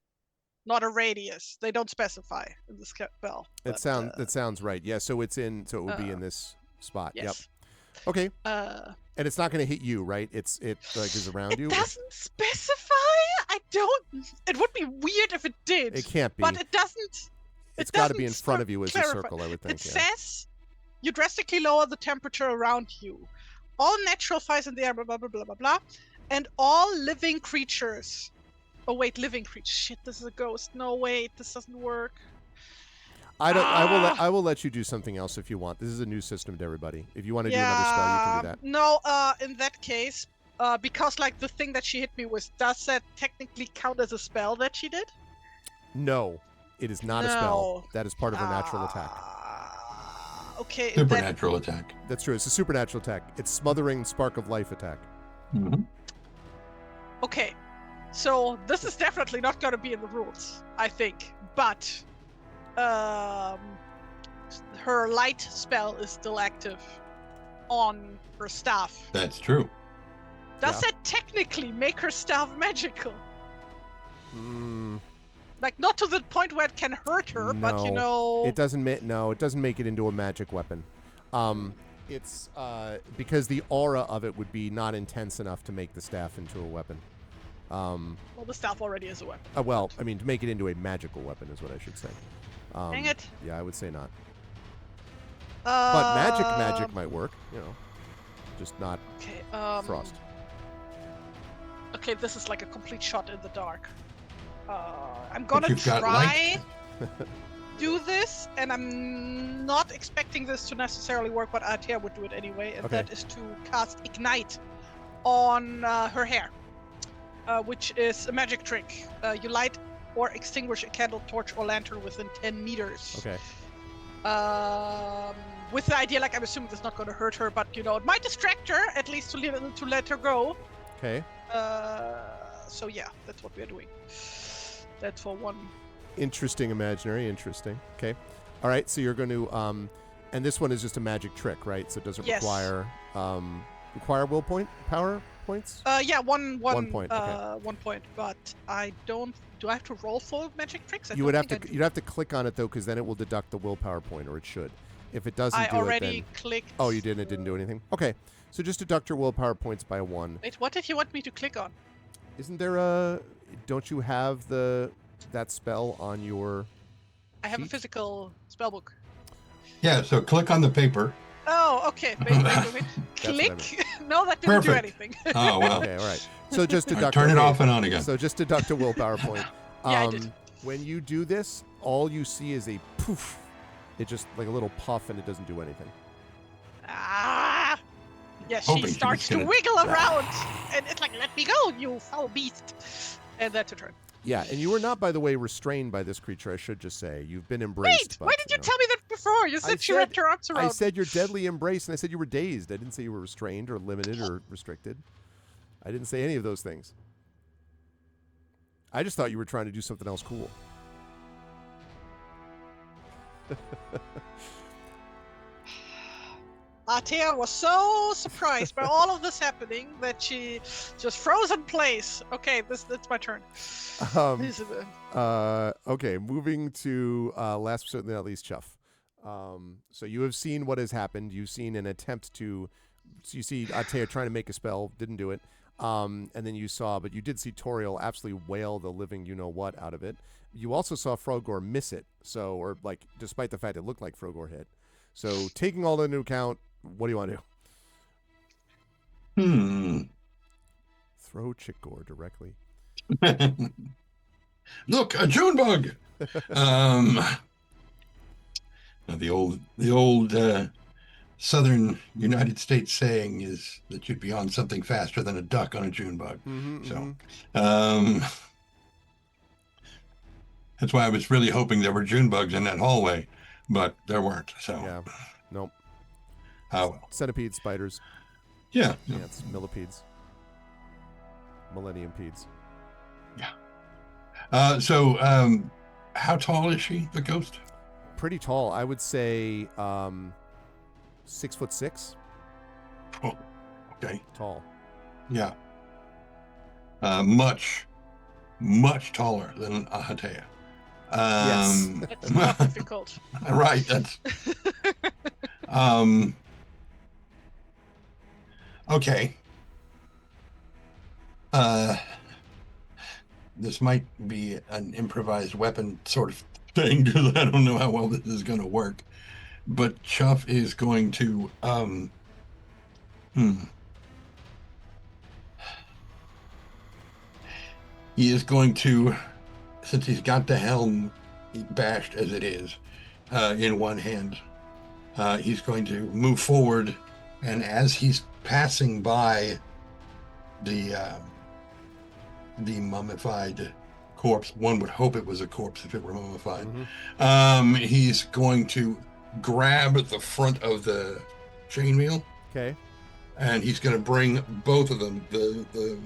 not a radius. They don't specify in the spell. That sounds right. Yeah, so it would be in this spot. Yes. Yep. Okay. And it's not going to hit you, right? It like is around you. It doesn't specify. I don't. It would be weird if it did. It can't be. But it doesn't. It's got to be in doesn't front of you as a clarify. circle, I would think. It Yeah. says you drastically lower the temperature around you. All natural fires in the air, blah, blah, blah, blah, blah, blah. And all living creatures. Oh, wait, living creatures. Shit, this is a ghost. No, wait, this doesn't work. I will let you do something else if you want. This is a new system to everybody. If you want to do another spell, you can do that. No, in that case, because like the thing that she hit me with, does that technically count as a spell that she did? No, it is not a spell. That is part of her natural attack. Okay. Supernatural attack. That's true. It's a supernatural attack. It's smothering spark of life attack. Mm-hmm. Okay, so this is definitely not going to be in the rules, I think. But her light spell is still active on her staff. That's true. Does that technically make her staff magical? Like, not to the point where it can hurt her, but you know... It doesn't make it into a magic weapon. It's because the aura of it would be not intense enough to make the staff into a weapon. Well, the staff already is a weapon. Well, I mean, to make it into a magical weapon is what I should say. Dang it. Yeah, I would say not. But magic might work, just not frost. Okay, this is like a complete shot in the dark. I'm gonna you've got try do this, and I'm not expecting this to necessarily work, but Atea would do it anyway, and that is to cast Ignite on her hair, which is a magic trick. You light or extinguish a candle, torch, or lantern within 10 meters. Okay. With the idea, like, I'm assuming this is not going to hurt her, but, it might distract her, at least to let her go. Okay. So, yeah, that's what we are doing. That's for one. Interesting. Okay. All right, so you're going to, and this one is just a magic trick, right? So does it require will power points? Yeah, one point. Okay. 1 point, but I don't. Do I have to roll for magic tricks? You'd have to click on it though, because then it will deduct the willpower point, or it should. If it doesn't, I already clicked. Oh, you didn't. It didn't do anything. Okay, so just deduct your willpower points by 1. Wait, what did you want me to click on? Isn't there a? Don't you have that spell on your? I have a sheet? physical spellbook. Yeah, so click on the paper. Oh, okay. Wait. Click. No, that didn't do anything. Oh, well. Okay, all right. So just deduct. Turn it off and on again. So just deduct a willpower point. Yeah, I did. When you do this, all you see is a poof. It just like a little puff, and it doesn't do anything. Ah! Yeah, she Hoping starts to wiggle around, and it's like, let me go, you foul beast. And that's her turn. Yeah, and you were not, by the way, restrained by this creature, I should just say. You've been embraced. Wait, why did you tell me that before? You said she wrapped her arms around. I said you're deadly embraced, and I said you were dazed. I didn't say you were restrained or limited or restricted. I didn't say any of those things. I just thought you were trying to do something else cool. Atea was so surprised by all of this happening that she just froze in place. Okay, that's my turn. Okay, moving to last but certainly not least, Chuff. So you have seen what has happened. You've seen an attempt to... So you see Atea trying to make a spell, didn't do it. And then you did see Toriel absolutely wail the living you-know-what out of it. You also saw Frogor miss it, despite the fact it looked like Frogor hit. So taking all that into account, what do you want to do? Throw Chickgore directly. Look, a June bug. The old Southern United States saying is that you'd be on something faster than a duck on a June bug. That's why I was really hoping there were June bugs in that hallway, but there weren't. So yeah, nope. Oh well. Centipede spiders. Yeah. It's millipedes. Millennium peds. Yeah. So how tall is she, the ghost? Pretty tall. I would say 6'6". Oh, okay. Tall. Yeah. Much taller than Atea. Yes. It's not difficult. Right. That's. Okay. This might be an improvised weapon sort of thing because I don't know how well this is going to work. But Chuff is going to he is going to, since he's got the helm bashed as it is in one hand, he's going to move forward, and as he's passing by the mummified corpse, one would hope it was a corpse if it were mummified, he's going to grab the front of the chainmail. Okay. And he's going to bring both of them, the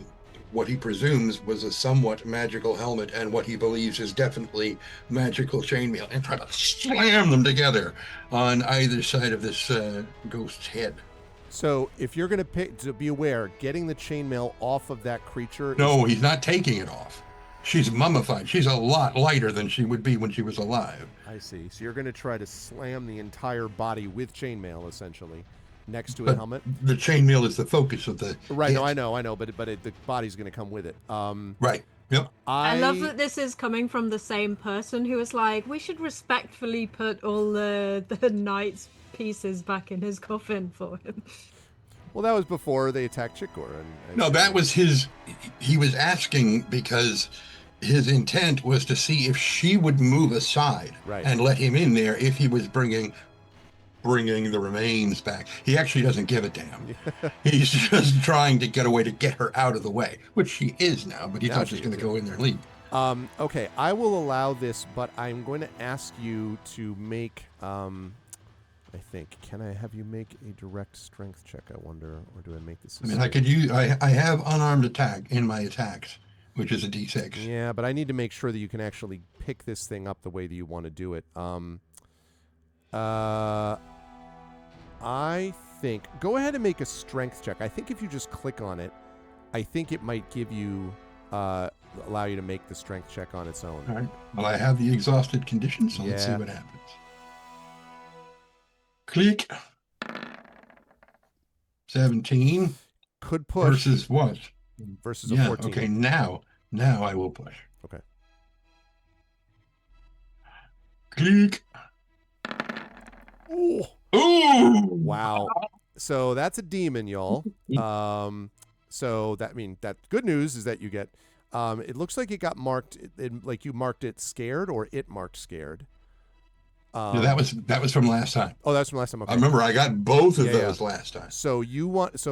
what he presumes was a somewhat magical helmet and what he believes is definitely magical chainmail, and try to slam them together on either side of this ghost's head. So if you're going to be aware, getting the chainmail off of that creature. No, he's not taking it off. She's mummified. She's a lot lighter than she would be when she was alive. I see. So you're going to try to slam the entire body with chainmail, essentially, next to a But helmet. the chainmail is the focus of the Right. hit. No, I know. But the body's going to come with it. Right. Yep. I love that this is coming from the same person who was like, we should respectfully put all the knight's pieces back in his coffin for him. Well, that was before they attacked Chikor. And No, that was his. He was asking because his intent was to see if she would move aside Right. and let him in there if he was bringing the remains back. He actually doesn't give a damn. He's just trying to get a way to get her out of the way, which she is now, but he's Now not she just going is, to go in there and leave. Okay, I will allow this, but I'm going to ask you to make. I think. Can I have you make a direct strength check? I wonder, or do I make this? I mean, I could use. I have unarmed attack in my attacks, which is a D6. Yeah, but I need to make sure that you can actually pick this thing up the way that you want to do it. I think. Go ahead and make a strength check. I think if you just click on it, I think it might give you. Allow you to make the strength check on its own. All right. Well, I have the exhausted condition, so let's see Yeah. what happens. Click. 17 Could push versus what? versus a Yeah. 14. Okay. Now I will push. Okay. Click. Ooh. Ooh. Wow. So that's a demon, y'all. So that good news is that you get. It looks like it got marked. Like you marked it scared, or it marked scared. Yeah, that was from last time. Oh, that's from last time. Okay. I remember I got both of Yeah, those last time. So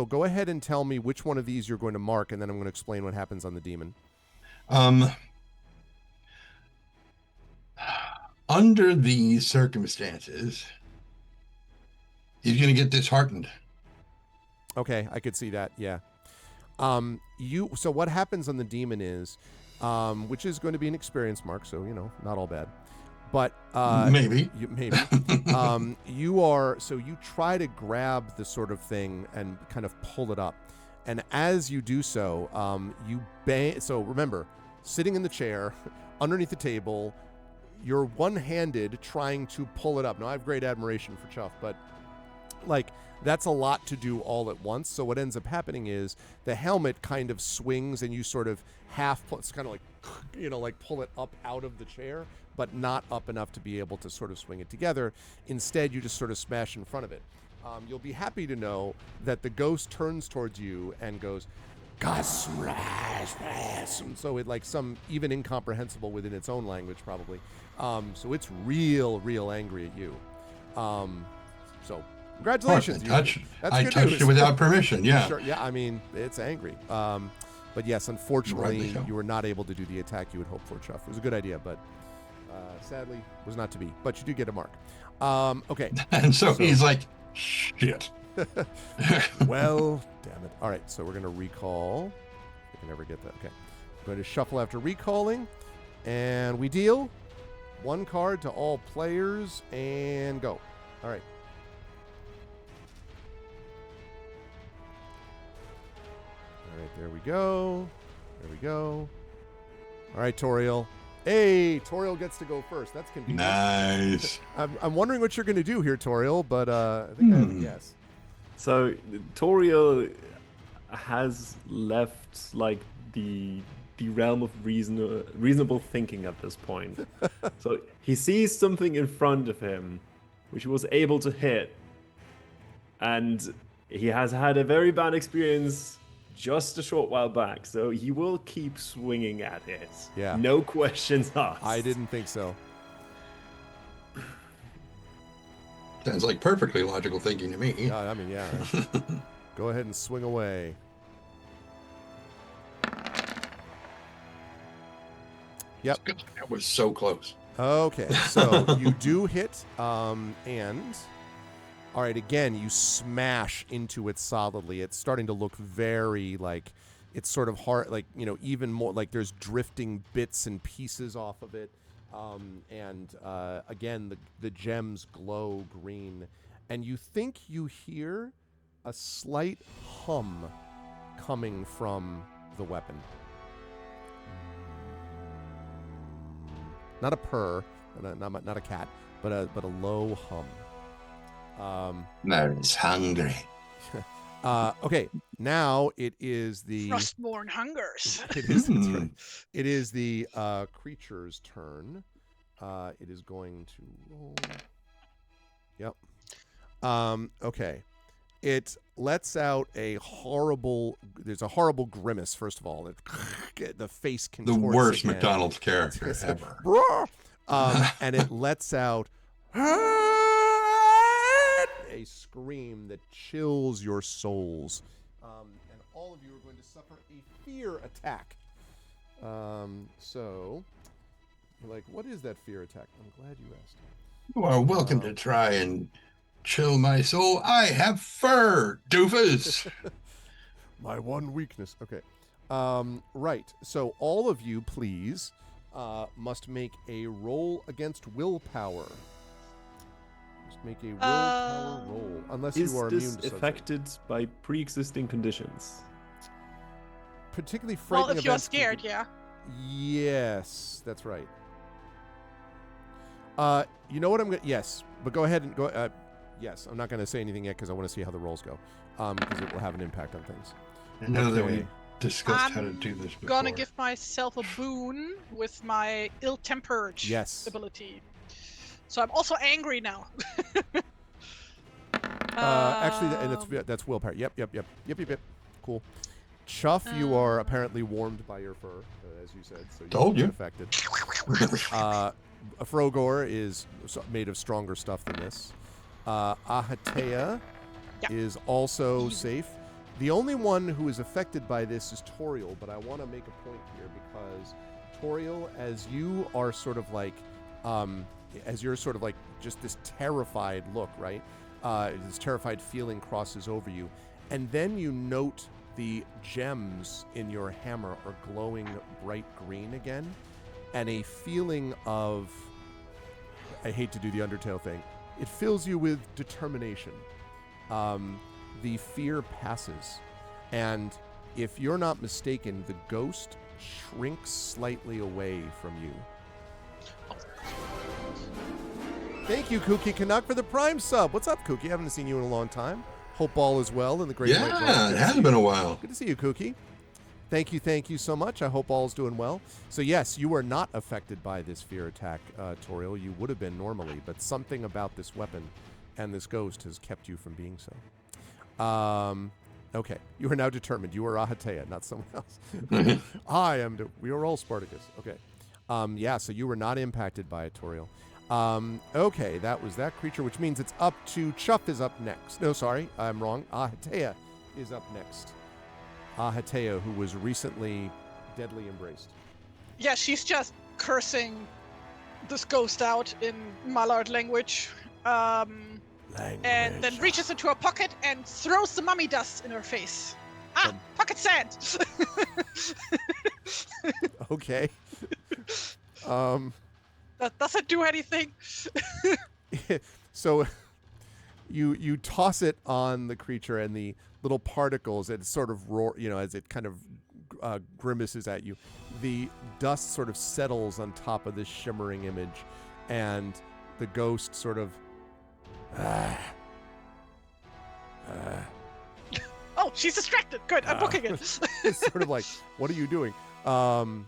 go ahead and tell me which one of these you're going to mark, and then I'm going to explain what happens on the demon. Under these circumstances, he's going to get disheartened. Okay, I could see that. Yeah. So what happens on the demon is, which is going to be an experience mark, so not all bad. But maybe you try to grab the sort of thing and kind of pull it up, and as you do so, you bang. So remember, sitting in the chair underneath the table, you're one-handed trying to pull it up. Now I have great admiration for Chuff, but that's a lot to do all at once. So what ends up happening is the helmet kind of swings, and you sort of it's kind of like pull it up out of the chair, but not up enough to be able to sort of swing it together. Instead, you just sort of smash in front of it. You'll be happy to know that the ghost turns towards you and goes, "Gus," and so it some even incomprehensible within its own language probably. So it's real angry at you. So congratulations. I touched it without permission. Yeah. Sure. Yeah. I mean, it's angry. But yes, unfortunately, Rightly so. you were not able to do the attack you would hope for, Chuff. It was a good idea, but sadly, was not to be. But you do get a mark. Okay. And so he's like, shit. Well, damn it. All right. So we're going to recall. I can never get that. Okay. I'm going to shuffle after recalling. And we deal 1 card to all players and go. All right. All right, there we go. There we go. All right, Toriel. Hey, Toriel gets to go first. That's convenient. Nice. I'm wondering what you're going to do here, Toriel, but I think I have a guess. So Toriel has left the realm of reasonable thinking at this point. So he sees something in front of him, which he was able to hit, and he has had a very bad experience just a short while back, so he will keep swinging at it. Yeah. No questions asked. I didn't think so. Sounds like perfectly logical thinking to me. I mean, yeah. Go ahead and swing away. Yep. That was so close. Okay, so you do hit, and all right, again, you smash into it solidly. It's starting to look very it's sort of hard, like, even more like there's drifting bits and pieces off of it. And again, the gems glow green, and you think you hear a slight hum coming from the weapon. Not a purr, not a cat, but a low hum. Mary's hungry. Okay, now it is the Frostborn hungers. It is. That's right. It is the creature's turn. It is going to roll. Yep. Okay. It lets out a horrible. There's a horrible grimace. First of all, the face The contorts worst again. McDonald's character ever. And it lets out a scream that chills your souls. And all of you are going to suffer a fear attack. So, you're like, what is that fear attack? I'm glad you asked. You are welcome to try and chill my soul. I have fur, doofus. My one weakness. Okay. Right. So all of you, please, must make a roll against willpower. Just make a willpower roll, unless Is you are immune this to such affected by pre-existing conditions? particularly Well, frightening if you're events can scared, be- yeah. Yes, that's right. You know what I'm gonna? Yes, but go ahead and go. Yes, I'm not gonna say anything yet because I want to see how the rolls go. Because it will have an impact on things. I know that Okay. we discussed how to do this before. Gonna give myself a boon with my ill-tempered Yes. ability. So I'm also angry now. Actually, and that's willpower. Yep. Cool. Chuff, you are apparently warmed by your fur, as you said. So Told you're you. affected. A Frogor is made of stronger stuff than this. Ahatea Yeah. is also safe. The only one who is affected by this is Toriel, but I want to make a point here because Toriel, as you are sort of like, as you're sort of like just this terrified look, right? This terrified feeling crosses over you. And then you note the gems in your hammer are glowing bright green again. And a feeling of, I hate to do the Undertale thing, it fills you with determination. The fear passes. And if you're not mistaken, the ghost shrinks slightly away from you. Thank you, Kooky Canuck, for the Prime sub. What's up, Kooky? Haven't seen you in a long time. Hope all is well in the Great White North. Yeah, Good it to has see been you. a while. Good to see you, Kooky. Thank you so much. I hope all's doing well. So yes, you are not affected by this fear attack, Toriel. You would have been normally, but something about this weapon and this ghost has kept you from being so. Okay, you are now determined. You are Ahatea, not someone else. I am. We are all Spartacus. Okay. Yeah, so you were not impacted by it, Toriel. Okay, that was that creature, which means it's up to Chuff is up next. No, sorry, I'm wrong. Ahatea is up next. Ahatea, who was recently deadly embraced. Yeah, she's just cursing this ghost out in Mallard language. And then reaches into her pocket and throws the mummy dust in her face. Pocket sand! Okay. That doesn't do anything. So you toss it on the creature, and the little particles, it sort of roar, as it kind of grimaces at you. The dust sort of settles on top of this shimmering image, and the ghost sort of. Oh, she's distracted. Good, I'm booking it. It's sort of like, what are you doing?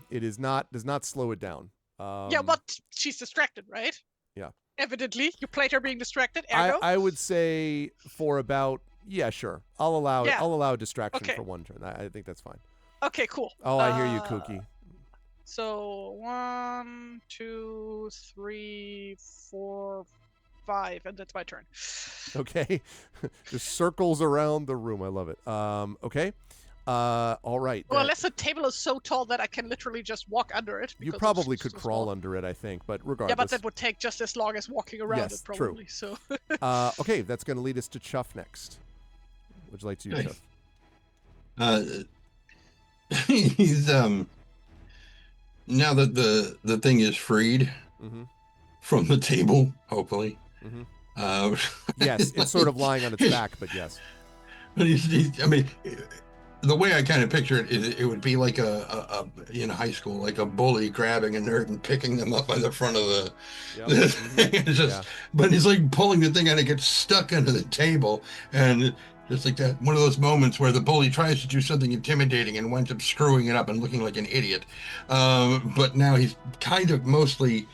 It does not slow it down. Yeah, but she's distracted, right? Yeah. Evidently, you played her being distracted. Ergo. I would say for about sure. I'll allow distraction Okay. for one turn. I think that's fine. Okay, cool. Oh, I hear you, Kooky. So 1, 2, 3, 4, 5, and that's my turn. Okay. Just circles around the room. I love it. Okay. All right. Well, unless the table is so tall that I can literally just walk under it. You because probably it's could so crawl small. under it, I think, but regardless. Yeah, but that would take just as long as walking around Yes, it, true. probably. So. Okay, that's going to lead us to Chuff next. Would you like to do Okay. Chuff? he's now that the thing is freed Mm-hmm. from the table, hopefully. Mm-hmm. Uh, Yes, it's sort of lying on its back, but yes. But I mean, the way I kind of picture it is it would be like a in high school, like a bully grabbing a nerd and picking them up by the front of the, Yep. the Mhm. thing. It's just, but he's like pulling the thing and it gets stuck under the table. And just like that, one of those moments where the bully tries to do something intimidating and winds up screwing it up and looking like an idiot. But now he's kind of mostly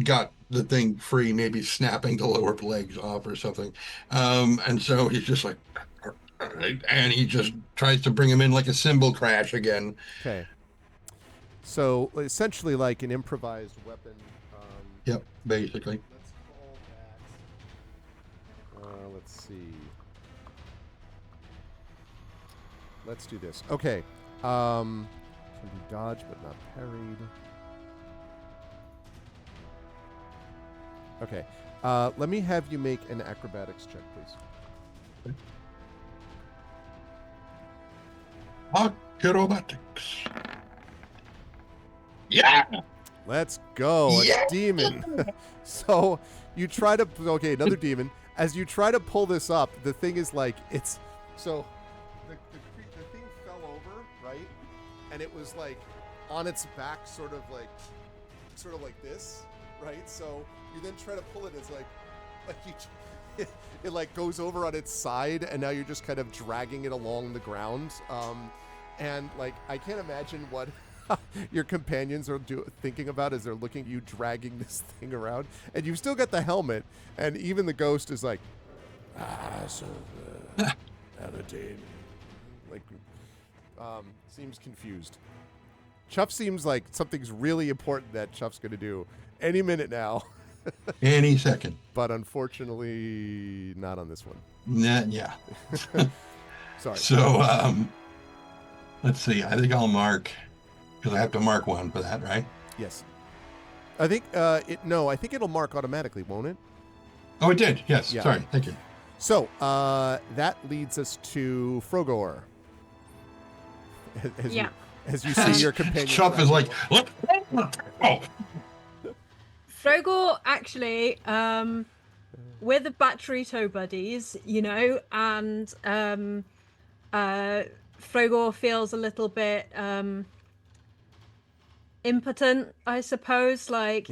got the thing free, maybe snapping the lower legs off or something. And so he's just like, and he just tries to bring him in like a cymbal crash again. Okay. So essentially, like an improvised weapon. Yep, basically. Let's call that. Let's see. Let's do this. Okay. Can be dodged but not parried. Okay. Let me have you make an acrobatics check, please. Acrobatics. Yeah. Let's go. Yeah. A demon. So you try to. Okay, another demon. As you try to pull this up, the thing is like it's. So the thing fell over, right? And it was like on its back, sort of like this, right? So you then try to pull it. It's like you. It like goes over on its side, and now you're just kind of dragging it along the ground. And like I can't imagine what your companions are thinking about as they're looking at you dragging this thing around, and you've still got the helmet, and even the ghost is like, Paladin, like, seems confused. Chuff seems like something's really important that Chuff's going to do any minute now. Any second. But unfortunately, not on this one. Yeah. Sorry. So, let's see. I think I'll mark, because I have to mark one for that, right? Yes. I think I think it'll mark automatically, won't it? Oh, it did. Yes. Yeah. Sorry. Thank you. So that leads us to Frogor. As you see your companion. Chuff is like, look. Oh. Frogor actually, we're the battery tow buddies, and Frogor feels a little bit impotent, I suppose. Like,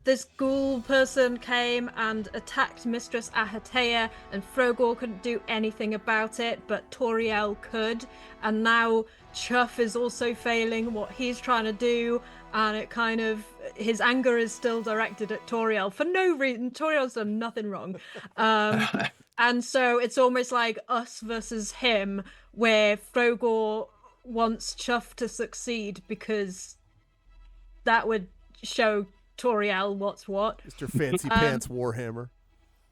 this ghoul person came and attacked Mistress Ahatea, and Frogor couldn't do anything about it, but Toriel could, and now Chuff is also failing what he's trying to do, and it kind of, his anger is still directed at Toriel for no reason. Toriel's done nothing wrong. And so it's almost like us versus him, where Frogor wants Chuff to succeed because that would show Toriel what's what. Mr. Fancy Pants Warhammer.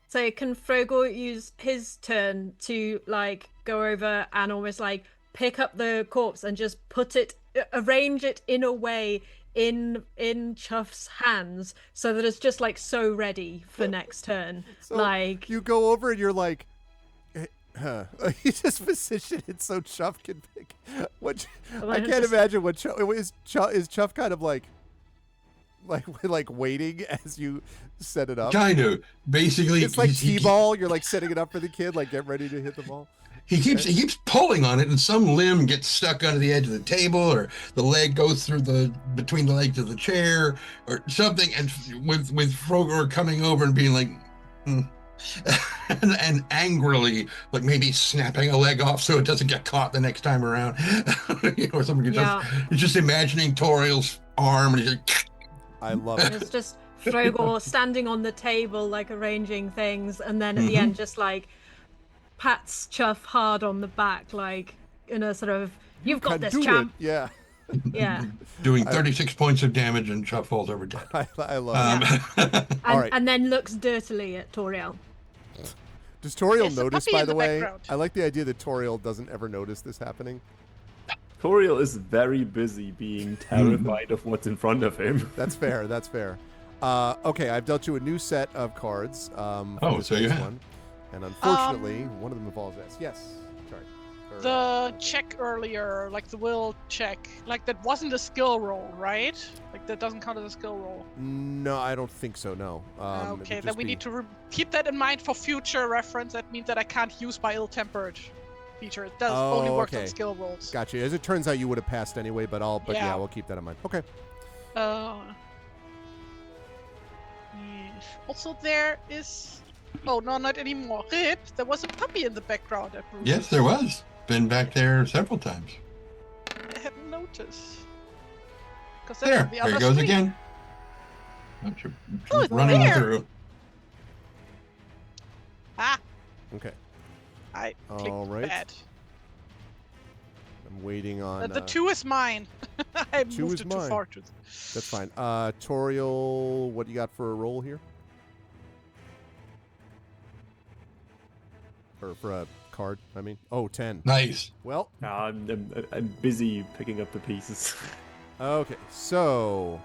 So can Frogor use his turn to like go over and almost like pick up the corpse and just arrange it in a way in Chuff's hands so that it's just like so ready for next turn. So like you go over and you're like, you just position it so Chuff can pick. I can't imagine what Chuff is. Chuff kind of like waiting as you set it up. Kind of. Basically, it's like T-ball. You're like setting it up for the kid, like get ready to hit the ball. He keeps pulling on it, and some limb gets stuck under the edge of the table, or the leg goes through between the legs of the chair, or something. And with Frogor coming over and being like, and angrily, like maybe snapping a leg off so it doesn't get caught the next time around, or something. Yeah. It's just imagining Toriel's arm, and he's like, I love it. It's just Frogor standing on the table, like arranging things, and then at the end, just like pats Chuff hard on the back, like in a sort of, "You've got this, champ." Yeah. Yeah. Doing 36 points of damage, and Chuff falls over dead. I love it. All right. And then looks dirtily at Toriel. Does Toriel Yes, the notice, puppy by in the the way? background. I like the idea that Toriel doesn't ever notice this happening. Toriel is very busy being terrified of what's in front of him. That's fair. That's fair. Okay, I've dealt you a new set of cards. Oh, so you have. one. And unfortunately, one of them involves S. Yes. Sorry. Or, The check earlier, like the will check, like that wasn't a skill roll, right? Like that doesn't count as a skill roll. No, I don't think so. No. It would Okay, then just we be- need to keep that in mind for future reference. That means that I can't use my ill-tempered feature. It does only work on okay. skill rolls. Gotcha. As it turns out, you would have passed anyway, but yeah, Yeah. we'll keep that in mind. Okay. Yes. Also, there is. Oh no, not anymore. Rip, there was a puppy in the background. At Bruce's. Yes, there was. Been back there several times. I hadn't noticed. Because There, the there other he goes screen. again. She's Oh, it's running there. through. Ah, Okay. I clicked All right. bad. I'm waiting on. The 2 is mine. I two moved is it too mine. far. That's fine. Toriel, what do you got for a roll here? Or for a card, I mean. Oh, 10. Nice. Well, I'm busy picking up the pieces. okay. So,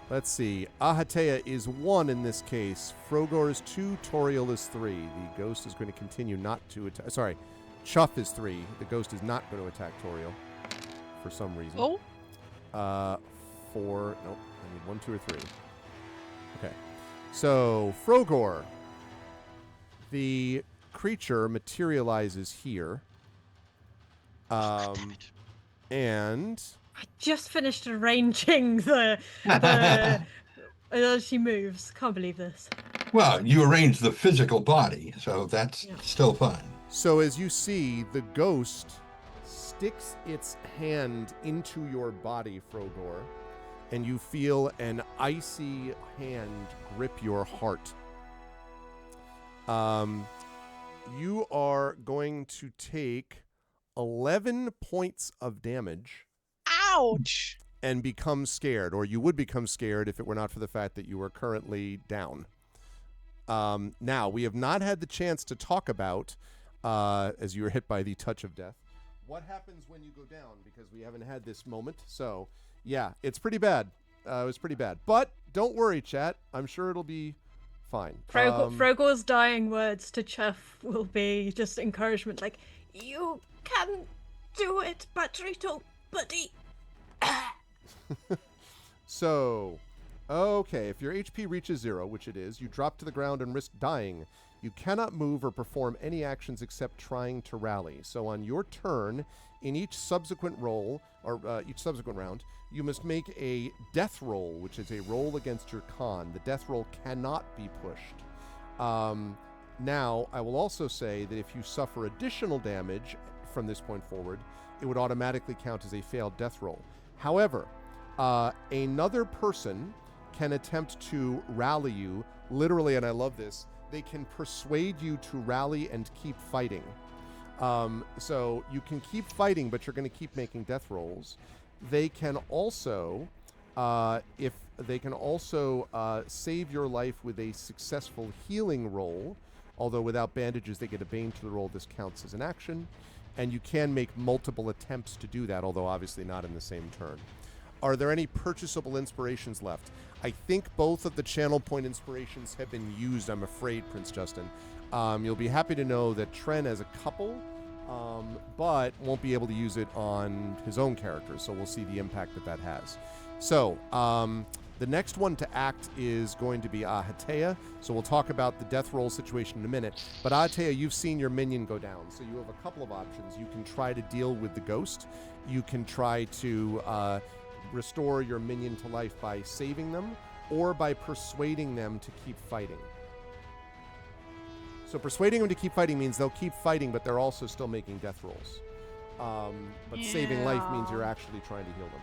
let's see. Ahatea is 1 in this case. Frogor is 2. Toriel is 3. The ghost is going to continue not to attack. Sorry. Chuff is 3. The ghost is not going to attack Toriel for some reason. Oh, 4. Nope. I need 1, 2, or 3. Okay. So, Frogor. The creature materializes here. And I just finished arranging the as she moves. Can't believe this. Well, you arrange the physical body, so that's Yeah. still fun. so as you see, the ghost sticks its hand into your body, Frogor, and you feel an icy hand grip your heart. You are going to take 11 points of damage ouch! and become scared, or you would become scared if it were not for the fact that you are currently down. Now, we have not had the chance to talk about, as you were hit by the touch of death, what happens when you go down, because we haven't had this moment. So, yeah, it's pretty bad. It was pretty bad. But don't worry, chat. I'm sure it'll be fine. Frogor's dying words to Chuff will be just encouragement, like, "You can do it, Patrito, buddy." So, okay, if your HP reaches 0, which it is, you drop to the ground and risk dying. You cannot move or perform any actions except trying to rally. So on your turn, in each subsequent roll, or each subsequent round, you must make a death roll, which is a roll against your con. The death roll cannot be pushed. Now, I will also say that if you suffer additional damage from this point forward, it would automatically count as a failed death roll. However, another person can attempt to rally you, literally, and I love this, they can persuade you to rally and keep fighting. So you can keep fighting, but you're going to keep making death rolls. They can also, save your life with a successful healing roll, although without bandages they get a bane to the roll. This counts as an action. And you can make multiple attempts to do that, although obviously not in the same turn. Are there any purchasable inspirations left? I think both of the channel point inspirations have been used, I'm afraid, Prince Justin. You'll be happy to know that Tren has a couple, but won't be able to use it on his own character, so we'll see the impact that has. So, the next one to act is going to be Ahatea, so we'll talk about the death roll situation in a minute. But Ahatea, you've seen your minion go down, so you have a couple of options. You can try to deal with the ghost. You can try to restore your minion to life by saving them, or by persuading them to keep fighting. So persuading them to keep fighting means they'll keep fighting, but they're also still making death rolls. But saving life means you're actually trying to heal them.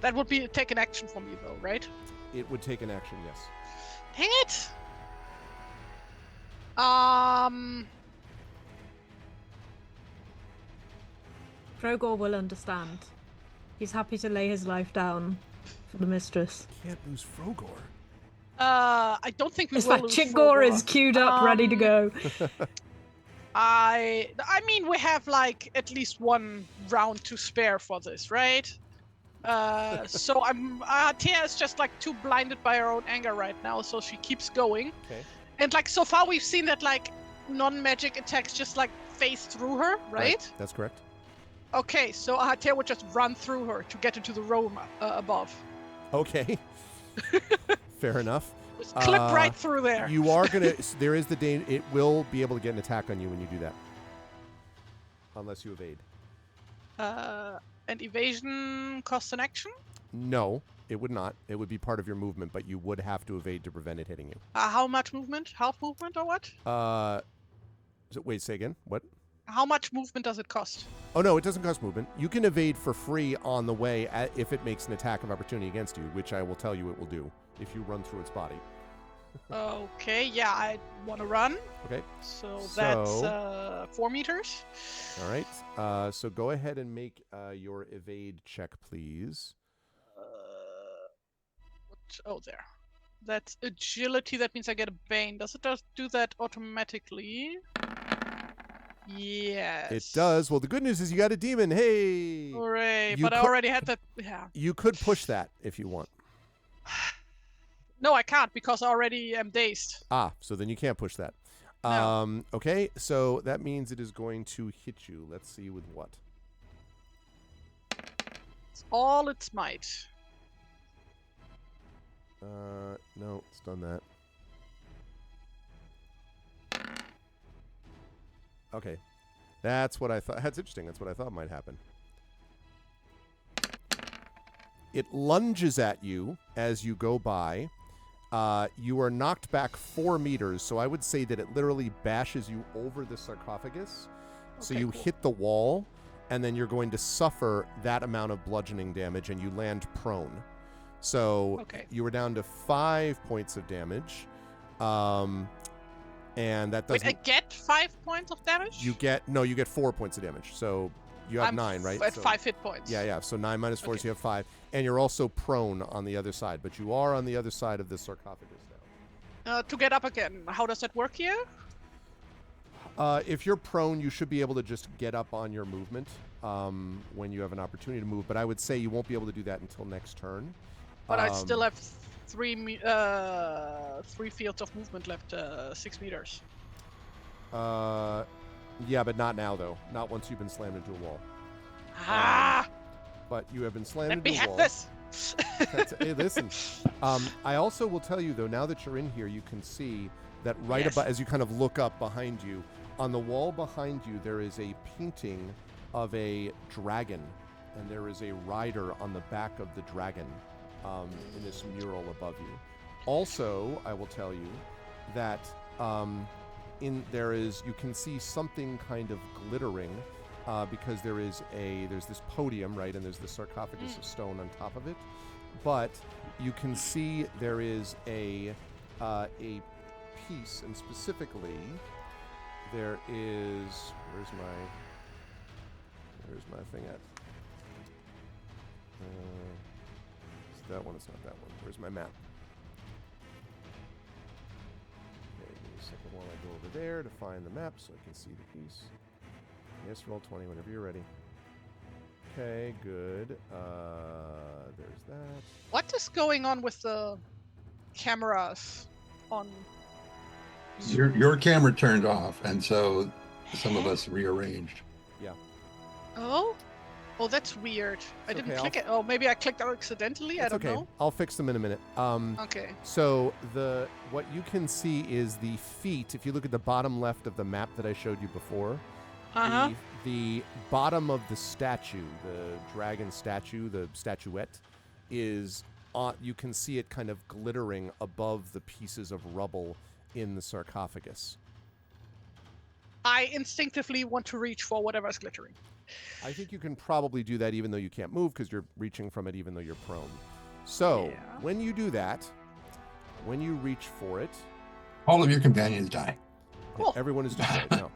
That would be take an action from me, though, right? It would take an action, yes. Dang it! Frogor will understand. He's happy to lay his life down for the mistress. Can't lose Frogor. I don't think we In will fact, lose Chitgor Frogor. is queued up, ready to go. I mean, we have like at least one round to spare for this, right? So Tia is just like too blinded by her own anger right now, so she keeps going. Okay. And like so far we've seen that like non-magic attacks just like phase through her, right? That's correct. Okay, so Ahatea would just run through her to get into the room above. Okay. Fair enough. Just clip right through there. You are going to... There is the danger... It will be able to get an attack on you when you do that. Unless you evade. And evasion costs an action? No, it would not. It would be part of your movement, but you would have to evade to prevent it hitting you. How much movement? Half movement or what? Wait, say again. What? How much movement does it cost? Oh, no, it doesn't cost movement. You can evade for free on the way if it makes an attack of opportunity against you, which I will tell you it will do if you run through its body. Okay, yeah, I want to run. Okay. So that's 4 meters. All right. So go ahead and make your evade check, please. There. That's agility. That means I get a bane. Does it do that automatically? Yes. It does. Well, the good news is you got a demon. Hey. Hooray. But I already had that. Yeah. You could push that if you want. No, I can't because I already am dazed. Ah, so then you can't push that. No. Okay, so that means it is going to hit you. Let's see with what. It's all its might. No, it's done that. Okay. That's what I thought. That's interesting. That's what I thought might happen. It lunges at you as you go by. You are knocked back 4 meters, so I would say that it literally bashes you over the sarcophagus. So you hit the wall, and then you're going to suffer that amount of bludgeoning damage, and you land prone. So you were down to 5 points of damage. And that doesn't... Wait, I get 5 points of damage? You get 4 points of damage. So you have 9, right? At so, 5 hit points. Yeah. So 9 minus 4, so you have 5. And you're also prone on the other side, but you are on the other side of the sarcophagus now. To get up again, how does that work here? If you're prone, you should be able to just get up on your movement when you have an opportunity to move, but I would say you won't be able to do that until next turn. But I still have 3 fields of movement left, 6 meters. Yeah, but not now, though. Not once you've been slammed into a wall. But you have been slammed into a wall. Let me have this! Hey, listen. I also will tell you, though, now that you're in here, you can see that above, as you kind of look up behind you, on the wall behind you, there is a painting of a dragon, and there is a rider on the back of the dragon in this mural above you. Also, I will tell you that you can see something kind of glittering because there's this podium, right, and there's the sarcophagus of stone on top of it. But you can see there is a piece, and specifically there is where's my thing at? It's that one. It's not that one. Where's my map? Okay, give me a second while I go over there to find the map so I can see the piece. Yes, roll 20 whenever you're ready. Okay, good. There's that. What is going on with the cameras on? Your camera turned off, and so some of us rearranged. Yeah. Oh, that's weird. I didn't click it. Oh, maybe I clicked accidentally. I don't know. I'll fix them in a minute. Okay. So what you can see is the feet. If you look at the bottom left of the map that I showed you before, the bottom of the statue, the dragon statue, the statuette, is you can see it kind of glittering above the pieces of rubble in the sarcophagus. I instinctively want to reach for whatever's glittering. I think you can probably do that even though you can't move because you're reaching from it even though you're prone. So when you do that, when you reach for it... all of your companions die. Cool. Everyone is destroyed now.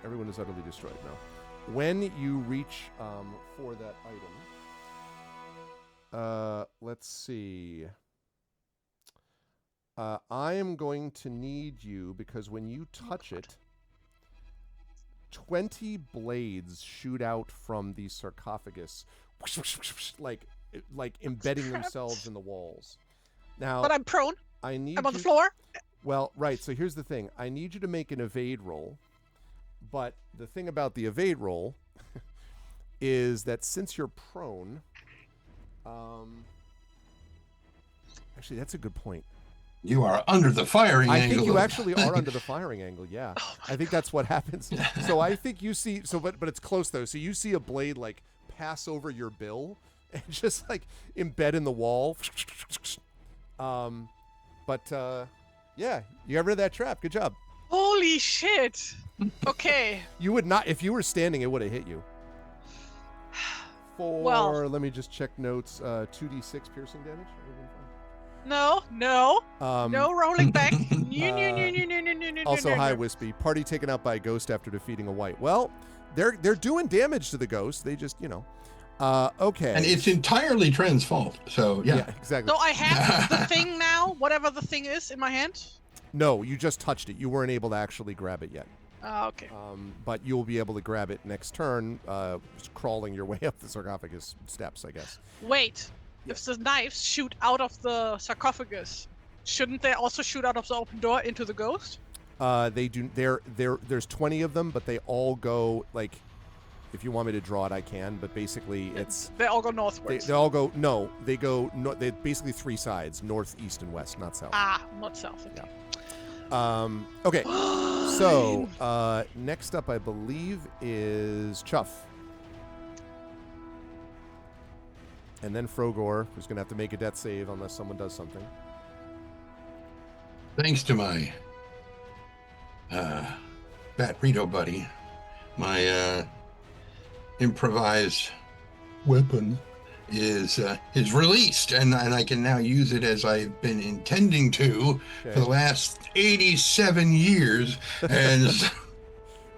Everyone is utterly destroyed now. When you reach for that item... let's see... I am going to need you, because when you touch it, 20 blades shoot out from the sarcophagus, like embedding themselves in the walls. Now, but I'm prone. I'm on the floor. Well, right. So here's the thing. I need you to make an evade roll, But the thing about the evade roll is that since you're prone, actually, that's a good point. You are under the firing I angle. think you of- actually are under the firing angle. Yeah, I think that's what happens. So I think you see. So, but it's close though. So you see a blade like pass over your bill and just like embed in the wall. Yeah, you got rid of that trap. Good job. Holy shit. Okay. You would not, if you were standing, it would have hit you. Well. Let me just check notes. 2d6 piercing damage. No. No rolling back. No. Also, hi, Wispy. Party taken out by a ghost after defeating a white. Well, they're doing damage to the ghost. They just, okay. And it's entirely Tren's fault. So, yeah. Exactly. So I have the thing now, whatever the thing is, in my hand? No, you just touched it. You weren't able to actually grab it yet. Okay. But you'll be able to grab it next turn, crawling your way up the sarcophagus steps, I guess. Wait. If the knives shoot out of the sarcophagus, shouldn't they also shoot out of the open door into the ghost? They do. There's 20 of them, but they all go like. If you want me to draw it, I can. But basically, They all go northwards. they all go. No, they go. No, they basically 3 sides: north, east, and west, not south. Not south. Okay. Okay. So next up, I believe, is Chuff. And then Frogor, who's going to have to make a death save unless someone does something. Thanks to my Bat Rito buddy, my improvised weapon is released, and I can now use it as I've been intending to for the last 87 years, and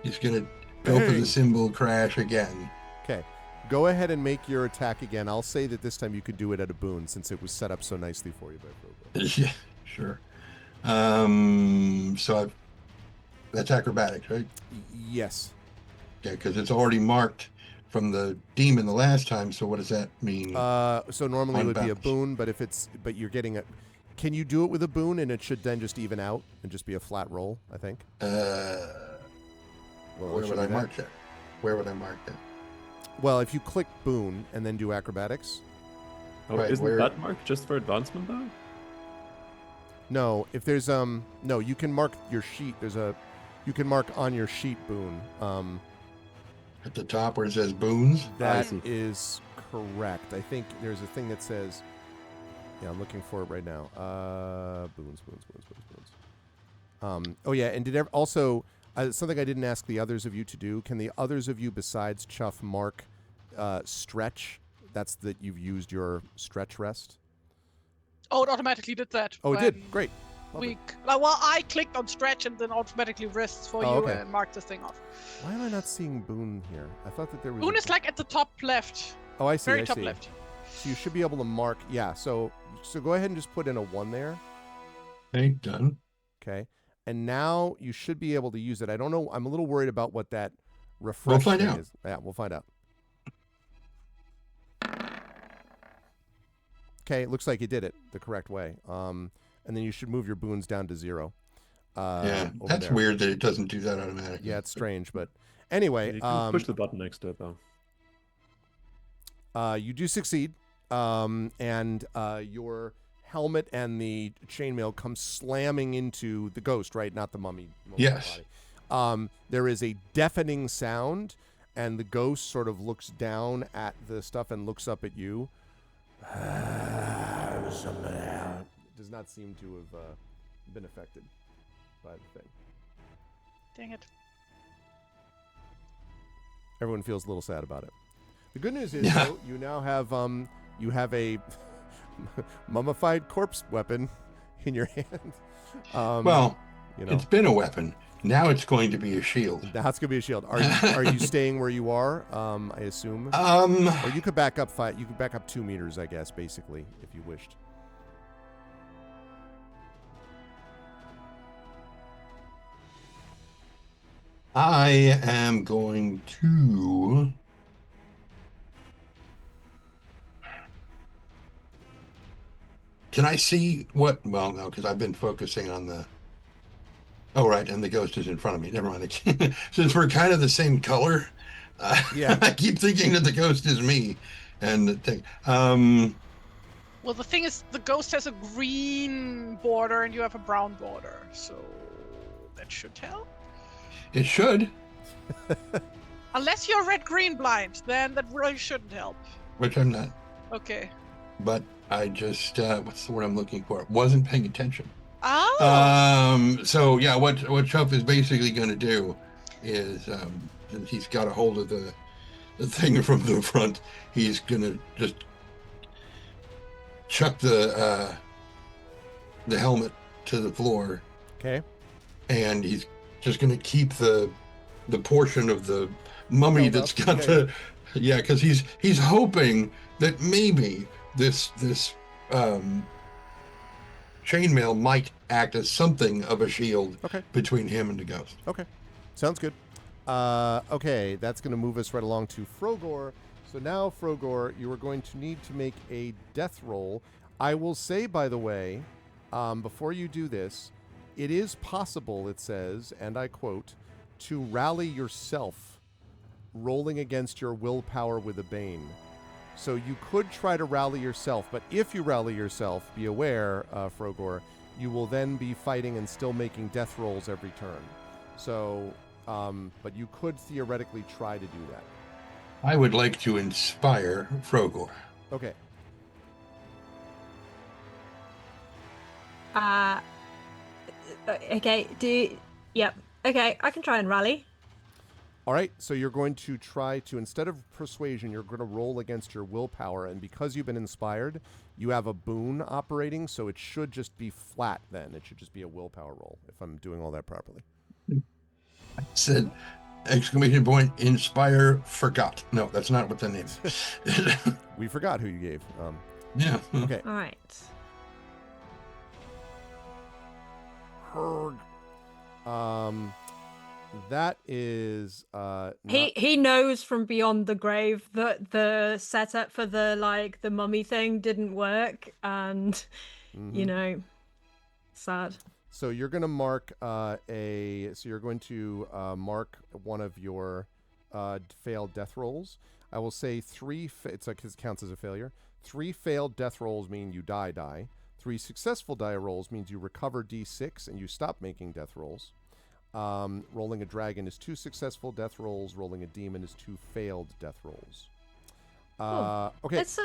he's going to go for the symbol crash again. Okay. Go ahead and make your attack again. I'll say that this time you could do it at a boon since it was set up so nicely for you by Frogor. Yeah, sure. So that's acrobatics, right? Yes. Yeah, because it's already marked from the demon the last time. So what does that mean? So normally it would be a Unbalanced. boon, but you're getting it. Can you do it with a boon and it should then just even out and just be a flat roll? I think. Where would I mark that? Where would I mark that? Well, if you click boon and then do acrobatics. Oh, Right, isn't where- that marked just for advancement though? No, if there's no, you can mark your sheet. You can mark on your sheet boon. At the top where it says boons? That see. is correct. I think there's a thing that says. Yeah, I'm looking for it right now. Boons. Oh yeah, and did also something I didn't ask the others of you to do. Can the others of you besides Chuff mark stretch? That's that you've used your stretch rest. Oh, it automatically did that. Oh, it when did. Great. Lovely. I clicked on stretch and then automatically rests for Oh, you okay. and marked this thing off. Why am I not seeing boon here? I thought that there was. Boon is like at the top left. Oh, I see. Very I top see. left. So you should be able to mark. Yeah. So go ahead and just put in a 1 there. Okay, done. Okay. And now you should be able to use it. I don't know. I'm a little worried about what that refresh We'll find thing out. is. Yeah, we'll find out. Okay, it looks like you did it the correct way. And then you should move your boons down to 0. Yeah, over that's there. weird that it doesn't do that automatically. Yeah, it's strange, but anyway, You can push the button next to it though. you do succeed, and your helmet and the chainmail come slamming into the ghost, right? Not the mummy. Yes. Body. There is a deafening sound, and the ghost sort of looks down at the stuff and looks up at you. Does not seem to have been affected by the thing. Dang it. Everyone feels a little sad about it. The good news is, Yeah. though, you now have a mummified corpse weapon in your hand. Well, you know, it's been a weapon. Now it's going to be a shield. that's gonna be a shield. Are you staying where you are? I assume. Um, Or you could back up 5. You could back up 2 meters, I guess, basically, if you wished. I am going to. Can I see what? Well, no, because I've been focusing on the Oh, right, and the ghost is in front of me. Never mind. Since we're kind of the same color, Yeah. I keep thinking that the ghost is me. And the thing, Well, the thing is, the ghost has a green border and you have a brown border, so that should help. it should, Unless you're red-green blind, then that really shouldn't help. which I'm not. Okay. But I just, what's the word I'm looking for? Wasn't paying attention. Oh. So yeah, what Chuff is basically going to do is, since he's got a hold of the thing from the front, he's going to just chuck the helmet to the floor, Okay. and he's just going to keep the portion of the mummy Held that's up, got okay. the because he's hoping that maybe this chainmail might act as something of a shield Okay. between him and the ghost. Okay. Sounds good. Okay, that's going to move us right along to Frogor. So now, Frogor, you are going to need to make a death roll. I will say, by the way, before you do this, it is possible, it says, and I quote, to rally yourself, rolling against your willpower with a bane. So you could try to rally yourself, but if you rally yourself, be aware, Frogor, you will then be fighting and still making death rolls every turn. So, but you could theoretically try to do that. I would like to inspire Frogor. Okay. Okay. Yep. Okay, I can try and rally. All right, so you're going to try to, instead of persuasion, you're going to roll against your willpower, and because you've been inspired, you have a boon operating, so it should just be flat then. It should just be a willpower roll, if I'm doing all that properly. I said, exclamation point, inspire, forgot. No, that's not what the name is. We forgot who you gave. Yeah. Okay. All right. Herg. That is He knows from beyond the grave that the setup for the mummy thing didn't work, and you know, sad. So you're going to mark you're going to mark one of your failed death rolls. I will say it's like it counts as a failure. 3 failed death rolls mean you die. 3 successful die rolls means you recover D6 and you stop making death rolls. Rolling a dragon is 2 successful death rolls. Rolling a demon is 2 failed death rolls. Okay. It's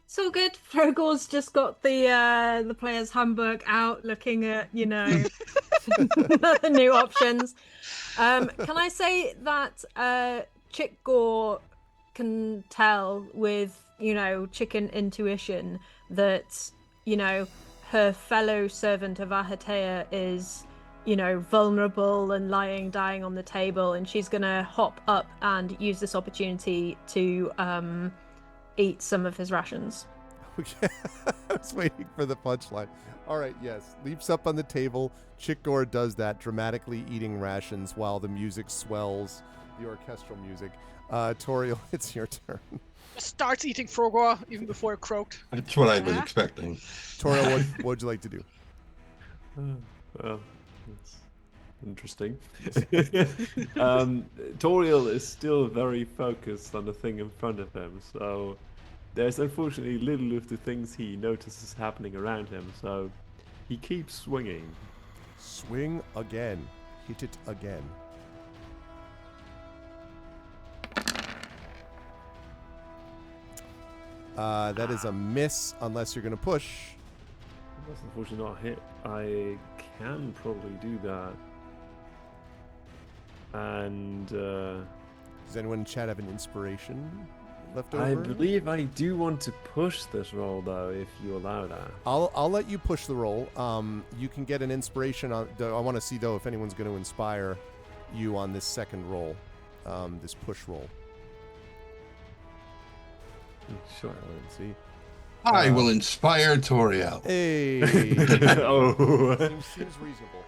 so good. Frogor's just got the player's handbook out, looking at the new options. Can I say that Chick Gore can tell with chicken intuition that her fellow servant of Ahatea is vulnerable and dying on the table, and she's gonna hop up and use this opportunity to eat some of his rations. Okay. I was waiting for the punchline. All right, yes. Leaps up on the table. Chick Gore does that, dramatically eating rations while the music swells, the orchestral music. Toriel, it's your turn. Starts eating Frogor even before it croaked. That's what I was expecting. Toriel, what would you like to do? Well, that's interesting. Toriel is still very focused on the thing in front of him, so there's unfortunately little of the things he notices happening around him, so he keeps swinging. Swing again. Hit it again. That is a miss unless you're going to push. That's unfortunately not a hit. I can probably do that. And Does anyone in chat have an inspiration left over? I believe I do want to push this roll, though, if you allow that. I'll let you push the roll. You can get an inspiration on. I want to see though if anyone's going to inspire you on this second roll, this push roll. Sure. Let's see. I will inspire Toriel. Hey. Oh. seems reasonable.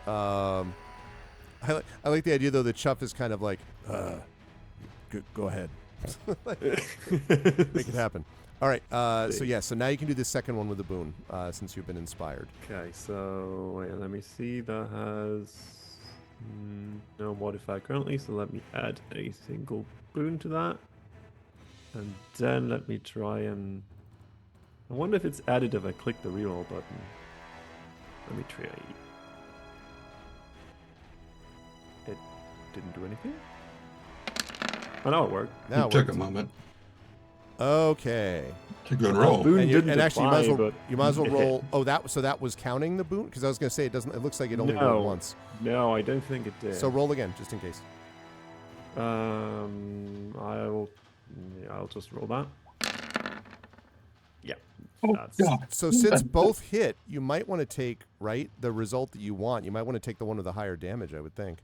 I like the idea though that Chuff is kind of like, go ahead. Make it happen. All right. So now you can do the second one with the boon, since you've been inspired. Okay, so wait, let me see. That has no modifier currently, so let me add a single boon to that. And then let me try and... I wonder if it's added if I click the reroll button. Let me try. It didn't do anything? Oh, no, it worked. Now It took a moment. Okay. It's a good roll. Boon didn't And actually, apply, you might as well it roll. hit. Oh, that was counting the boon, because I was going to say it doesn't. It looks like it only rolled once. No, I don't think it did. So roll again, just in case. I'll just roll that. Yeah. Oh, That's God. So since both hit, you might want to take the result that you want. You might want to take the one with the higher damage, I would think.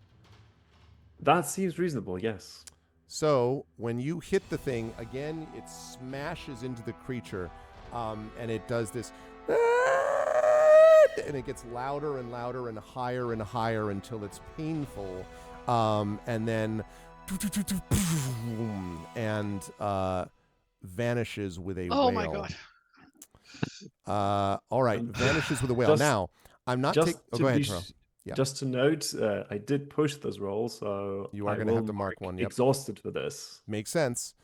That seems reasonable, yes. So when you hit the thing again, it smashes into the creature, and it does this, and it gets louder and louder and higher until it's painful, and then and vanishes with a Oh wail. my god. All right, vanishes with a wail. Just- Now I'm not taking. Oh, go ahead, Taro. Yeah. Just to note, I did push this roll, so You are I gonna have will to mark one, yep. Exhausted for this. Makes sense.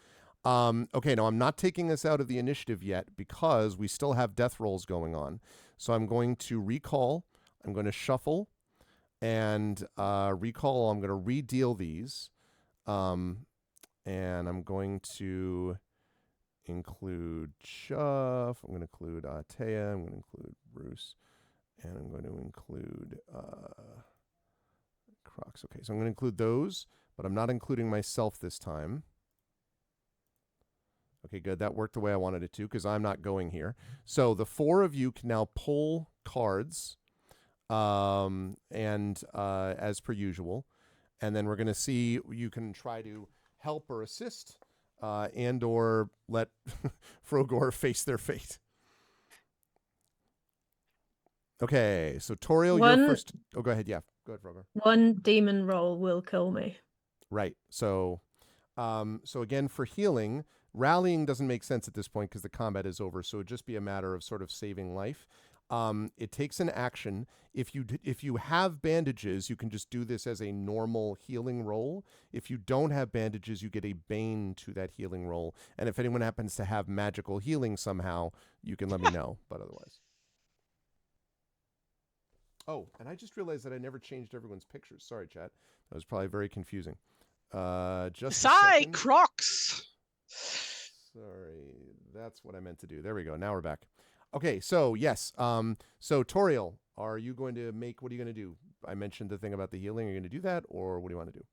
Okay, now I'm not taking us out of the initiative yet because we still have death rolls going on. So I'm going to recall. I'm going to shuffle and recall. I'm going to re-deal these. And I'm going to include Chuff. I'm going to include Taya. I'm going to include Bruce. And I'm going to include Crocs. Okay, so I'm going to include those, but I'm not including myself this time. Okay, good. That worked the way I wanted it to because I'm not going here. So the four of you can now pull cards, and as per usual. And then we're going to see, you can try to help or assist, and or let Frogor face their fate. Okay, so Toriel, you're first. Oh, go ahead. Yeah, go ahead, Frogor. One demon roll will kill me. Right. So, so again, for healing, rallying doesn't make sense at this point because the combat is over. So it'd just be a matter of sort of saving life. It takes an action. If you have bandages, you can just do this as a normal healing roll. If you don't have bandages, you get a bane to that healing roll. And if anyone happens to have magical healing somehow, you can let me know. But otherwise. Oh, and I just realized that I never changed everyone's pictures. Sorry, chat. That was probably very confusing. Just a Sigh, second. Crocs. Sorry, that's what I meant to do. There we go. Now we're back. Okay, so yes. So Toriel, are you going to make? What are you going to do? I mentioned the thing about the healing. Are you going to do that, or what do you want to do?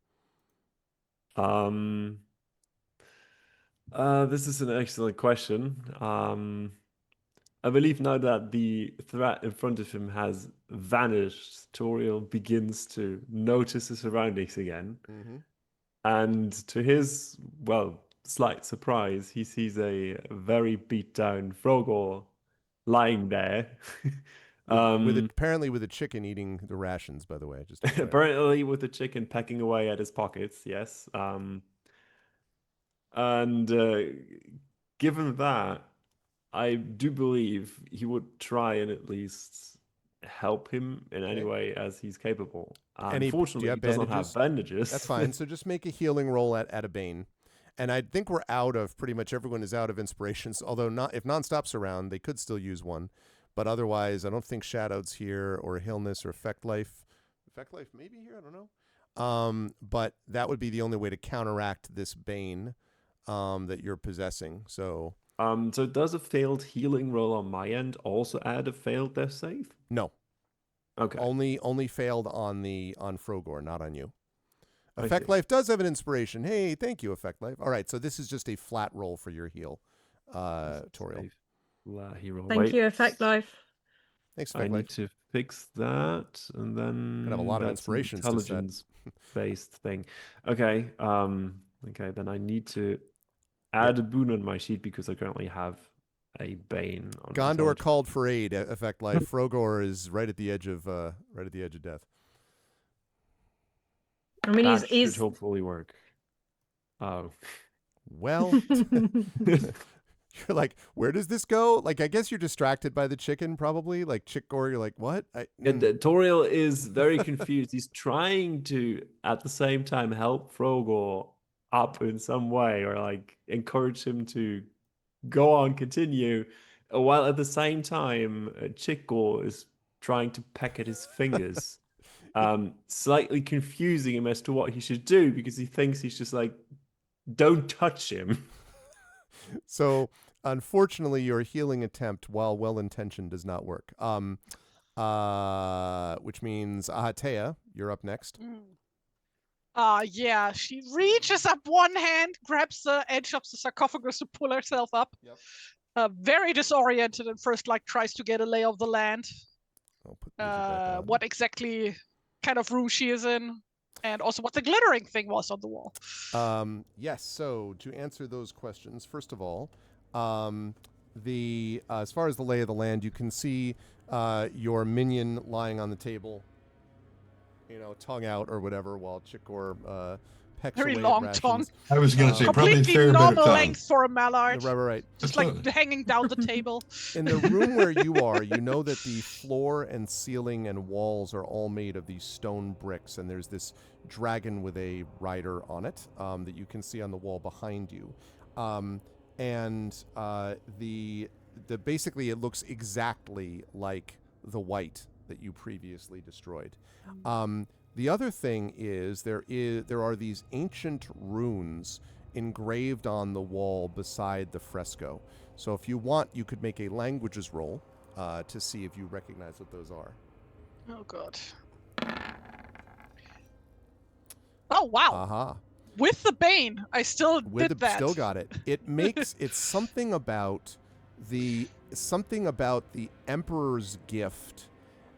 This is an excellent question. I believe now that the threat in front of him has vanished, Toriel begins to notice his surroundings again. Mm-hmm. And to his, slight surprise, he sees a very beat down Frogor lying there. Apparently with a chicken eating the rations, by the way. Just apparently with the chicken pecking away at his pockets, yes. And given that, I do believe he would try and at least help him in any way as he's capable. Unfortunately, he doesn't have bandages. That's fine. So just make a healing roll at a bane. And I think we're out of, pretty much everyone is out of inspirations. Although if Non-Stop's around, they could still use one. But otherwise, I don't think Shadow's here, or Hillness, or Effect Life. Effect Life may be here, I don't know. But that would be the only way to counteract this bane that you're possessing. So does a failed healing roll on my end also add a failed death save? No. Okay. Only failed on Frogor, not on you. Effect Life does have an inspiration. Hey, thank you, Effect Life. All right, so this is just a flat roll for your heal, Toriel. Thank you, Effect Life. Thanks, Effect I Life. need to fix that, and then have a lot of inspirations. Intelligence-based thing. Okay. Okay. Then I need to add a boon on my sheet because I currently have a bane. On Gondor called for aid. Effect Life. Frogor is right at the edge of death. I mean, that he's should hopefully work. Oh, Well, you're like, where does this go? Like, I guess you're distracted by the chicken, probably. Like, Chick Gore, you're like, what? And Toriel is very confused. He's trying to, at the same time, help Frogor up in some way, or like encourage him to go on, continue, while at the same time, Chick Gore is trying to peck at his fingers, slightly confusing him as to what he should do, because he thinks he's just like, don't touch him. So, unfortunately, your healing attempt, while well-intentioned, does not work. Which means Ahatea, you're up next. Yeah, she reaches up one hand, grabs the edge of the sarcophagus to pull herself up. Yep. Very disoriented and first like tries to get a lay of the land. I'll put music back on. What exactly kind of room she is in, and also what the glittering thing was on the wall. Yes, so to answer those questions, first of all, as far as the lay of the land, you can see your minion lying on the table, tongue out or whatever, while Chikor pecks Very away at long rations. tongue. I was going to say probably a Completely fair bit of normal time. length for a mallard. Right. Just like hanging down the table. In the room where you are, you know that the floor and ceiling and walls are all made of these stone bricks, and there's this dragon with a rider on it that you can see on the wall behind you. The basically it looks exactly like the white that you previously destroyed. The other thing is there are these ancient runes engraved on the wall beside the fresco. So if you want, you could make a languages roll to see if you recognize what those are. Oh god. Oh wow. Aha. With the Bane, I still did that. Still got it. It makes it's something about the Emperor's gift,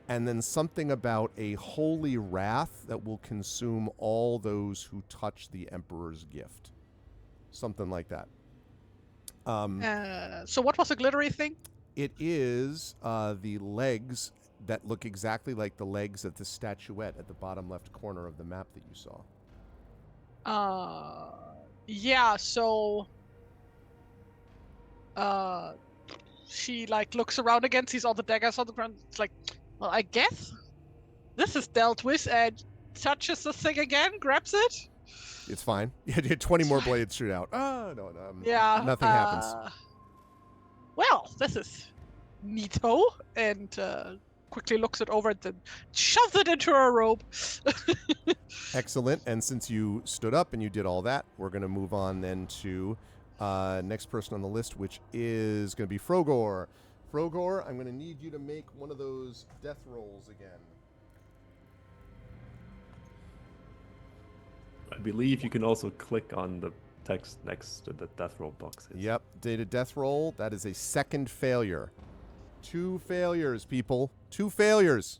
and then something about a holy wrath that will consume all those who touch the Emperor's gift. Something like that. So what was the glittery thing? It is the legs that look exactly like the legs of the statuette at the bottom left corner of the map that you saw. Yeah, so she like looks around again, sees all the daggers on the ground. It's like, well, I guess this is dealt with, and touches the thing again, grabs it. It's fine. You had 20 more blades shoot out. No, Yeah. nothing happens. Well, this is neato, and quickly looks it over and then shoves it into her robe. Excellent. And since you stood up and you did all that, we're going to move on then to next person on the list, which is going to be Frogor. Frogor, I'm going to need you to make one of those death rolls again. I believe you can also click on the text next to the death roll boxes. Yep, data death roll. That is a second failure. 2 failures, people. 2 failures.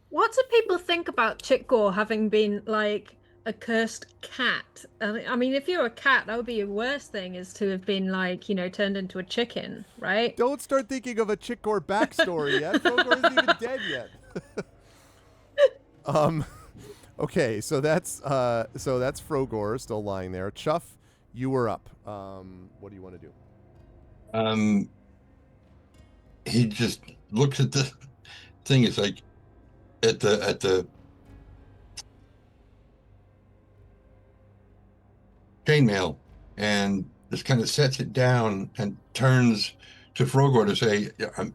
What do people think about Chick Gore having been like a cursed cat? I mean, if you're a cat, that would be your worst thing, is to have been like, turned into a chicken, right? Don't start thinking of a Chick Gore backstory yet. Frogor isn't even dead yet. Okay, so that's Frogor still lying there. Chuff, you were up. What do you want to do? He just looks at the thing. It's like at the chainmail, and just kind of sets it down and turns to Frogor to say,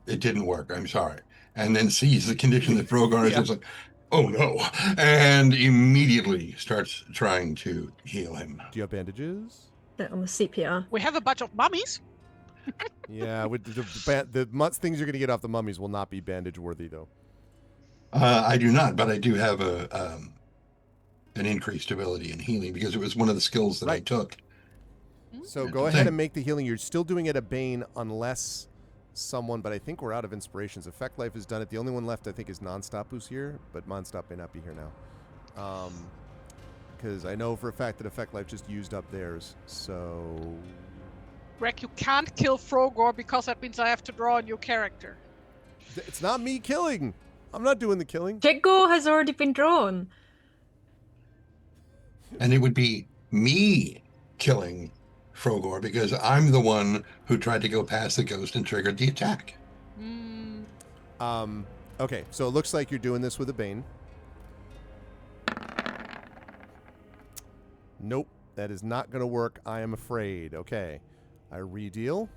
"It didn't work. I'm sorry." And then sees the condition that Frogor is just like, "Oh no!" and immediately starts trying to heal him. Do you have bandages? They're on the CPR. We have a bunch of mummies. Yeah, with the things you're going to get off the mummies will not be bandage worthy, though. I do not, but I do have an increased ability in healing because it was one of the skills that I took. So go ahead and make the healing. You're still doing it at Bane unless someone, but I think we're out of inspirations. Effect Life has done it. The only one left, I think, is Nonstop, who's here, but Nonstop may not be here now. Because I know for a fact that Effect Life just used up theirs, so... Greg, you can't kill Frogor because that means I have to draw a new character. It's not me killing! I'm not doing the killing. Chick Gore has already been drawn. And it would be me killing Frogor because I'm the one who tried to go past the ghost and triggered the attack. Okay, so it looks like you're doing this with a Bane. Nope, that is not going to work, I am afraid. Okay, I redeal.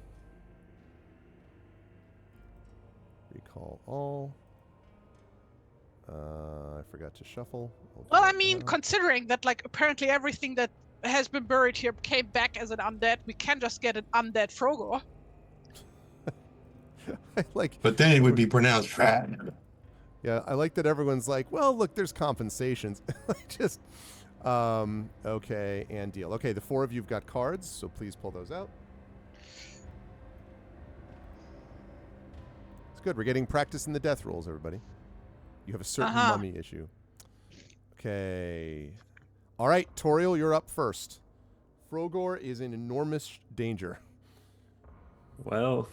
Recall all. I forgot to shuffle. Well, I mean, considering that, like, apparently everything that has been buried here came back as an undead, we can just get an undead Frogor. But then it would be pronounced fat. Yeah, I like that everyone's like, well, look, there's compensations. Just, okay, and deal. Okay, the 4 of you've got cards, so please pull those out. It's good. We're getting practice in the death rolls, everybody. You have a certain mummy issue. Okay. All right, Toriel, you're up first. Frogor is in enormous danger. Well,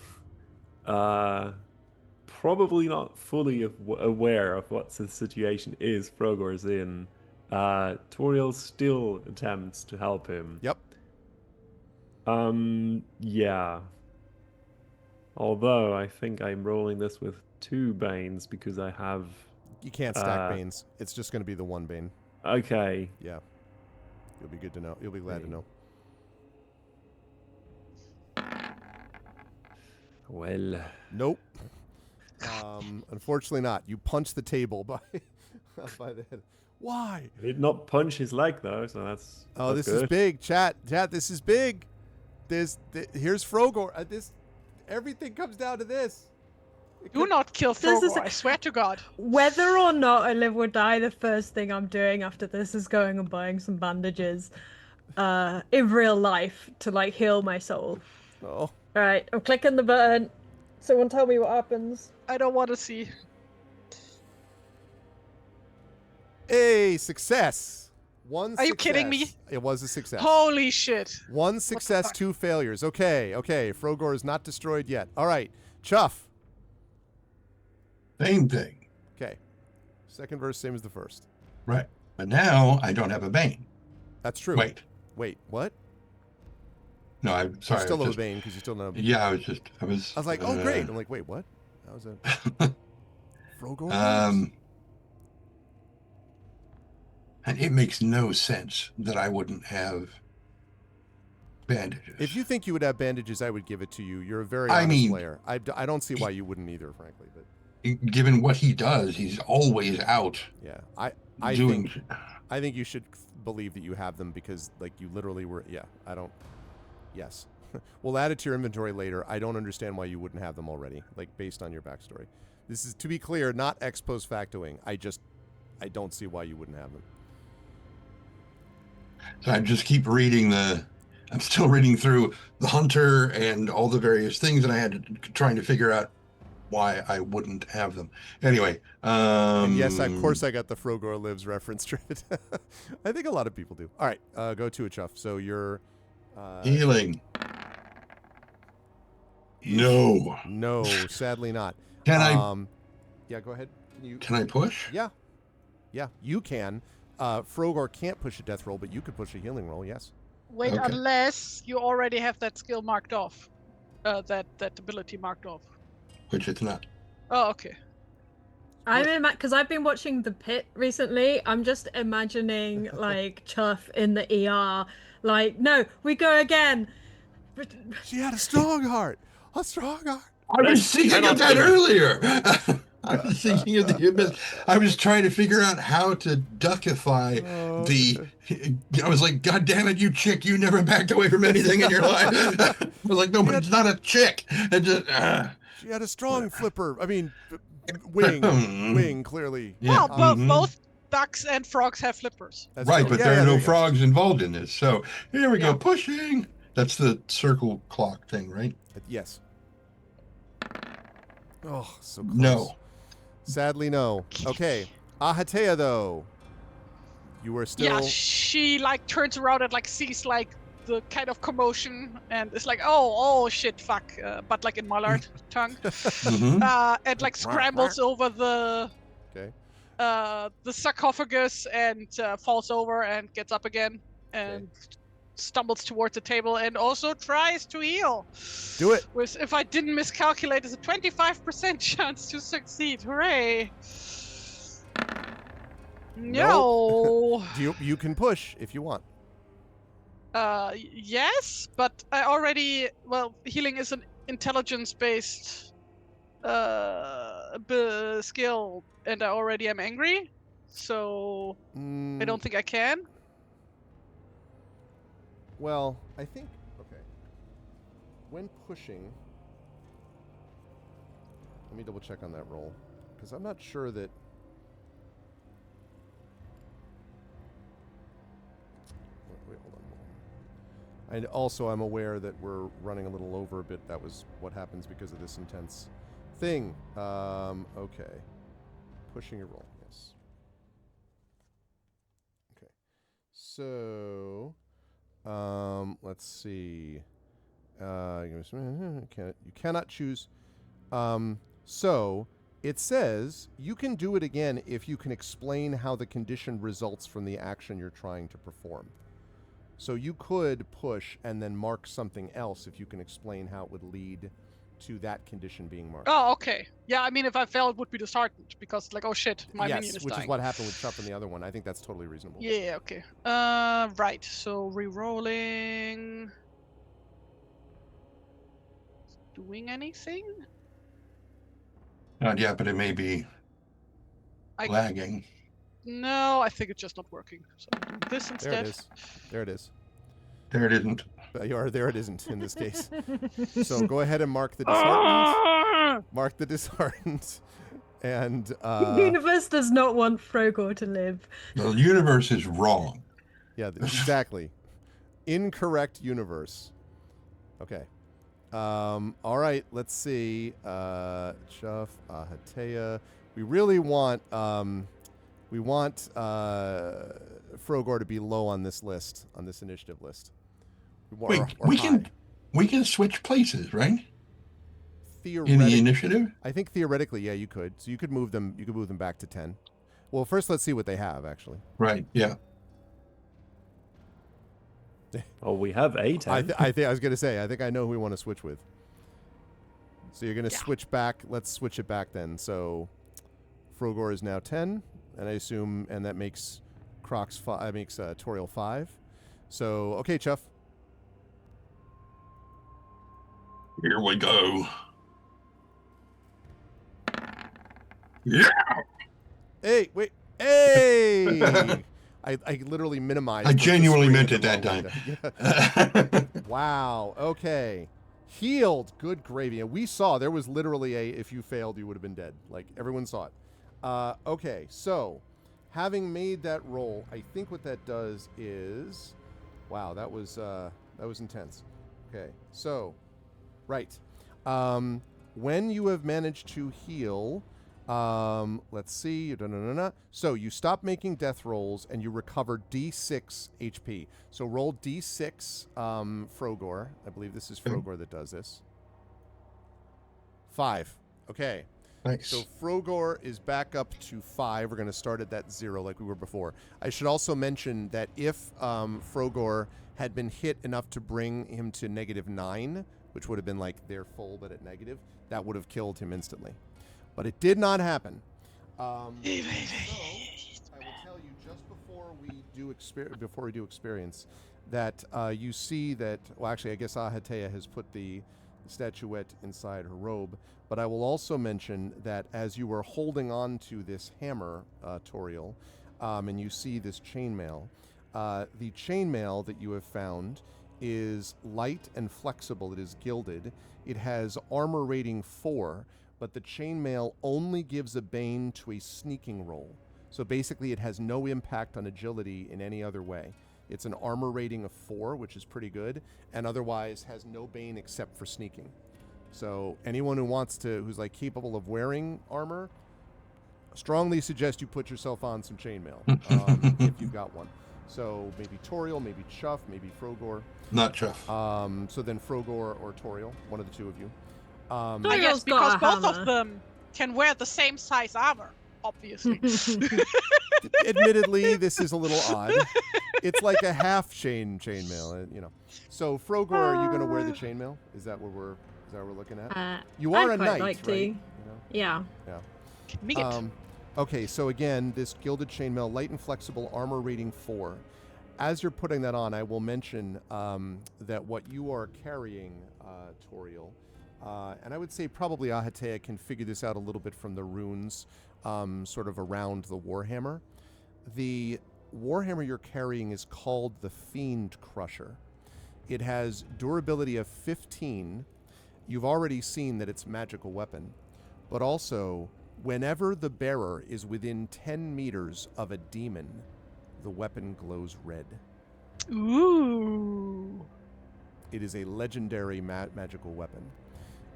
probably not fully aware of what the situation is Frogor's in. Toriel still attempts to help him. Yep. Yeah. Although I think I'm rolling this with 2 Banes because I have... You can't stack Banes. It's just going to be the 1 Bane. Okay. Yeah. You'll be good to know. You'll be glad to know. Well. Nope. Unfortunately not. You punch the table by the head. Why? I did not punch his leg though, so that's this good. is big. Chat, this is big. Here's Frogor. Everything comes down to this. Do not kill This is- Frogor, I swear to God. Whether or not I live or die, the first thing I'm doing after this is going and buying some bandages in real life to, like, heal my soul. Oh. Alright, I'm clicking the button. Someone tell me what happens. I don't want to see. Hey, success. One Are you kidding me? It was a success. Holy shit. 1 success, 2 failures. Okay. Frogor is not destroyed yet. All right. Chuff. Same thing. Okay. Second verse, same as the first. Right. But now I don't have a Bane. That's true. Wait. What? No, I'm sorry. You still I have was a Bane because you still know. Yeah, I was like, oh, great. I'm like, wait, what? That was a Frogor? And it makes no sense that I wouldn't have bandages. If you think you would have bandages, I would give it to you. You're a very honest player. I don't see why you wouldn't either, frankly. But given what he does, he's always out. Yeah, I doing. I think you should believe that you have them because, like, you literally were. Yeah, I don't. Yes, we'll add it to your inventory later. I don't understand why you wouldn't have them already, like, based on your backstory. This is, to be clear, not ex post factoing. I don't see why you wouldn't have them. So I just keep reading I'm still reading through the Hunter and all the various things, and I had to trying to figure out why I wouldn't have them. Anyway. And yes, of course I got the Frogor Lives reference. I think a lot of people do. All right, go to it, Chuff. So you're... healing. No. No, sadly not. Can I... Yeah, go ahead. Can I push? Yeah, you can. Frogor can't push a death roll, but you could push a healing roll, yes. Wait, Okay. unless you already have that skill marked off. That ability marked off. Which it's not. Oh, okay. Because I've been watching The Pit recently. I'm just imagining, like, Chuff in the ER. Like, no, we go again. She had a strong heart. A strong heart. I was thinking of that earlier. I was thinking of the abyss. I was trying to figure out how to duckify I was like, God damn it, you chick, you never backed away from anything in your life. I was like, no, but it's not a chick. It just, She had a strong flipper. I mean, wing, clearly. Yeah. Well, both ducks and frogs have flippers. That's right, true. but Yeah, there yeah, are no you go. frogs involved in this. So here we go, Yeah. pushing. That's the circle clock thing, right? Yes. Oh, so close. No. Sadly, no. Okay. Ahatea, though. You were still... Yeah, she, like, turns around and, like, sees, like, the kind of commotion and is like, oh shit, fuck, but, like, in Mallard tongue. Mhm. And, like, scrambles over the Okay. the sarcophagus and falls over and gets up again and stumbles towards the table and also tries to heal. Do it. Which, if I didn't miscalculate, is a 25% chance to succeed. Hooray! No. You can push if you want. Yes, but I already. Well, healing is an intelligence-based skill, and I already am angry, so I don't think I can. Well, I think okay. When pushing, let me double check on that roll because I'm not sure that. Wait, hold on. And also, I'm aware that we're running a little over a bit. That was what happens because of this intense thing. Okay. Pushing a roll, yes. Okay. So, let's see. You cannot choose. So, it says you can do it again if you can explain how the condition results from the action you're trying to perform. So you could push and then mark something else if you can explain how it would lead to that condition being marked. Oh, okay. Yeah, I mean, if I failed, it would be disheartened because, like, oh shit, my minion is which dying. is what happened with Chuff and the other one. I think that's totally reasonable. Yeah, okay. Right. So re-rolling. Doing anything? Not yet, but it may be lagging. No, I think it's just not working. So I'll do this instead. There it is. There it is. There it isn't. There it isn't in this case. So go ahead and mark the disheartened. Mark the disheartened. And The universe does not want Frogor to live. The universe is wrong. Yeah, exactly. Incorrect universe. Okay. All right, let's see. Chuff, Ahatea. We really want Frogor to be low on this list, on this initiative list. Wait, we can switch places, right? In the initiative? I think theoretically, yeah, you could. So you could move them. You could move them back to 10. Well, first let's see what they have actually. Right. Yeah. Oh, we have 8. I was gonna say. I think I know who we want to switch with. So you're gonna switch back. Let's switch it back then. So Frogor is now 10, and I assume, and that makes Crocs 5. Makes Toriel 5. So okay, Chuff. Here we go. Yeah. Hey, wait. Hey. I literally minimized. I genuinely meant it that time. Wow. Okay. Healed. Good gravy. And we saw there was literally if you failed, you would have been dead. Like everyone saw it. Okay. So having made that roll, I think what that does is, wow, that was intense. Okay. So, right. When you have managed to heal, let's see. So you stop making death rolls and you recover D6 HP. So roll D6, Frogor. I believe this is Frogor that does this. 5. Okay. Nice. So Frogor is back up to 5. We're going to start at that 0 like we were before. I should also mention that if Frogor had been hit enough to bring him to -9, which would have been like their full but at negative, that would have killed him instantly. But it did not happen. So I will tell you just before we do experience that you see that. Well, actually, I guess Ahatea has put the statuette inside her robe. But I will also mention that as you were holding on to this hammer, Toriel, and you see this chainmail, the chainmail that you have found is light and flexible. It is gilded. It has armor rating 4. But the chainmail only gives a bane to a sneaking roll. So basically it has no impact on agility in any other way. It's an armor rating of 4, which is pretty good, and otherwise has no bane except for sneaking. So anyone who's like capable of wearing armor, strongly suggest you put yourself on some chainmail if you've got one. So maybe Toriel, maybe Chuff, maybe Frogor. Not Chuff. So then Frogor or Toriel, one of the two of you. I guess because both of them can wear the same size armor, obviously. Admittedly, this is a little odd. it's like a half chainmail, you know. So Frogor, are you going to wear the chainmail? Is that what we're looking at? You are I'd a quite knight, like to. right? You Yeah. know? Me Yeah. it. Okay, so again, this gilded chainmail, light and flexible, armor rating 4. As you're putting that on, I will mention that what you are carrying, Toriel, and I would say probably Ahatea can figure this out a little bit from the runes sort of around the Warhammer. The Warhammer you're carrying is called the Fiend Crusher. It has durability of 15. You've already seen that it's a magical weapon, but also whenever the bearer is within 10 meters of a demon, the weapon glows red. Ooh. It is a legendary magical weapon.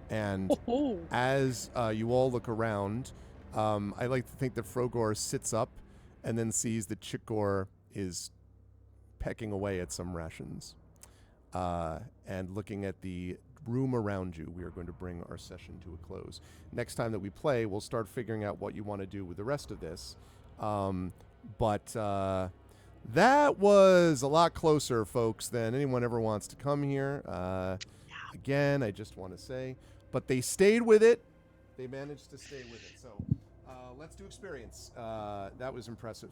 And Oh. as you all look around, I like to think that Frogor sits up and then sees that Chikor is pecking away at some rations. And looking at the room around you, we are going to bring our session to a close. Next time that we play, we'll start figuring out what you want to do with the rest of this. But that was a lot closer, folks, than anyone ever wants to come here. Again, I just want to say, but they stayed with it. They managed to stay with it. So let's do experience. That was impressive.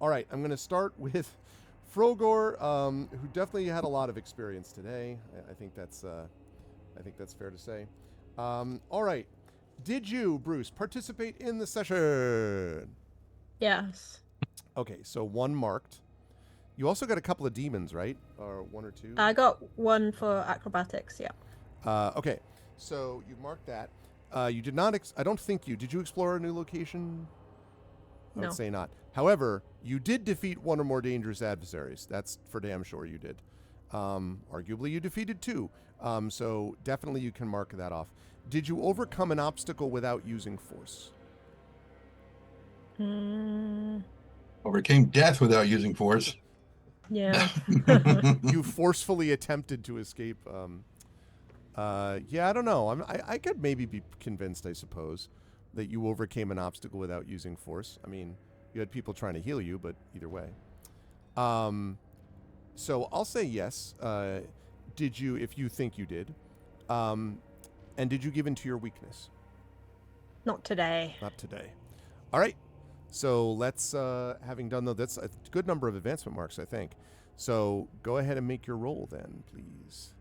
All right, I'm going to start with Frogor, who definitely had a lot of experience today. I think that's fair to say. All right, did you, Bruce, participate in the session? Yes. Okay, so 1 marked. You also got a couple of demons, right? Or 1 or 2? I got 1 for acrobatics, yeah. Okay, so you marked that. You did not, I don't think you, did you explore a new location? I No. would say not. However, you did defeat 1 or more dangerous adversaries. That's for damn sure you did. Arguably, you defeated 2. So definitely you can mark that off. Did you overcome an obstacle without using force? Overcame death without using force. Yeah. You forcefully attempted to escape. Yeah, I don't know. I could maybe be convinced, I suppose, that you overcame an obstacle without using force. I mean, you had people trying to heal you, but either way. So I'll say yes. Did you, if you think you did, and did you give in to your weakness? Not today. Not today. All right. So let's, having done that, that's a good number of advancement marks, I think. So go ahead and make your roll then, please.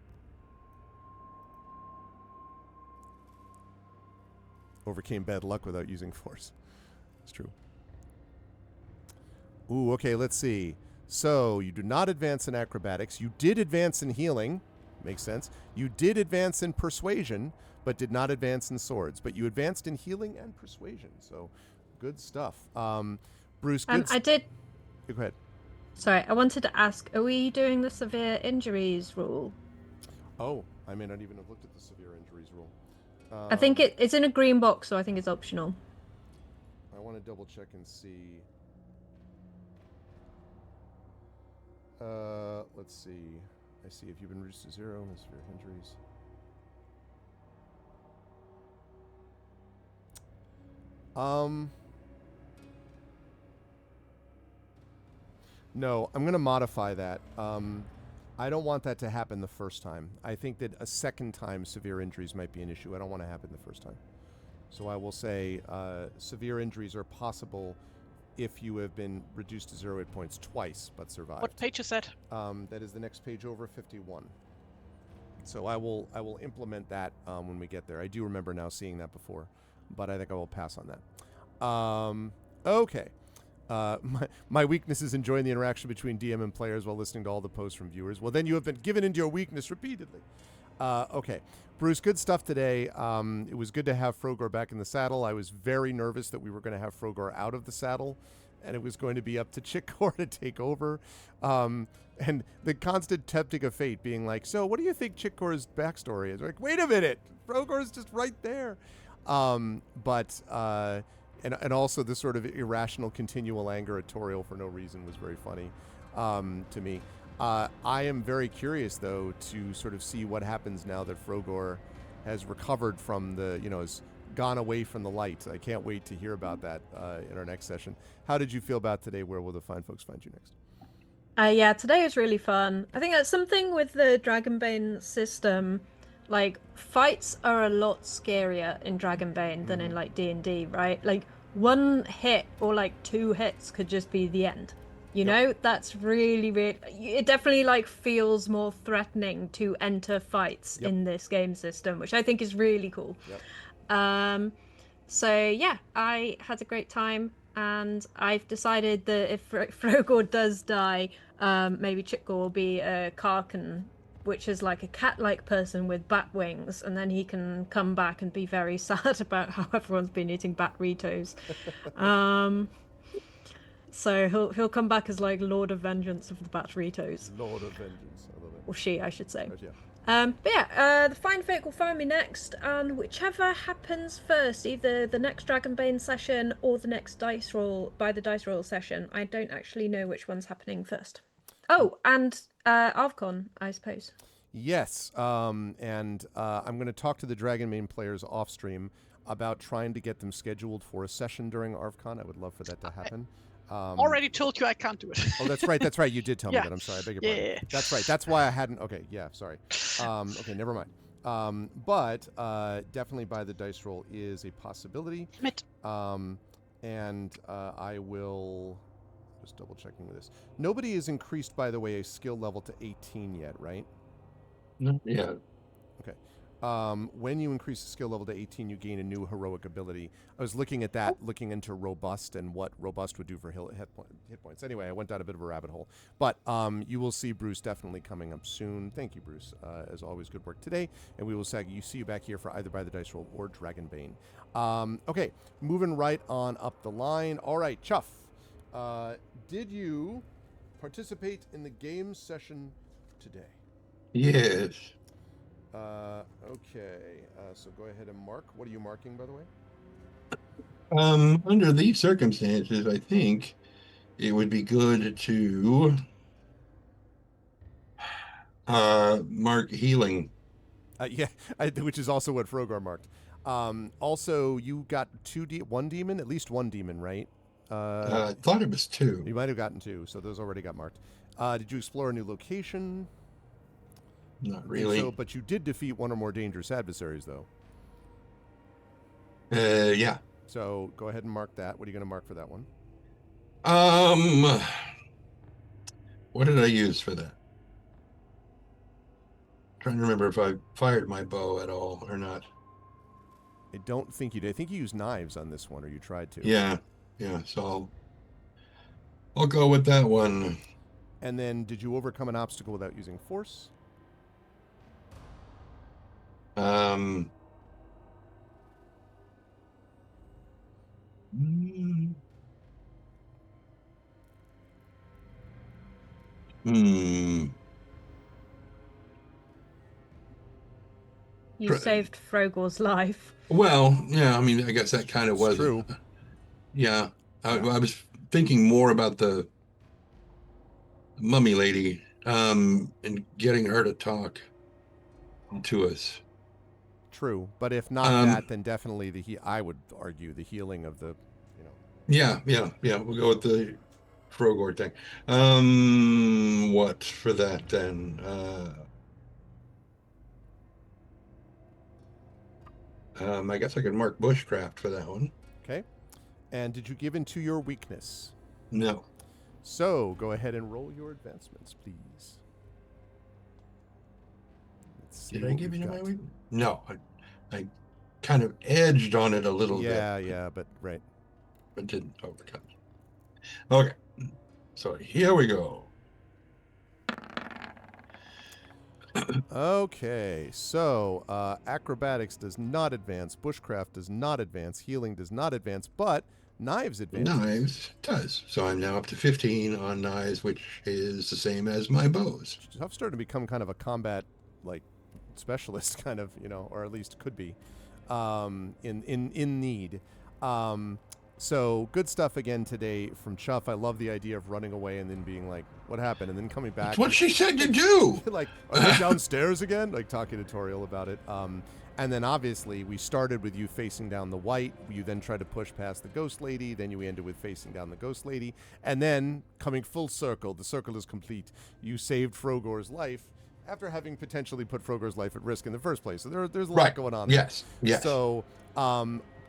Overcame bad luck without using force. It's true. Ooh, okay, let's see. So you do not advance in acrobatics. You did advance in healing. Makes sense. You did advance in persuasion, but did not advance in swords. But you advanced in healing and persuasion. So good stuff. Bruce, good I did. Go ahead. Sorry, I wanted to ask, are we doing the severe injuries rule? Oh, I may not even have looked at the severe injuries rule. I think it's in a green box, so I think it's optional. I want to double check and see. Let's see. I see if you've been reduced to 0, severe injuries. No, I'm going to modify that. I don't want that to happen the first time. I think that a second time severe injuries might be an issue. I don't want to happen the first time. So I will say severe injuries are possible if you have been reduced to 0 hit points twice but survived. What page is that? That is the next page over, 51. So I will implement that when we get there. I do remember now seeing that before, but I think I will pass on that. Okay. My weakness is enjoying the interaction between DM and players while listening to all the posts from viewers. Well, then you have been given into your weakness repeatedly. Okay. Bruce, good stuff today. It was good to have Frogor back in the saddle. I was very nervous that we were going to have Frogor out of the saddle, and it was going to be up to Chikor to take over. And the constant tempting of fate being like, so what do you think Chikor's backstory is? Like, wait a minute. Frogor's just right there. And also the sort of irrational continual anger at Toriel for no reason was very funny to me. I am very curious, though, to sort of see what happens now that Frogor has recovered from has gone away from the light. I can't wait to hear about that in our next session. How did you feel about today? Where will the fine folks find you next? Yeah, today was really fun. I think that's something with the Dragonbane system. Like, fights are a lot scarier in Dragonbane than in like D&D, right? Like, one hit or like 2 hits could just be the end. You know, that's really, really. It definitely like feels more threatening to enter fights in this game system, which I think is really cool. So yeah, I had a great time, and I've decided that if Frogor does die, maybe Chitgor will be a Karkan, which is like a cat-like person with bat wings, and then he can come back and be very sad about how everyone's been eating bat Ritos. So he'll come back as like Lord of Vengeance of the Bat Ritos. Lord of Vengeance. I love it. Or she, I should say. Oh, yeah. But yeah, the Fine Folk will find me next, and whichever happens first, either the next Dragonbane session or the next dice roll session. I don't actually know which one's happening first. Oh, and Avcon, I suppose. Yes, and I'm going to talk to the Dragonbane players off stream about trying to get them scheduled for a session during ArvCon. I would love for that to happen. Already told you I can't do it. Oh, that's right. That's right. You did tell me Yeah. that. I'm sorry. I beg your pardon. Yeah. That's right. That's why I hadn't. Okay. Yeah. Sorry. Okay. Never mind. But definitely by the dice roll is a possibility. Admit. And I will just double checking with this. Nobody has increased, by the way, a skill level to 18 yet, right? Yeah. Okay. When you increase the skill level to 18, you gain a new heroic ability. I was looking at that, looking into Robust and what Robust would do for hit points. Anyway, I went down a bit of a rabbit hole. But you will see Bruce definitely coming up soon. Thank you, Bruce. As always, good work today. And we will see you back here for either by the dice roll or Dragonbane. Okay, moving right on up the line. All right, Chuff. Did you participate in the game session today? Yes. Okay. So go ahead and mark. What are you marking, by the way? Under these circumstances, I think it would be good to mark healing. Yeah, which is also what Frogar marked. Also, you got one demon, at least one demon, right? I thought it was 2. You might have gotten 2, so those already got marked. Did you explore a new location? Not really. So, but you did defeat one or more dangerous adversaries, though. Yeah. So go ahead and mark that. What are you going to mark for that one? What did I use for that? Trying to remember if I fired my bow at all or not. I don't think you did. I think you used knives on this one, or you tried to. Yeah. So I'll go with that one. And then, did you overcome an obstacle without using force? You saved Frogor's life. Well, yeah, I mean, I guess that kind of was true. Yeah. I was thinking more about the mummy lady and getting her to talk to us. True, but if not that, then definitely I would argue the healing of the, Yeah. We'll go with the Frogor thing. What for that then? I guess I could mark bushcraft for that one. Okay. And did you give into your weakness? No. So go ahead and roll your advancements, please. Let's see. Did I give you my weakness? No. I kind of edged on it a little bit. Yeah, but right. But didn't overcome. Okay. So here we go. Okay, so acrobatics does not advance, bushcraft does not advance, healing does not advance, but knives advance. Knives does. So I'm now up to 15 on knives, which is the same as my bows. I've started to become kind of a combat specialist, kind of, or at least could be in need. So good stuff again today from Chuff. I love the idea of running away and then being like, What happened? And then coming back. That's what she said to do. Like, are they downstairs again? Like, talking to Toriel about it. And then obviously we started with you facing down the white. You then tried to push past the ghost lady. Then you ended with facing down the ghost lady. And then coming full circle, the circle is complete. You saved Frogor's life after having potentially put Frogor's life at risk in the first place. So there's a lot going on there. Yes. So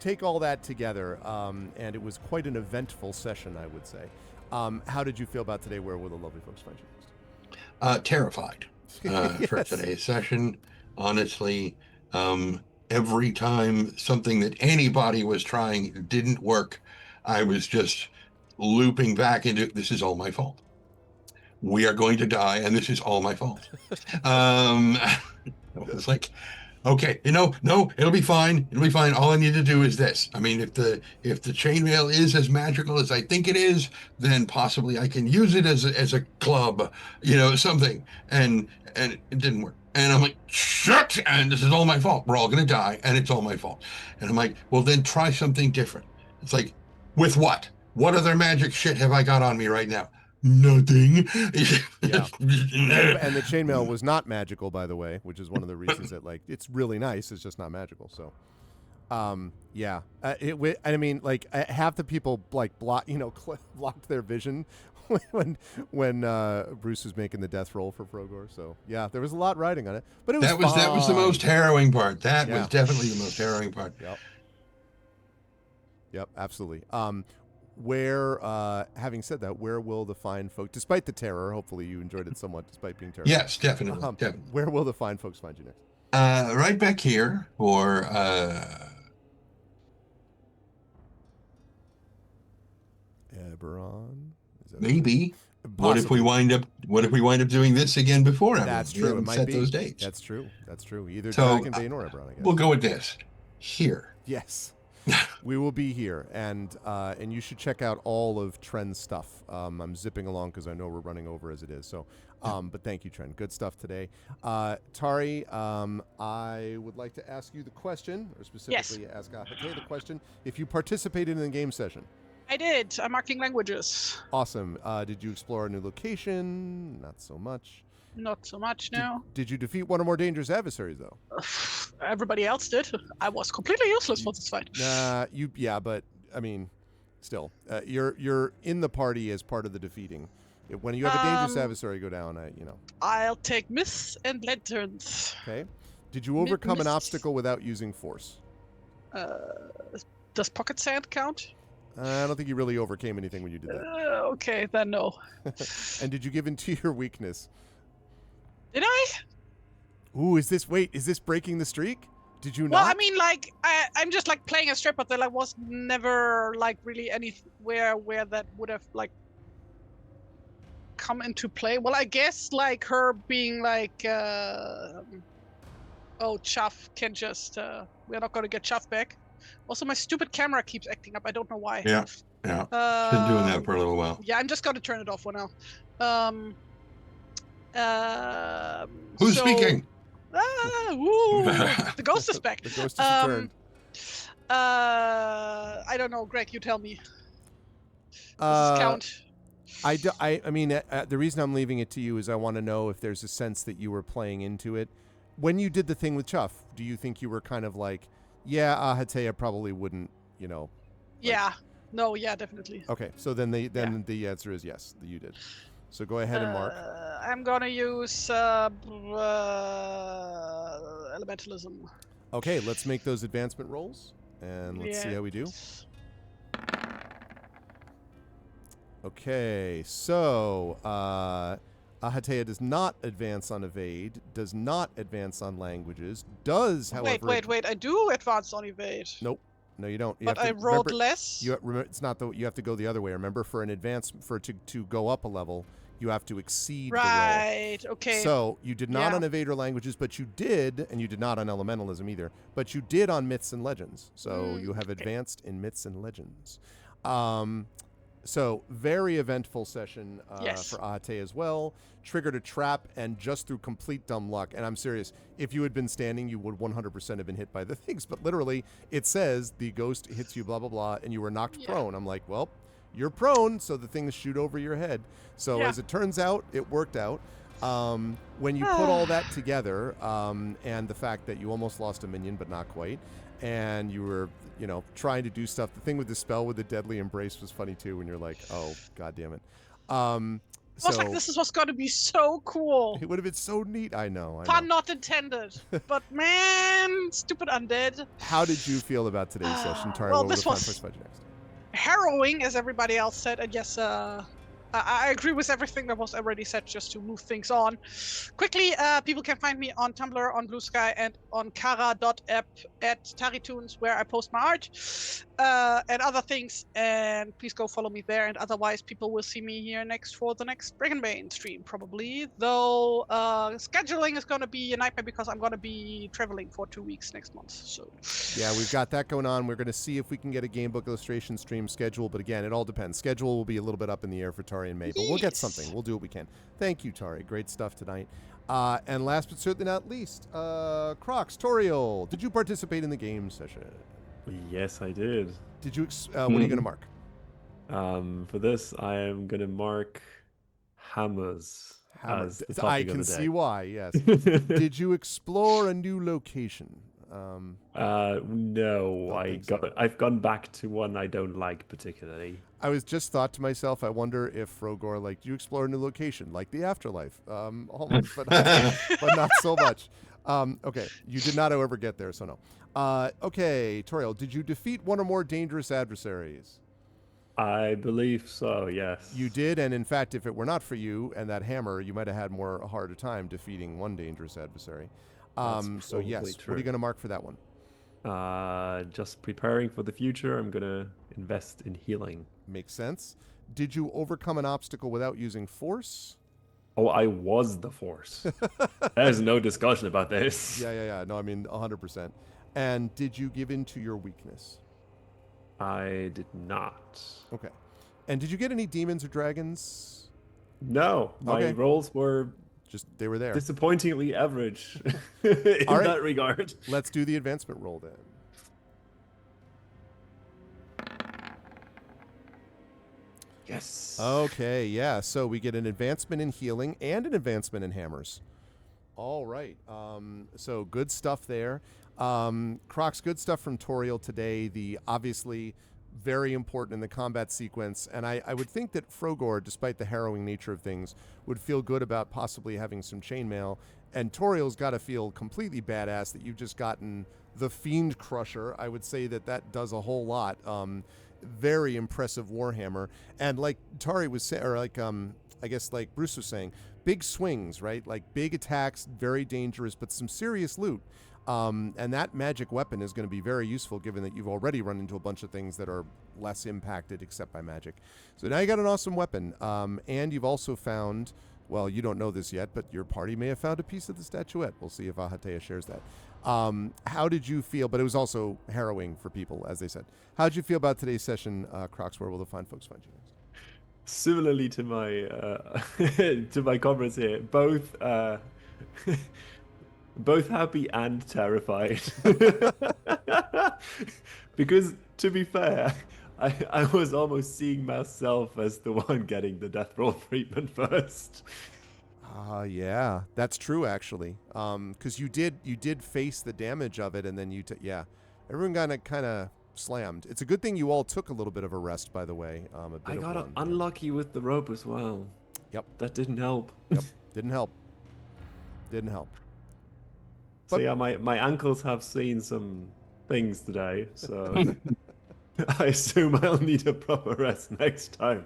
take all that together. And it was quite an eventful session, I would say. How did you feel about today? Where will the lovely folks find you next? Terrified for today's session. Honestly, every time something that anybody was trying didn't work, I was just looping back into, this is all my fault. We are going to die, and this is all my fault. It's like, okay, no, it'll be fine. It'll be fine. All I need to do is this. I mean, if the chainmail is as magical as I think it is, then possibly I can use it as a club, something. And it didn't work. And I'm like, shit, and this is all my fault. We're all going to die, and it's all my fault. And I'm like, well, then try something different. It's like, with what? What other magic shit have I got on me right now? Nothing. Yeah. And the chainmail was not magical, by the way, which is one of the reasons that, like, it's really nice. It's just not magical. So, yeah. I mean, like, half the people, like, blocked their vision when Bruce was making the death roll for Frogor. So yeah, there was a lot riding on it, but it was that was the most harrowing part. That Yeah. was definitely the most harrowing part. Yep, absolutely. Having said that, where will the fine folk, despite the terror, hopefully you enjoyed it somewhat despite being terrible. Yes, definitely. Definitely. Where will the fine folks find you next? Right back here, or Eberron. Maybe. Possibly. What if we wind up doing this again before? That's true. It might set be. those dates. That's true. Either So, Dragonbane or Eberron, I guess. We'll go with this. Here. Yes. We will be here, and you should check out all of Tren's stuff. I'm zipping along because I know we're running over as it is. So, but thank you, Tren. Good stuff today. Tari, I would like to ask you the question, or specifically ask Hate the question. If you participated in the game session. I did. I'm marking languages. Awesome. Did you explore a new location? Not so much. Not so much now. Did you defeat one or more dangerous adversaries, though? Everybody else did. I was completely useless for this fight. Yeah, but I mean, still, you're in the party as part of the defeating. When you have a dangerous adversary go down, I'll take myths and lanterns. Okay. Did you overcome an obstacle without using force? Does pocket sand count? I don't think you really overcame anything when you did that. Okay, then no. And did you give in to your weakness? Did I? Ooh, is this breaking the streak? Did you not? Well, I mean, like, I'm just, like, playing a strip, but there, like, was never, like, really anywhere where that would have, like, come into play. Well, I guess, like, her being, like, Chuff can just, we're not going to get Chuff back. Also, my stupid camera keeps acting up. I don't know why. Yeah. Been doing that for a little while. Yeah, I'm just going to turn it off for now. Who's speaking? The ghost is back. The ghost is returned. I don't know, Greg. You tell me. Does this count? I mean, the reason I'm leaving it to you is I want to know if there's a sense that you were playing into it. When you did the thing with Chuff, do you think you were kind of like, yeah, Hatea probably wouldn't, Yeah. No, yeah, definitely. Okay, so then the answer is yes, you did. So go ahead and mark. I'm gonna use elementalism. Okay, let's make those advancement rolls, and let's see how we do. Okay, so Ahatea does not advance on evade, does not advance on languages, does, however... Wait, I do advance on evade. Nope. No, you don't. But I rolled less? It's not you have to go the other way. Remember, for an advance, to go up a level, you have to exceed the roll. Right, okay. So, you did not on evade or languages, but you did, and you did not on elementalism either, but you did on myths and legends. So, you have advanced in myths and legends. So, very eventful session for Ahate as well. Triggered a trap, and just through complete dumb luck, and I'm serious, if you had been standing, you would 100% have been hit by the things, but literally, it says the ghost hits you, blah, blah, blah, and you were knocked prone. I'm like, well, you're prone, so the things shoot over your head. So Yeah. as it turns out, it worked out. When you put all that together, and the fact that you almost lost a minion, but not quite, and you were, trying to do stuff. The thing with the spell with the deadly embrace was funny too. When you're like, oh, god damn it. I was like, this was going to be so cool. It would have been so neat. I know. Pun not intended. But man, stupid undead. How did you feel about today's session, Tari? Well, What this will was- Fudge next? Harrowing, as everybody else said, and yes, I agree with everything that was already said, just to move things on. Quickly, people can find me on Tumblr, on Blue Sky, and on kara.app at TariTunes, where I post my art and other things. And please go follow me there. And otherwise, people will see me here next for the next Dragonbane stream, probably. Though scheduling is going to be a nightmare because I'm going to be traveling for 2 weeks next month. So Yeah, we've got that going on. We're going to see if we can get a game book illustration stream schedule, but again, it all depends. Schedule will be a little bit up in the air for Tari and May, but we'll get Yes. something. We'll do what we can. Thank you, Tari. Great stuff tonight. And last but certainly not least, Crocs, Toriel, did you participate in the game session? Yes, I did. Did you? What are you going to mark? For this, I am gonna mark hammers as the topic I of can the see day. why. Yes. Did you explore a new location? No, think so. I've gone back to one I don't like particularly. I was just thought to myself, I wonder if Frogor, like, do you explore a new location, like the afterlife? Almost, but not so much. Okay, you did not, however, get there, so no. Okay, Toriel, did you defeat one or more dangerous adversaries? I believe so, yes. You did, and in fact, if it were not for you and that hammer, you might have had a harder time defeating one dangerous adversary. That's So yes, probably what are you true. going to mark for that one? Just preparing for the future, I'm gonna invest in healing. Makes sense. Did you overcome an obstacle without using force? Oh, I was the force. There's no discussion about this. Yeah. No, I mean 100%. And did you give in to your weakness? I did not. Okay. And did you get any demons or dragons? No, my Okay. rolls were Just they were there. disappointingly average in All right. that regard. Let's do the advancement roll then. Yes. Okay, yeah. So we get an advancement in healing and an advancement in hammers. All right. So good stuff there. Crocs, good stuff from Toriel today. The obviously very important in the combat sequence. And I would think that Frogor, despite the harrowing nature of things, would feel good about possibly having some chainmail. And Toriel's got to feel completely badass that you've just gotten the Fiend Crusher. I would say that does a whole lot. Very impressive Warhammer. And like Tari was saying, or like I guess like Bruce was saying, big swings, right? Like big attacks, very dangerous, but some serious loot. And that magic weapon is going to be very useful given that you've already run into a bunch of things that are less impacted except by magic. So now you got an awesome weapon. And you've also found, well, you don't know this yet, but your party may have found a piece of the statuette. We'll see if Ahatea shares that. How did you feel? But it was also harrowing for people, as they said. How did you feel about today's session, Crocs? Where will the fine folks find you next? Similarly to my to my comrades here, both both happy and terrified. Because to be fair, I was almost seeing myself as the one getting the death roll treatment first. Yeah, that's true actually. Because you did face the damage of it, and then everyone got kind of slammed. It's a good thing you all took a little bit of a rest, by the way. A bit I of got one. unlucky with the rope as well. Yep. That didn't help. Yep, didn't help. So But- yeah, my ankles have seen some things today, so I assume I'll need a proper rest next time.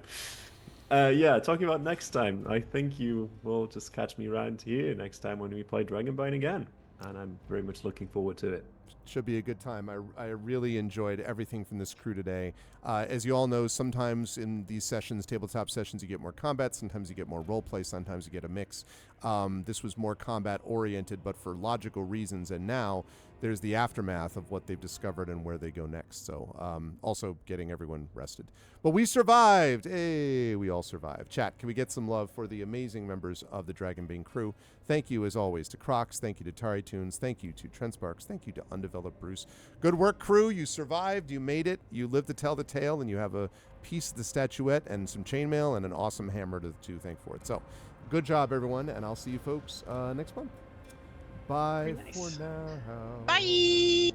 Yeah, talking about next time, I think you will just catch me around here next time when we play Dragonbane again, and I'm very much looking forward to it. Should be a good time. I really enjoyed everything from this crew today. As you all know, sometimes in these sessions, tabletop sessions, you get more combat. Sometimes you get more role play. Sometimes you get a mix. This was more combat oriented, but for logical reasons. And now there's the aftermath of what they've discovered and where they go next. So also getting everyone rested. But we survived. Hey, we all survived. Chat, can we get some love for the amazing members of the Dragonbane crew? Thank you, as always, to Crocs. Thank you to Tari Tunes. Thank you to Trent Sparks. Thank you to undeveloped Bruce. Good work, crew. You survived. You made it. You lived to tell the tale, and you have a piece of the statuette and some chainmail and an awesome hammer to thank for it. So, good job, everyone, and I'll see you folks next month. Bye Very nice. for now. Bye.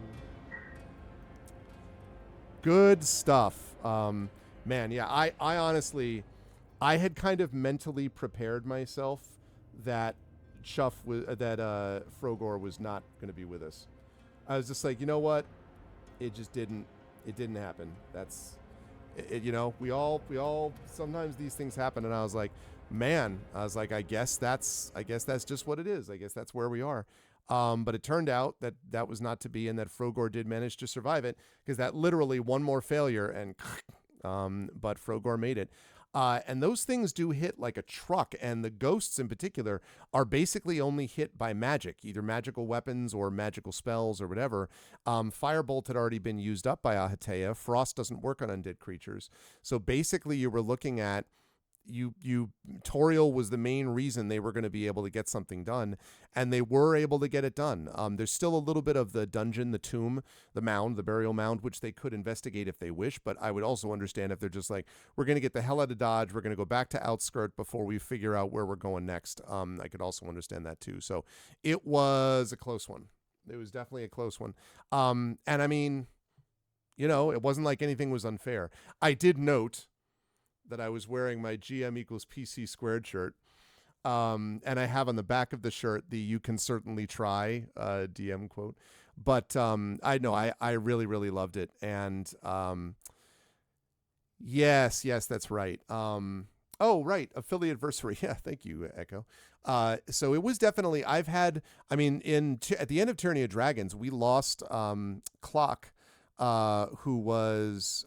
Good stuff. Man, yeah, I honestly, I had kind of mentally prepared myself that Frogor was not going to be with us. I was just like, you know what? It just didn't happen. That's it, you know, we all sometimes these things happen, and I was like, I guess that's just what it is. I guess that's where we are. But it turned out that was not to be, and that Frogor did manage to survive it, because that literally one more failure and but Frogor made it. And those things do hit like a truck, and the ghosts in particular are basically only hit by magic, either magical weapons or magical spells or whatever. Firebolt had already been used up by Ahatea. Frost doesn't work on undead creatures. So basically you were looking at Toriel was the main reason they were going to be able to get something done, and they were able to get it done. There's still a little bit of the dungeon, the tomb, the mound, the burial mound, which they could investigate if they wish, but I would also understand if they're just like, we're going to get the hell out of Dodge, we're going to go back to Outskirt before we figure out where we're going next. I could also understand that too. So it was a close one. It was definitely a close one. And I mean, you know, it wasn't like anything was unfair. I did note that I was wearing my GM equals PC squared shirt. And I have on the back of the shirt the "You can certainly try" DM quote. But I know I really, really loved it. And yes, that's right. Oh, right. Affiliateversary. Yeah, thank you, Echo. So it was definitely, at the end of Tyranny of Dragons, we lost Clock, who was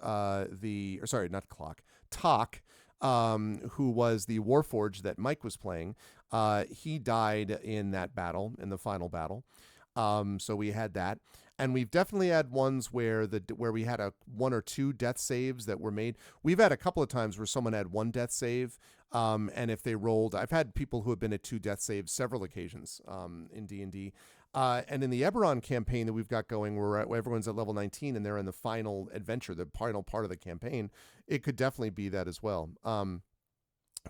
Tok, who was the Warforged that Mike was playing. He died in that battle, in the final battle. So we had that. And we've definitely had ones where we had one or two death saves that were made. We've had a couple of times where someone had one death save, and if they rolled, I've had people who have been at 2 death saves several occasions in D&D. And in the Eberron campaign that we've got going, where everyone's at level 19 and they're in the final adventure, the final part of the campaign, it could definitely be that as well.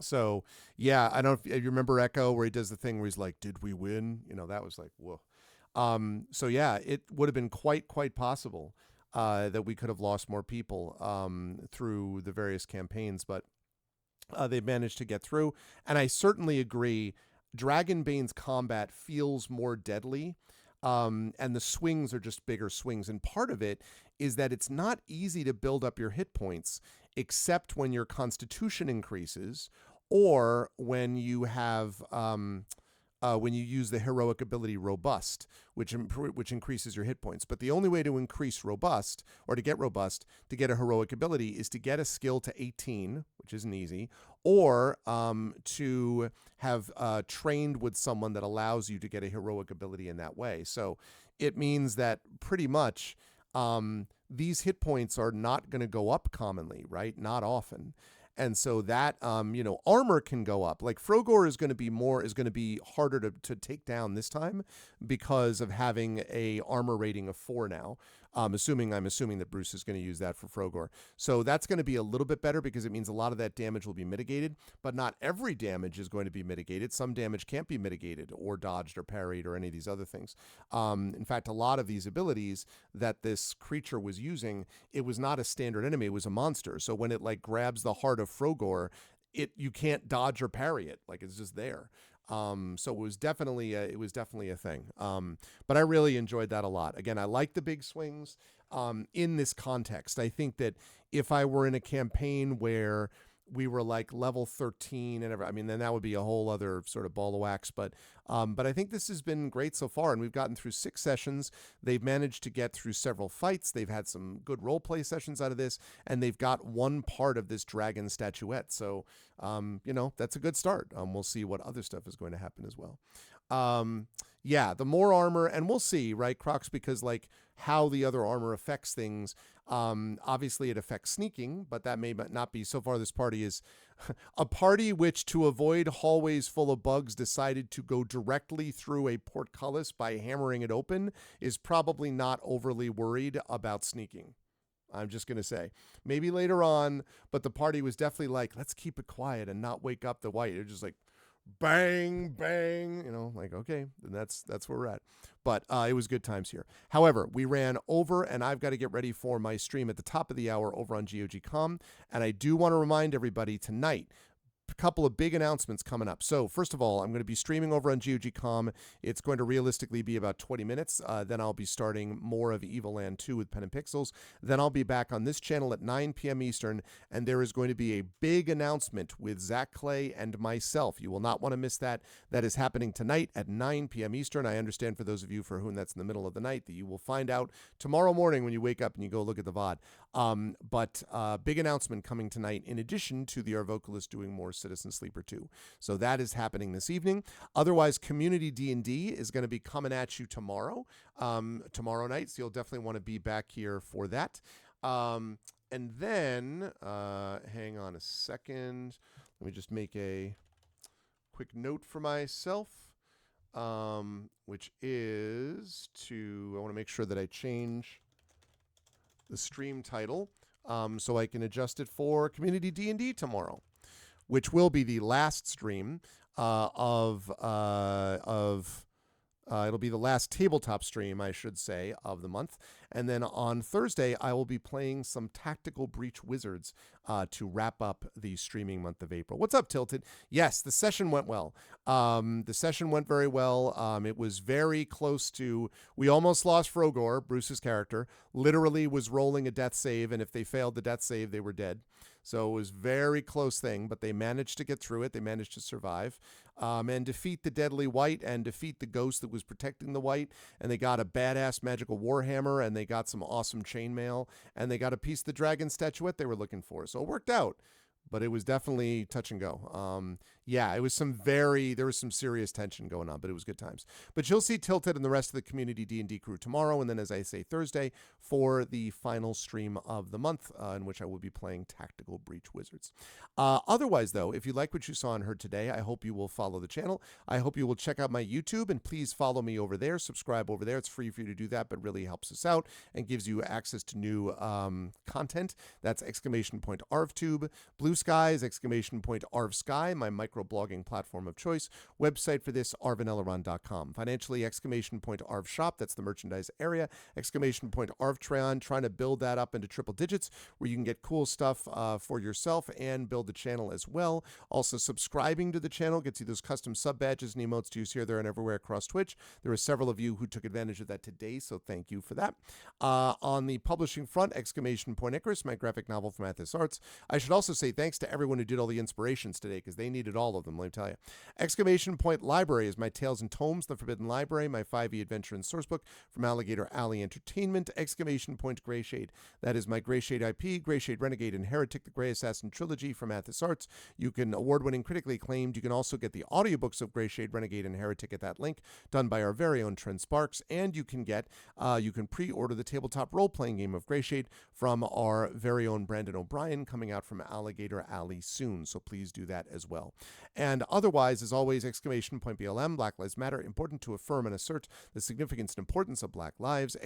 So yeah, I don't know if you remember Echo, where he does the thing where he's like, "Did we win?" You know, that was like, whoa. So yeah, it would have been quite possible that we could have lost more people through the various campaigns, but they managed to get through. And I certainly agree, Dragonbane's combat feels more deadly, and the swings are just bigger swings. And part of it is that it's not easy to build up your hit points, except when your constitution increases, or when you have when you use the heroic ability Robust, which increases your hit points. But the only way to increase Robust, or to get Robust, to get a heroic ability, is to get a skill to 18, which isn't easy, or to have trained with someone that allows you to get a heroic ability in that way. So it means that pretty much these hit points are not going to go up commonly, right? Not often. And so that, armor can go up. Like Frogor is going to be harder to take down this time because of having a armor rating of 4 now. I'm assuming that Bruce is going to use that for Frogor. So that's going to be a little bit better, because it means a lot of that damage will be mitigated, but not every damage is going to be mitigated. Some damage can't be mitigated or dodged or parried or any of these other things. In fact, a lot of these abilities that this creature was using, it was not a standard enemy, it was a monster. So when it like grabs the heart of Frogor, you can't dodge or parry it. Like, it's just there. So it was definitely a thing. But I really enjoyed that a lot. Again, I like the big swings in this context. I think that if I were in a campaign where we were like level 13 and then that would be a whole other sort of ball of wax. But I think this has been great so far, and we've gotten through 6 sessions. They've managed to get through several fights. They've had some good role play sessions out of this, and they've got one part of this dragon statuette. So, that's a good start. We'll see what other stuff is going to happen as well. Yeah, the more armor, and we'll see, right, Crocs, because like how the other armor affects things. Obviously, it affects sneaking, but that may not be. So far, this party is a party which, to avoid hallways full of bugs, decided to go directly through a portcullis by hammering it open, is probably not overly worried about sneaking. I'm just going to say. Maybe later on, but the party was definitely like, let's keep it quiet and not wake up the white. They're just like, bang, bang, like, okay, then that's where we're at. But it was good times here. However, we ran over, and I've got to get ready for my stream at the top of the hour over on GOG.com. And I do want to remind everybody tonight, a couple of big announcements coming up. So first of all, I'm going to be streaming over on GOG.com. It's going to realistically be about 20 minutes. Then I'll be starting more of Evil Land 2 with Pen and Pixels. Then I'll be back on this channel at 9 p.m. Eastern, and there is going to be a big announcement with Zach Clay and myself. You will not want to miss that. That is happening tonight at 9 p.m. Eastern. I understand for those of you for whom that's in the middle of the night that you will find out tomorrow morning when you wake up and you go look at the VOD. But big announcement coming tonight in addition to the Our Vocalist doing more Citizen Sleeper 2. So that is happening this evening. Otherwise, Community D&D is going to be coming at you tomorrow night. So you'll definitely want to be back here for that. And then, hang on a second. Let me just make a quick note for myself, which is I want to make sure that I change the stream title so I can adjust it for Community D&D tomorrow, which will be the last stream it'll be the last tabletop stream, I should say, of the month. And then on Thursday, I will be playing some Tactical Breach Wizards to wrap up the streaming month of April. What's up, Tilted? Yes, the session went well. The session went very well. It was very close to... We almost lost Frogor, Bruce's character. Literally was rolling a death save, and if they failed the death save, they were dead. So it was a very close thing, but they managed to get through it. They managed to survive and defeat the deadly white and defeat the ghost that was protecting the white. And they got a badass magical warhammer, and they got some awesome chainmail, and they got a piece of the dragon statuette they were looking for. So it worked out, but it was definitely touch and go. Yeah, it was there was some serious tension going on, but it was good times. But you'll see Tilted and the rest of the Community D&D crew tomorrow, and then, as I say, Thursday for the final stream of the month, in which I will be playing Tactical Breach Wizards. Otherwise, though, if you like what you saw and heard today, I hope you will follow the channel. I hope you will check out my YouTube, and please follow me over there. Subscribe over there. It's free for you to do that, but really helps us out and gives you access to new content. That's !ArvTube. Blue Skies, !ArvSky, my microblogging platform of choice. Website for this, arvaneleron.com. Financially, !ArvShop, that's the merchandise area. !ArvTrayon, trying to build that up into triple digits where you can get cool stuff for yourself and build the channel as well. Also, subscribing to the channel gets you those custom sub badges and emotes to use here, there, and everywhere across Twitch. There are several of you who took advantage of that today, so thank you for that. On the publishing front, !Icarus, my graphic novel from Athos Arts. I should also say thanks to everyone who did all the inspirations today, because they needed all of them, let me tell you. Library is my Tales and Tomes, The Forbidden Library, my 5e adventure and sourcebook from Alligator Alley Entertainment. Greyshade, that is my Greyshade IP, Greyshade Renegade and Heretic, the Grey Assassin trilogy from Athos Arts. You can, award-winning, critically acclaimed. You can also get the audiobooks of Greyshade Renegade and Heretic at that link, done by our very own Trent Sparks. And you can pre-order the tabletop role-playing game of Greyshade from our very own Brandon O'Brien, coming out from Alligator Alley soon. So please do that as well. And otherwise, as always, BLM, Black Lives Matter, important to affirm and assert the significance and importance of Black lives.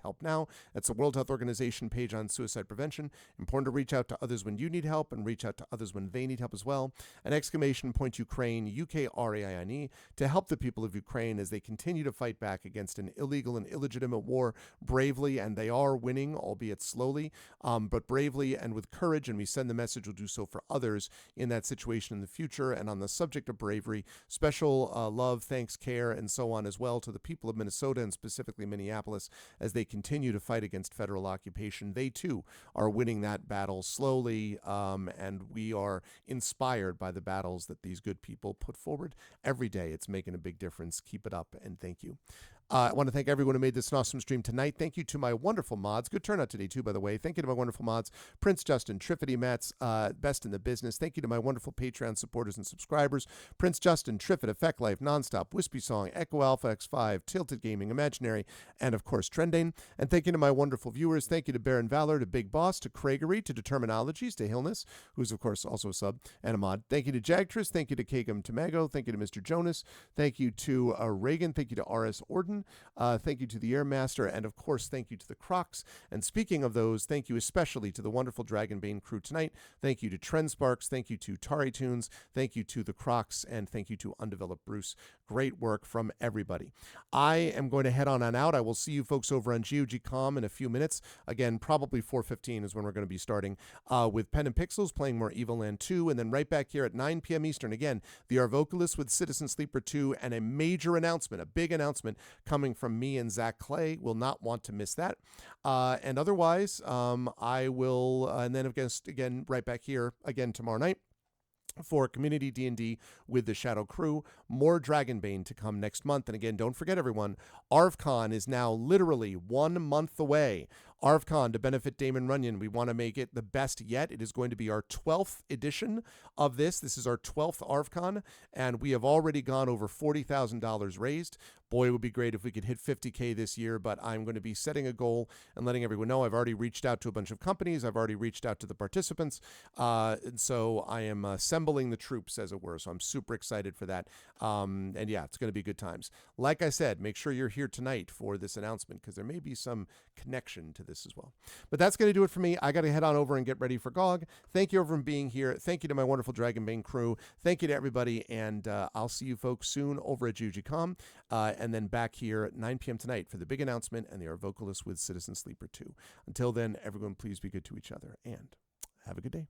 Help Now, that's the World Health Organization page on suicide prevention. Important to reach out to others when you need help and reach out to others when they need help as well. And Ukraine, UKRAINE, to help the people of Ukraine as they continue to fight back against an illegal and illegitimate war bravely, and they are winning, albeit slowly, but bravely and with courage, and we send the message we'll do so for others in that situation in the future. And on the subject of bravery, special love, thanks, care, and so on as well to the people of Minnesota and specifically Minneapolis as they continue to fight against federal occupation. They too are winning that battle slowly, and we are inspired by the battles that these good people put forward every day. It's making a big difference. Keep it up, and thank you. I want to thank everyone who made this an awesome stream tonight. Thank you to my wonderful mods. Good turnout today, too, by the way. Thank you to my wonderful mods, Prince Justin, Triffity Metz, best in the business. Thank you to my wonderful Patreon supporters and subscribers, Prince Justin, Triffid, Effect Life, Nonstop, Wispy Song, Echo Alpha X5, Tilted Gaming, Imaginary, and of course, Trendane. And thank you to my wonderful viewers. Thank you to Baron Valor, to Big Boss, to Craigery, to Determinologies, to Hillness, who's of course also a sub and a mod. Thank you to Jagtress. Thank you to Kagum Tamago. Thank you to Mr. Jonas. Thank you to Reagan. Thank you to R.S. Orden. Thank you to the Airmaster. And of course, thank you to the Crocs. And speaking of those, thank you especially to the wonderful Dragonbane crew tonight. Thank you to Trendsparks. Thank you to Tari Tunes. Thank you to the Crocs. And thank you to Undeveloped Bruce. Great work from everybody. I am going to head on out. I will see you folks over on GOG.com in a few minutes. Again, probably 4:15 is when we're going to be starting with Pen and Pixels playing more Evil Land 2. And then right back here at 9 p.m. Eastern, again, the Arvocalis with Citizen Sleeper 2 and a major announcement, a big announcement coming from me and Zach Clay. Will not want to miss that. And otherwise, I will, and then again, right back here again tomorrow night for Community D&D with the Shadow Crew. More Dragonbane to come next month. And again, don't forget, everyone, ArvCon is now literally 1 month away. ArvCon, to benefit Damon Runyon, we want to make it the best yet. It is going to be our 12th edition of this. This is our 12th ArvCon, and we have already gone over $40,000 raised. Boy, it would be great if we could hit 50K this year, but I'm going to be setting a goal and letting everyone know. I've already reached out to a bunch of companies. I've already reached out to the participants. And so I am assembling the troops, as it were. So I'm super excited for that. And yeah, it's going to be good times. Like I said, make sure you're here tonight for this announcement because there may be some connection to this as well. But that's going to do it for me. I got to head on over and get ready for GOG. Thank you everyone for being here. Thank you to my wonderful Dragonbane crew. Thank you to everybody. And I'll see you folks soon over at GOG.com. And then back here at 9 p.m. tonight for the big announcement and the Arvocalis with Citizen Sleeper 2. Until then, everyone, please be good to each other and have a good day.